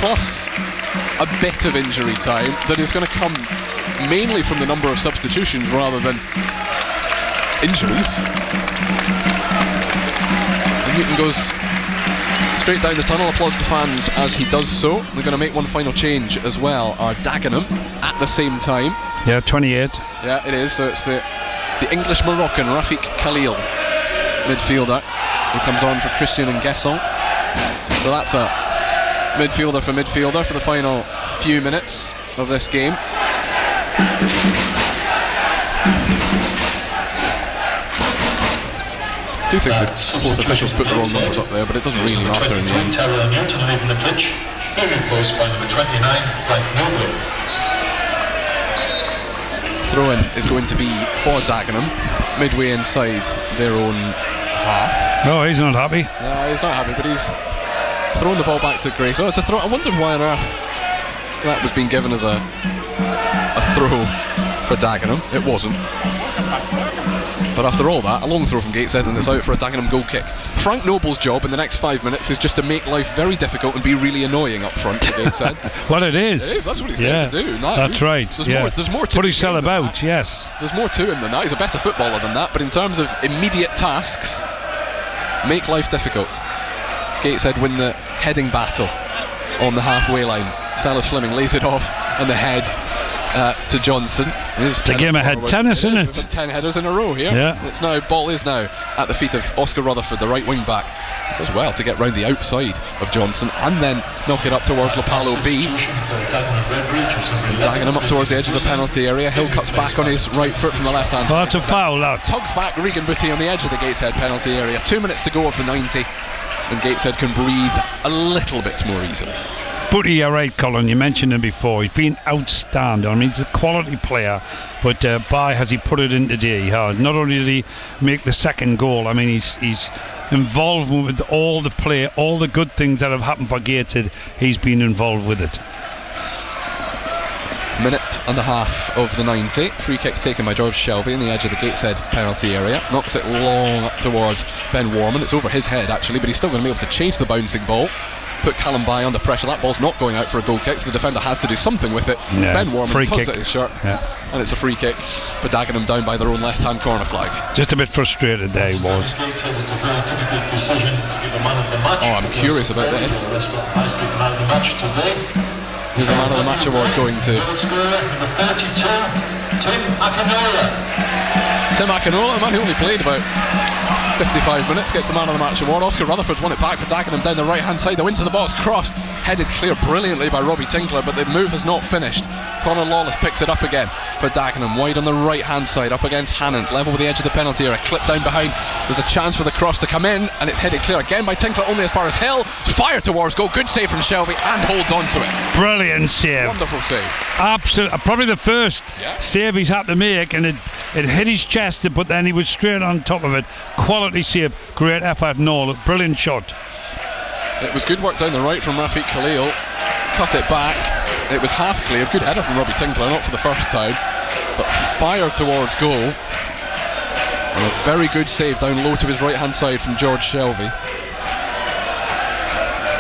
Plus a bit of injury time that is going to come mainly from the number of substitutions rather than injuries. And Newton goes straight down the tunnel, applauds the fans as he does so. We're going to make one final change as well. Our Dagenham at the same time. Yeah, 28. Yeah, it is. So it's the English Moroccan Rafik Khalil, midfielder, who comes on for Christian Nguesson. So that's a midfielder for the final few minutes of this game. I do think that both officials put the wrong numbers up there, but it doesn't really matter in the end. Tyrell Newton leaving the pitch, being replaced by number 29, Frank Noble. Throw-in is going to be for Dagenham, midway inside their own half. No, he's not happy. No, he's not happy, but he's thrown the ball back to Gray. So it's a throw. I wondered why on earth that was being given as a throw for Dagenham. It wasn't. But after all that, a long throw from Gateshead and it's out for a Dagenham goal kick. Frank Noble's job in the next 5 minutes is just to make life very difficult and be really annoying up front at Gateshead. Well, it is. It is, that's what he's there to do. No, that's right. There's more to what he's all about, yes. There's more to him than that. He's a better footballer than that, but in terms of immediate tasks, make life difficult. Gateshead win the heading battle on the halfway line. Silas Fleming lays it off and the head to Johnson. It's a game of head tennis, isn't it? We've had 10 headers in a row here. Yeah. Ball is now at the feet of Oscar Rutherford, the right wing back. Does well to get round the outside of Johnson and then knock it up towards Lapalo B. Dagenham up towards the edge of the penalty area. Hill cuts back on his right foot from the left hand side. That's a foul, that. Tugs back Regan Booty on the edge of the Gateshead penalty area. 2 minutes to go of the 90. And Gateshead can breathe a little bit more easily. Booty, you're right, Colin. You mentioned him before. He's been outstanding. I mean, he's a quality player, but has he put it in today? He has. Not only did he make the second goal, I mean, he's involved with all the play, all the good things that have happened for Gateshead. He's been involved with it. Minute and a half of the 90. Free kick taken by George Shelby in the edge of the Gateshead penalty area. Knocks it long up towards Ben Warman. It's over his head actually, but he's still going to be able to chase the bouncing ball. Put Callum By under pressure. That ball's not going out for a goal kick, so the defender has to do something with it. Yeah, Ben Warman tugs at his shirt, and it's a free kick. But Dagenham down by their own left-hand corner flag. Just a bit frustrated there he was. Oh, I'm curious about this. Who's the man of the match award going to? Tim Akinola, the man who only played about 55 minutes, gets the man of the match award. Oscar Rutherford's won it back for Dagenham down the right hand side. Though into the box, crossed, headed clear brilliantly by Robbie Tinkler, but the move has not finished. Conor Lawless picks it up again for Dagenham, wide on the right hand side, up against Hannant, level with the edge of the penalty area, clip down behind. There's a chance for the cross to come in, and it's headed clear again by Tinkler, only as far as Hill. Fire towards goal, good save from Shelby, and holds on to it. Brilliant save. Wonderful save. Absolutely, probably the first save he's had to make, and it hit his chest, but then he was straight on top of it. Quality save, great effort and all, brilliant shot. It was good work down the right from Rafik Khalil, cut it back, it was half clear, good header from Robbie Tinkler, not for the first time, but fired towards goal, and a very good save down low to his right hand side from George Shelby.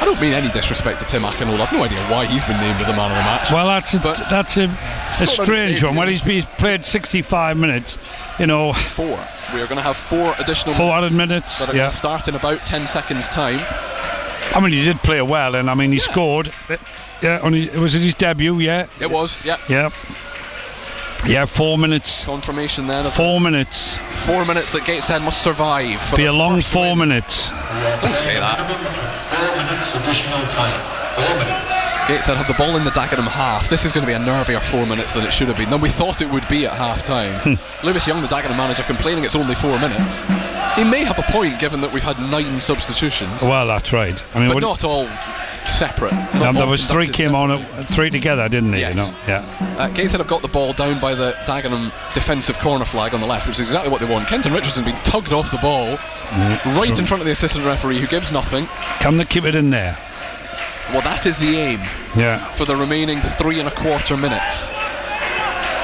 I don't mean any disrespect to Tim Akinola. I've no idea why he's been named as the man of the match. Well, that's a strange one. Well, he's played 65 minutes, you know. 4. We are going to have 4 additional 4 added minutes that are going to start in about 10 seconds time. I mean, he did play well, and I mean, he scored. Yeah, was it his debut? Yeah. It was. Yeah. Yeah. Yeah, 4 minutes. Confirmation then. 4 minutes. 4 minutes that Gateshead must survive. For be a long 4 minutes. Don't say that. 4 minutes additional time. 4 minutes. Gateshead have the ball in the Dagenham half. This is going to be a nervier 4 minutes than it should have been. Than we thought it would be at half time. Lewis Young, the Dagenham manager, complaining it's only 4 minutes. He may have a point given that we've had 9 substitutions. Well, that's right. I mean, but not all separate. There was 3 came on, 3 together, didn't they? Yes. You know? Yeah. Gateshead have got the ball down by the Dagenham defensive corner flag on the left, which is exactly what they want. Kenton Richardson being tugged off the ball right in front of the assistant referee, who gives nothing. Can they keep it in there? Well, that is the aim. Yeah. For the remaining 3 1/4 minutes.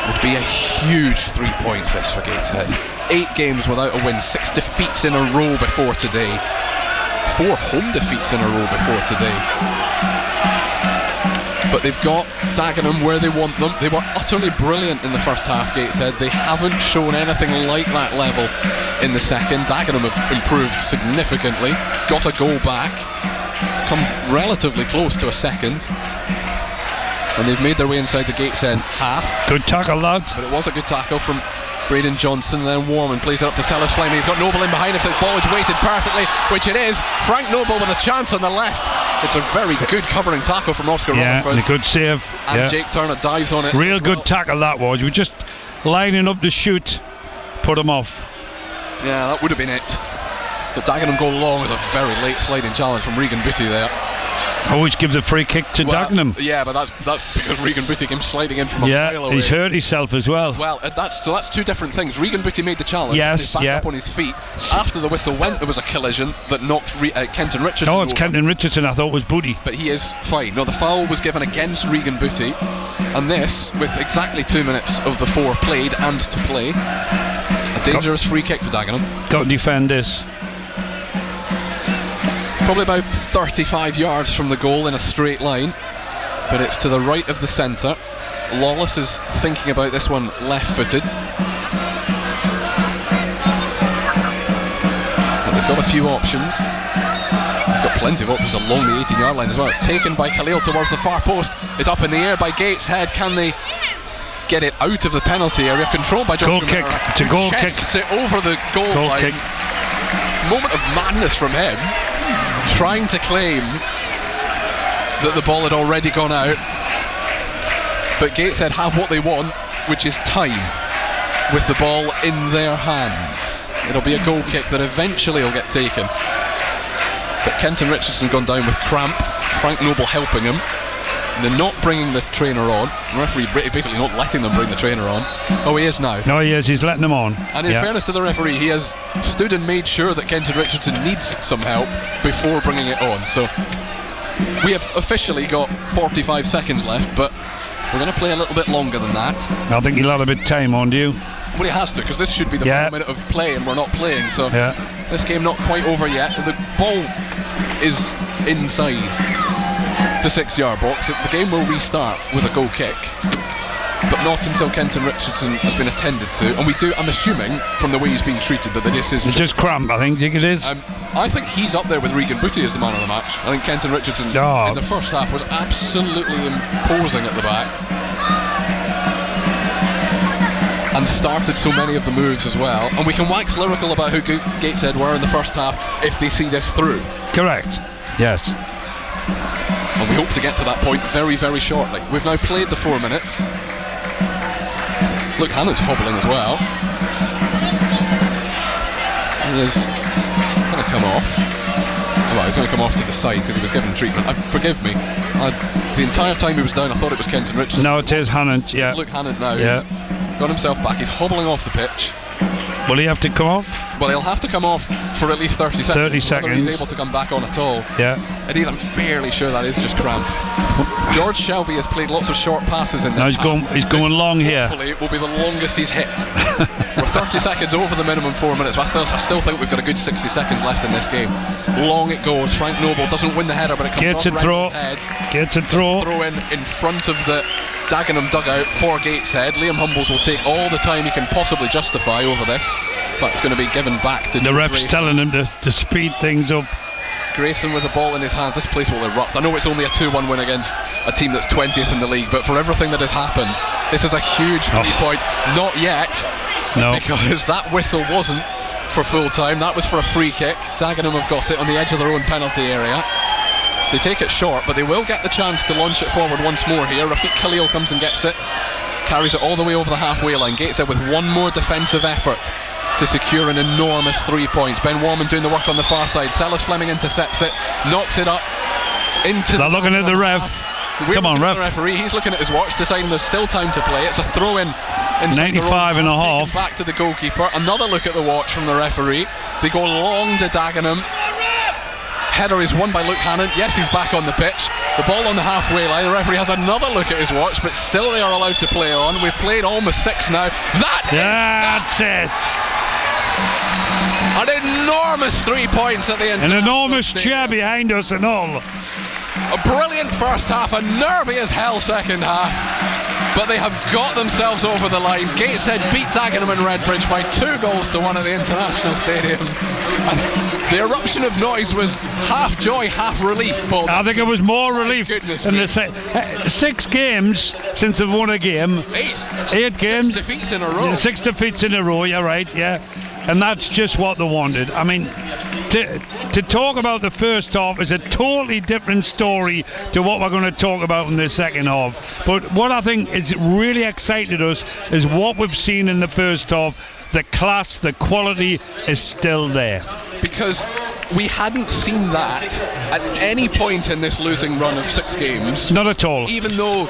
would be a huge 3 points this for Gateshead. 8 games without a win, 6 defeats in a row before today, 4 home defeats in a row before today. But they've got Dagenham where they want them. They were utterly brilliant in the first half, Gateshead. They haven't shown anything like that level in the second. Dagenham have improved significantly, got a goal back, come relatively close to a second, and they've made their way inside the Gateshead half. Good tackle, lads. But it was a good tackle from Braden Johnson. Then Warman plays it up to Sellers Fleming. He's got Noble in behind. If the ball is weighted perfectly, which it is, Frank Noble with a chance on the left. It's a very good covering tackle from Oscar Rutherford. And a good save. And Jake Turner dives on it. Real good tackle that was. You were just lining up to shoot, put him off. Yeah, that would have been it. But Dagenham go long as a very late sliding challenge from Regan Booty there. Always gives a free kick to Dagenham. Yeah, but that's because Regan Booty came sliding in from a mile away. He's hurt himself as well. Well, that's two different things. Regan Booty made the challenge. Yes, he's back up on his feet. After the whistle went, there was a collision that knocked Kenton Richardson No, it's over. Kenton Richardson I thought was Booty. But he is fine. No, the foul was given against Regan Booty, and this, with exactly 2 minutes of the 4 played and to play, a dangerous free kick for Dagenham. Got to defend this. Probably about 35 yards from the goal in a straight line, but it's to the right of the centre. Lawless is thinking about this one left-footed. But they've got a few options. They've got plenty of options along the 18-yard line as well. It's taken by Khalil towards the far post. It's up in the air by Gateshead. Can they get it out of the penalty area? Controlled by Joshua Goal kick. Miller, It's a who goal chests kick. it over the goal line. Kick. Moment of madness from him, trying to claim that the ball had already gone out. But Gateshead have what they want, which is time with the ball in their hands. It'll be a goal kick that eventually will get taken. But Kenton Richardson's gone down with cramp. Frank Noble helping him. They're not bringing the trainer on. The referee basically not letting them bring the trainer on. Oh, he is now. No, he is. He's letting them on. And in fairness to the referee, he has stood and made sure that Kenton Richardson needs some help before bringing it on. So we have officially got 45 seconds left, but we're going to play a little bit longer than that. I think he'll have a bit of time on you. Well, he has to, because this should be the final minute of play and we're not playing. So this game not quite over yet. The ball is inside the 6-yard box. The game will restart with a goal kick, but not until Kenton Richardson has been attended to. And I'm assuming from the way he's being treated that this is just cramp. I think it is. I think he's up there with Regan Booty as the man of the match. I think Kenton Richardson in the first half was absolutely imposing at the back and started so many of the moves as well. And we can wax lyrical about who Gateshead were in the first half if they see this through. Correct. Yes. And we hope to get to that point very, very shortly. We've now played the 4 minutes. Luke Hannon's hobbling as well. And is going to come off. Well, he's going to come off to the side because he was given treatment. Forgive me. The entire time he was down, I thought it was Kenton Richardson. No, it is Hannon. Yeah. It's Luke Hannon now. He's got himself back. He's hobbling off the pitch. Will he have to come off? Well, he'll have to come off for at least 30 seconds. 30 seconds. Whether he's able to come back on at all. Yeah. Indeed, I'm fairly sure that is just cramp. George Shelby has played lots of short passes in this. No, he's going long here. Hopefully, it will be the longest he's hit. We're 30 seconds over the minimum 4 minutes. I still think we've got a good 60 seconds left in this game. Long it goes. Frank Noble doesn't win the header, but it comes off Reynolds' head. Gets a throw. Throw in front of the Dagenham dugout for Gateshead. Liam Humbles will take all the time he can possibly justify over this, but it's going to be given back to the ref's Grayson. telling him to speed things up. Grayson with the ball in his hands. This place will erupt. I know it's only a 2-1 win against a team that's 20th in the league, but for everything that has happened, this is a huge 3 point. Not yet, because that whistle wasn't for full time. That was for a free kick. Dagenham have got it on the edge of their own penalty area. They take it short, but they will get the chance to launch it forward once more here. Rafiq Khalil comes and gets it, carries it all the way over the halfway line. Gateshead with one more defensive effort to secure an enormous 3 points. Ben Warman doing the work on the far side. Sellers Fleming intercepts it, knocks it up into. They're looking at the ref. Come on, ref. The referee. He's looking at his watch, deciding there's still time to play. It's a throw in. 95 and a half. Back to the goalkeeper. Another look at the watch from the referee. They go long to Dagenham. Header is won by Luke Hannon. Yes, he's back on the pitch. The ball on the halfway line. The referee has another look at his watch, but still they are allowed to play on. We've played almost 6 now. That's it. An enormous 3 points at the end. An enormous cheer behind us and all. A brilliant first half, a nervy as hell second half. But they have got themselves over the line. Gateshead beat Dagenham and Redbridge by 2-1 at the International Stadium. And the eruption of noise was half joy, half relief, Paul. I think it was more relief than the 6 games since they've won a game. 8 games. 6 defeats in a row. 6 defeats in a row, you're right, yeah. And that's just what they wanted. I mean, to talk about the first half is a totally different story to what we're going to talk about in the second half. But what I think is really excited us is what we've seen in the first half. The class, the quality is still there. Because we hadn't seen that at any point in this losing run of 6 games. Not at all. Even though,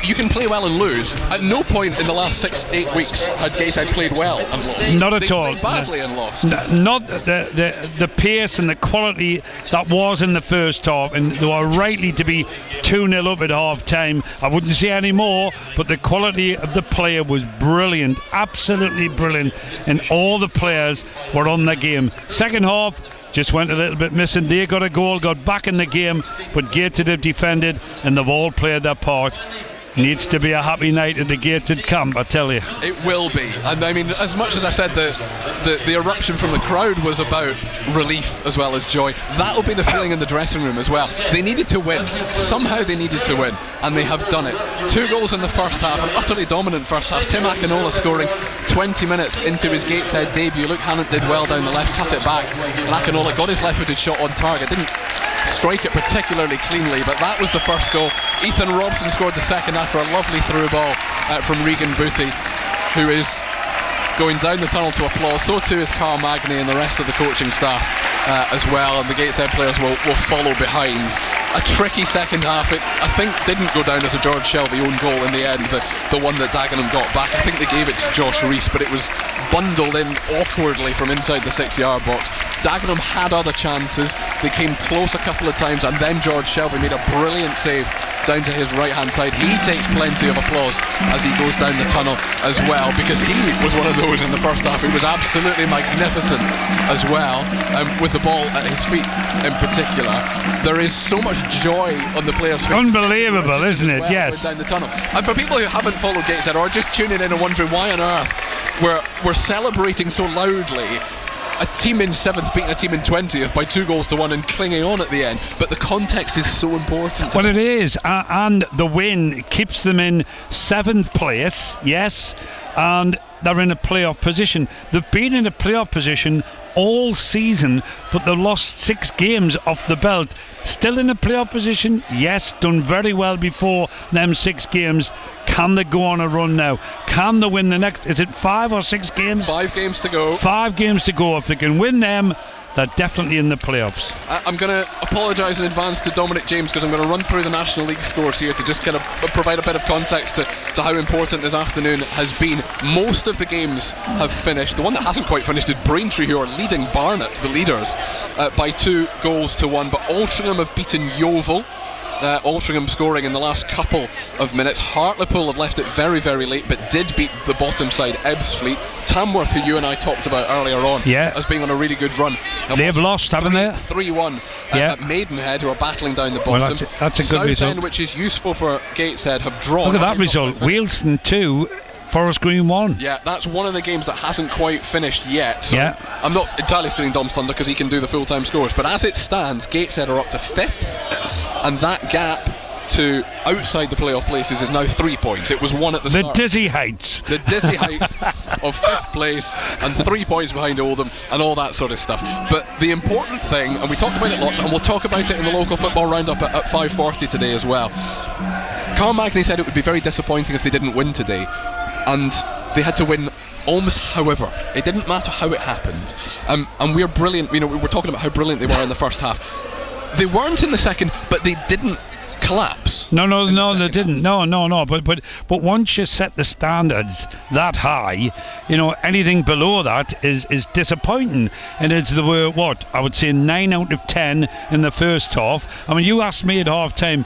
you can play well and lose. At no point in the last 6-8 weeks had Gateshead played well and lost. Not at all. They played badly and lost. Not the pace and the quality that was in the first half, and they were rightly to be 2-0 up at half time. I wouldn't say any more, but the quality of the player was brilliant, absolutely brilliant, and all the players were on their game. Second half just went a little bit missing. They got a goal, got back in the game, but Gateshead have defended, and they've all played their part. Needs to be a happy night at the Gateshead camp, I tell you. It will be. And I mean, as much as I said the eruption from the crowd was about relief as well as joy, that'll be the feeling in the dressing room as well. They needed to win. Somehow they needed to win, and they have done it. 2 goals in the first half, an utterly dominant first half. Tim Akinola scoring 20 minutes into his Gateshead debut. Luke Hannant did well down the left, cut it back, and Akinola got his left-footed shot on target. Didn't strike it particularly cleanly, but that was the first goal. Ethan Robson scored the second after a lovely through ball from Regan Booty, who is going down the tunnel to applause. So too is Carl Magny and the rest of the coaching staff as well, and the Gateshead players will follow behind. A tricky second half. It, I think, didn't go down as a George Shelby own goal in the end, the one that Dagenham got back. I think they gave it to Josh Rees, but it was bundled in awkwardly from inside the 6-yard box. Dagenham had other chances. They came close a couple of times, and then George Shelby made a brilliant save down to his right-hand side. He takes plenty of applause as he goes down the tunnel as well, because he was one of those in the first half who was absolutely magnificent as well, with the ball at his feet in particular. There is so much joy on the players' faces. Unbelievable, isn't it? Yes. Down the tunnel. And for people who haven't followed Gateshead or are just tuning in and wondering why on earth we're celebrating so loudly a team in 7th beating a team in 20th by 2-1 and clinging on at the end, but the context is so important. Well, it is, and the win keeps them in 7th place, yes, and they're in a playoff position. They've been in a playoff position all season, but they've lost 6 games off the belt. Still in a playoff position, yes, done very well before them 6 games. Can they go on a run now? Can they win the next, is it 5 or 6 games? 5 games to go. 5 games to go. If they can win them, they're definitely in the playoffs. I'm going to apologise in advance to Dominic James, because I'm going to run through the National League scores here to just kind of provide a bit of context to how important this afternoon has been. Most of the games have finished. The one that hasn't quite finished is Braintree, who are leading Barnet, the leaders, by 2-1, but Altrincham have beaten Yeovil. Altrincham scoring in the last couple of minutes. Hartlepool have left it very, very late, but did beat the bottom side, Ebbsfleet. Tamworth, who you and I talked about earlier on, as being on a really good run. They've lost, haven't they? 3-1 at Maidenhead, who are battling down the bottom. Well, that's a good result. Southend, which is useful for Gateshead, have drawn. Look at that result. Wealdstone 2, Forest Green 1. Yeah, that's one of the games that hasn't quite finished yet. So I'm not entirely stealing Dom's thunder because he can do the full-time scores. But as it stands, Gateshead are up to 5th, and that gap to outside the playoff places is now 3 points. It was 1 at the start. The dizzy heights. The dizzy heights of 5th place and 3 points behind Oldham and all that sort of stuff. But the important thing, and we talked about it lots, and we'll talk about it in the local football roundup at 5:40 today as well. Carl Magny said it would be very disappointing if they didn't win today, and they had to win almost however. It didn't matter how it happened. And we're brilliant. We were talking about how brilliant they were in the first half. They weren't in the second, but they didn't collapse. No, they didn't. No. But once you set the standards that high, anything below that is disappointing. And it's the word I would say 9 out of 10 in the first half. I mean, you asked me at half time,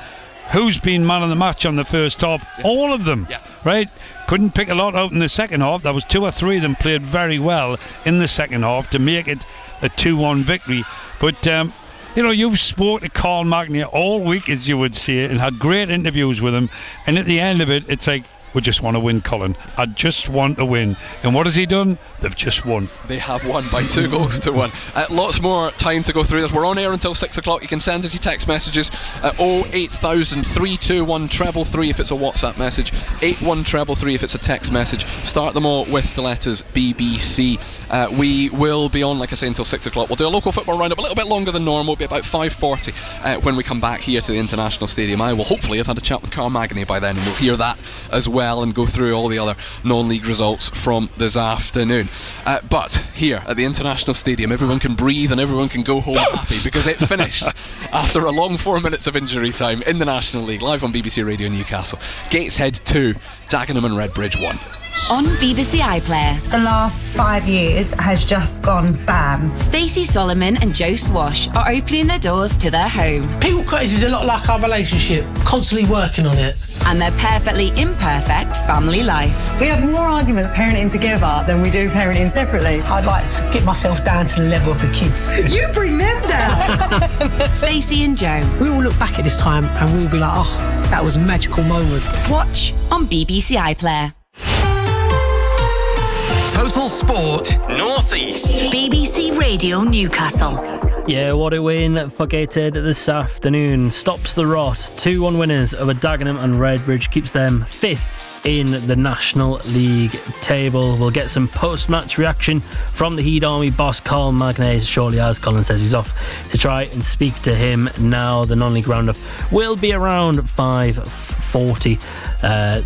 who's been man of the match on the first half? Yeah. All of them, right? Couldn't pick a lot out in the second half. There was 2 or 3 of them played very well in the second half to make it a 2-1 victory. But you've spoken to Carl Magnier all week, as you would say, and had great interviews with him. And at the end of it, it's like, we just want to win, Colin. I just want to win. And what has he done? They've just won. They have won by 2 goals to 1. Lots more time to go through this. We're on air until 6 o'clock. You can send us your text messages at 08000 321 333 if it's a WhatsApp message, 81333 if it's a text message. Start them all with the letters BBC. We will be on, like I say, until 6 o'clock. We'll do a local football roundup a little bit longer than normal. It'll be about 5:40 when we come back here to the International Stadium. I will hopefully have had a chat with Carl Magny by then, and we'll hear that as well and go through all the other non-league results from this afternoon. But here at the International Stadium, everyone can breathe and everyone can go home happy because it finished after a long 4 minutes of injury time in the National League, live on BBC Radio Newcastle. Gateshead 2, Dagenham and Redbridge 1. On BBC iPlayer, the last 5 years has just gone bam. Stacey Solomon and Joe Swash are opening their doors to their home. People Cottage is a lot like our relationship, constantly working on it. And their perfectly imperfect family life. We have more arguments parenting together than we do parenting separately. I'd like to get myself down to the level of the kids. You bring them down! Stacey and Joe. We will look back at this time and we'll be like, oh, that was a magical moment. Watch on BBC iPlayer. Total Sport North East. BBC Radio Newcastle. Yeah, what a win for Gateshead this afternoon. Stops the rot. 2-1 winners over Dagenham and Redbridge. Keeps them 5th in the National League table. We'll get some post-match reaction from the Heat Army boss Carl Magnays shortly, as Colin says he's off to try and speak to him now. The non-league roundup will be around 5:40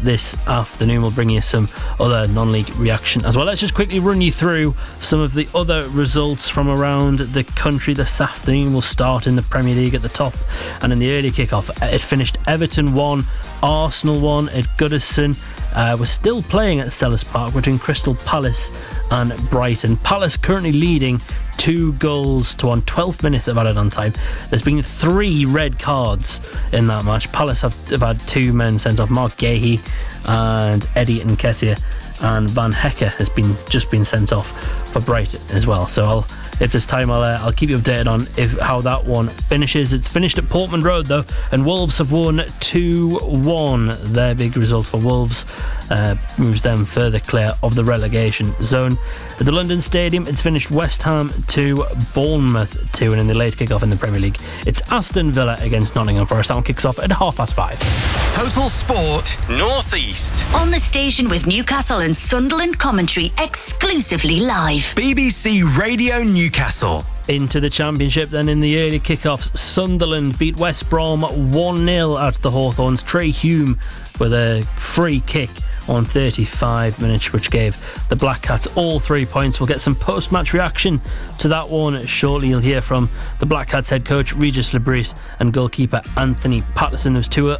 this afternoon. We'll bring you some other non-league reaction as well. Let's just quickly run you through some of the other results from around the country this afternoon. We'll start in the Premier League at the top, and in the early kick-off it finished Everton 1, Arsenal 1 at Goodison. We're still playing at Selhurst Park between Crystal Palace and Brighton. Palace currently leading 2 goals to 1, 12th minute of added on time. There's been 3 red cards in that match. Palace have had 2 men sent off, Mark Gahey and Eddie Nketiah, and Van Hecker has just been sent off for Brighton as well. So if there's time, I'll keep you updated on how that one finishes. It's finished at Portman Road though, and Wolves have won 2-1. Their big result for Wolves moves them further clear of the relegation zone. At the London Stadium, it's finished West Ham 2, Bournemouth 2, and in the late kick-off in the Premier League, it's Aston Villa against Nottingham Forest. That one kicks off at 5:30. Total Sport North East. On the station with Newcastle and Sunderland commentary exclusively live. BBC Radio Newcastle. Into the Championship then. In the early kickoffs, Sunderland beat West Brom 1-0 at the Hawthorns. Trey Hume with a free kick on 35 minutes, which gave the Black Cats all 3 points. We'll get some post-match reaction to that one shortly. You'll hear from the Black Cats head coach Regis Lebris and goalkeeper Anthony Patterson. There's 2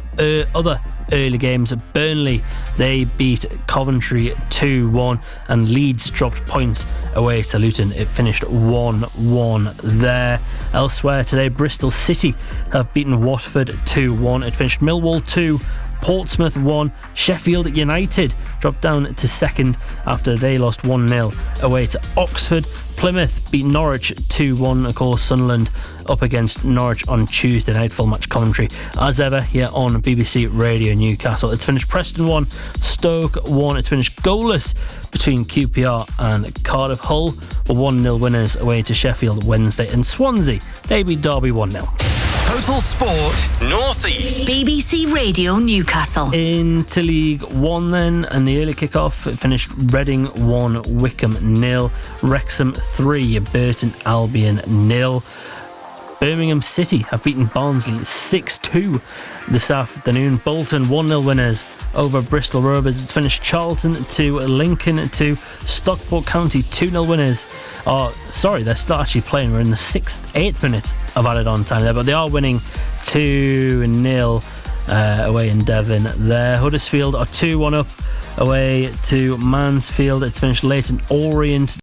other early games. At Burnley, they beat Coventry 2-1, and Leeds dropped points away to Luton. It finished 1-1 there. Elsewhere today, Bristol City have beaten Watford 2-1. It finished Millwall 2, Portsmouth 1. Sheffield United dropped down to second after they lost 1-0 away to Oxford. Plymouth beat Norwich 2-1. Of course, Sunderland up against Norwich on Tuesday night. Full match commentary as ever here on BBC Radio Newcastle. It's finished Preston 1, Stoke 1. It's finished goalless between QPR and Cardiff. Hull were 1-0 winners away to Sheffield Wednesday, and Swansea, they beat Derby 1-0. Total Sport North East. BBC Radio Newcastle. Into League One then, and the early kick-off, it finished Reading 1, Wickham 0, Wrexham 3, Burton Albion 0. Birmingham City have beaten Barnsley 6-2 this afternoon. Bolton 1-0 winners over Bristol Rovers. It's finished Charlton 2, Lincoln 2, Stockport County 2-0 winners. They're still actually playing. We're in the 8th minute of added on time there, but they are winning 2-0 away in Devon there. Huddersfield are 2-1 up away to Mansfield. It's finished late in Orient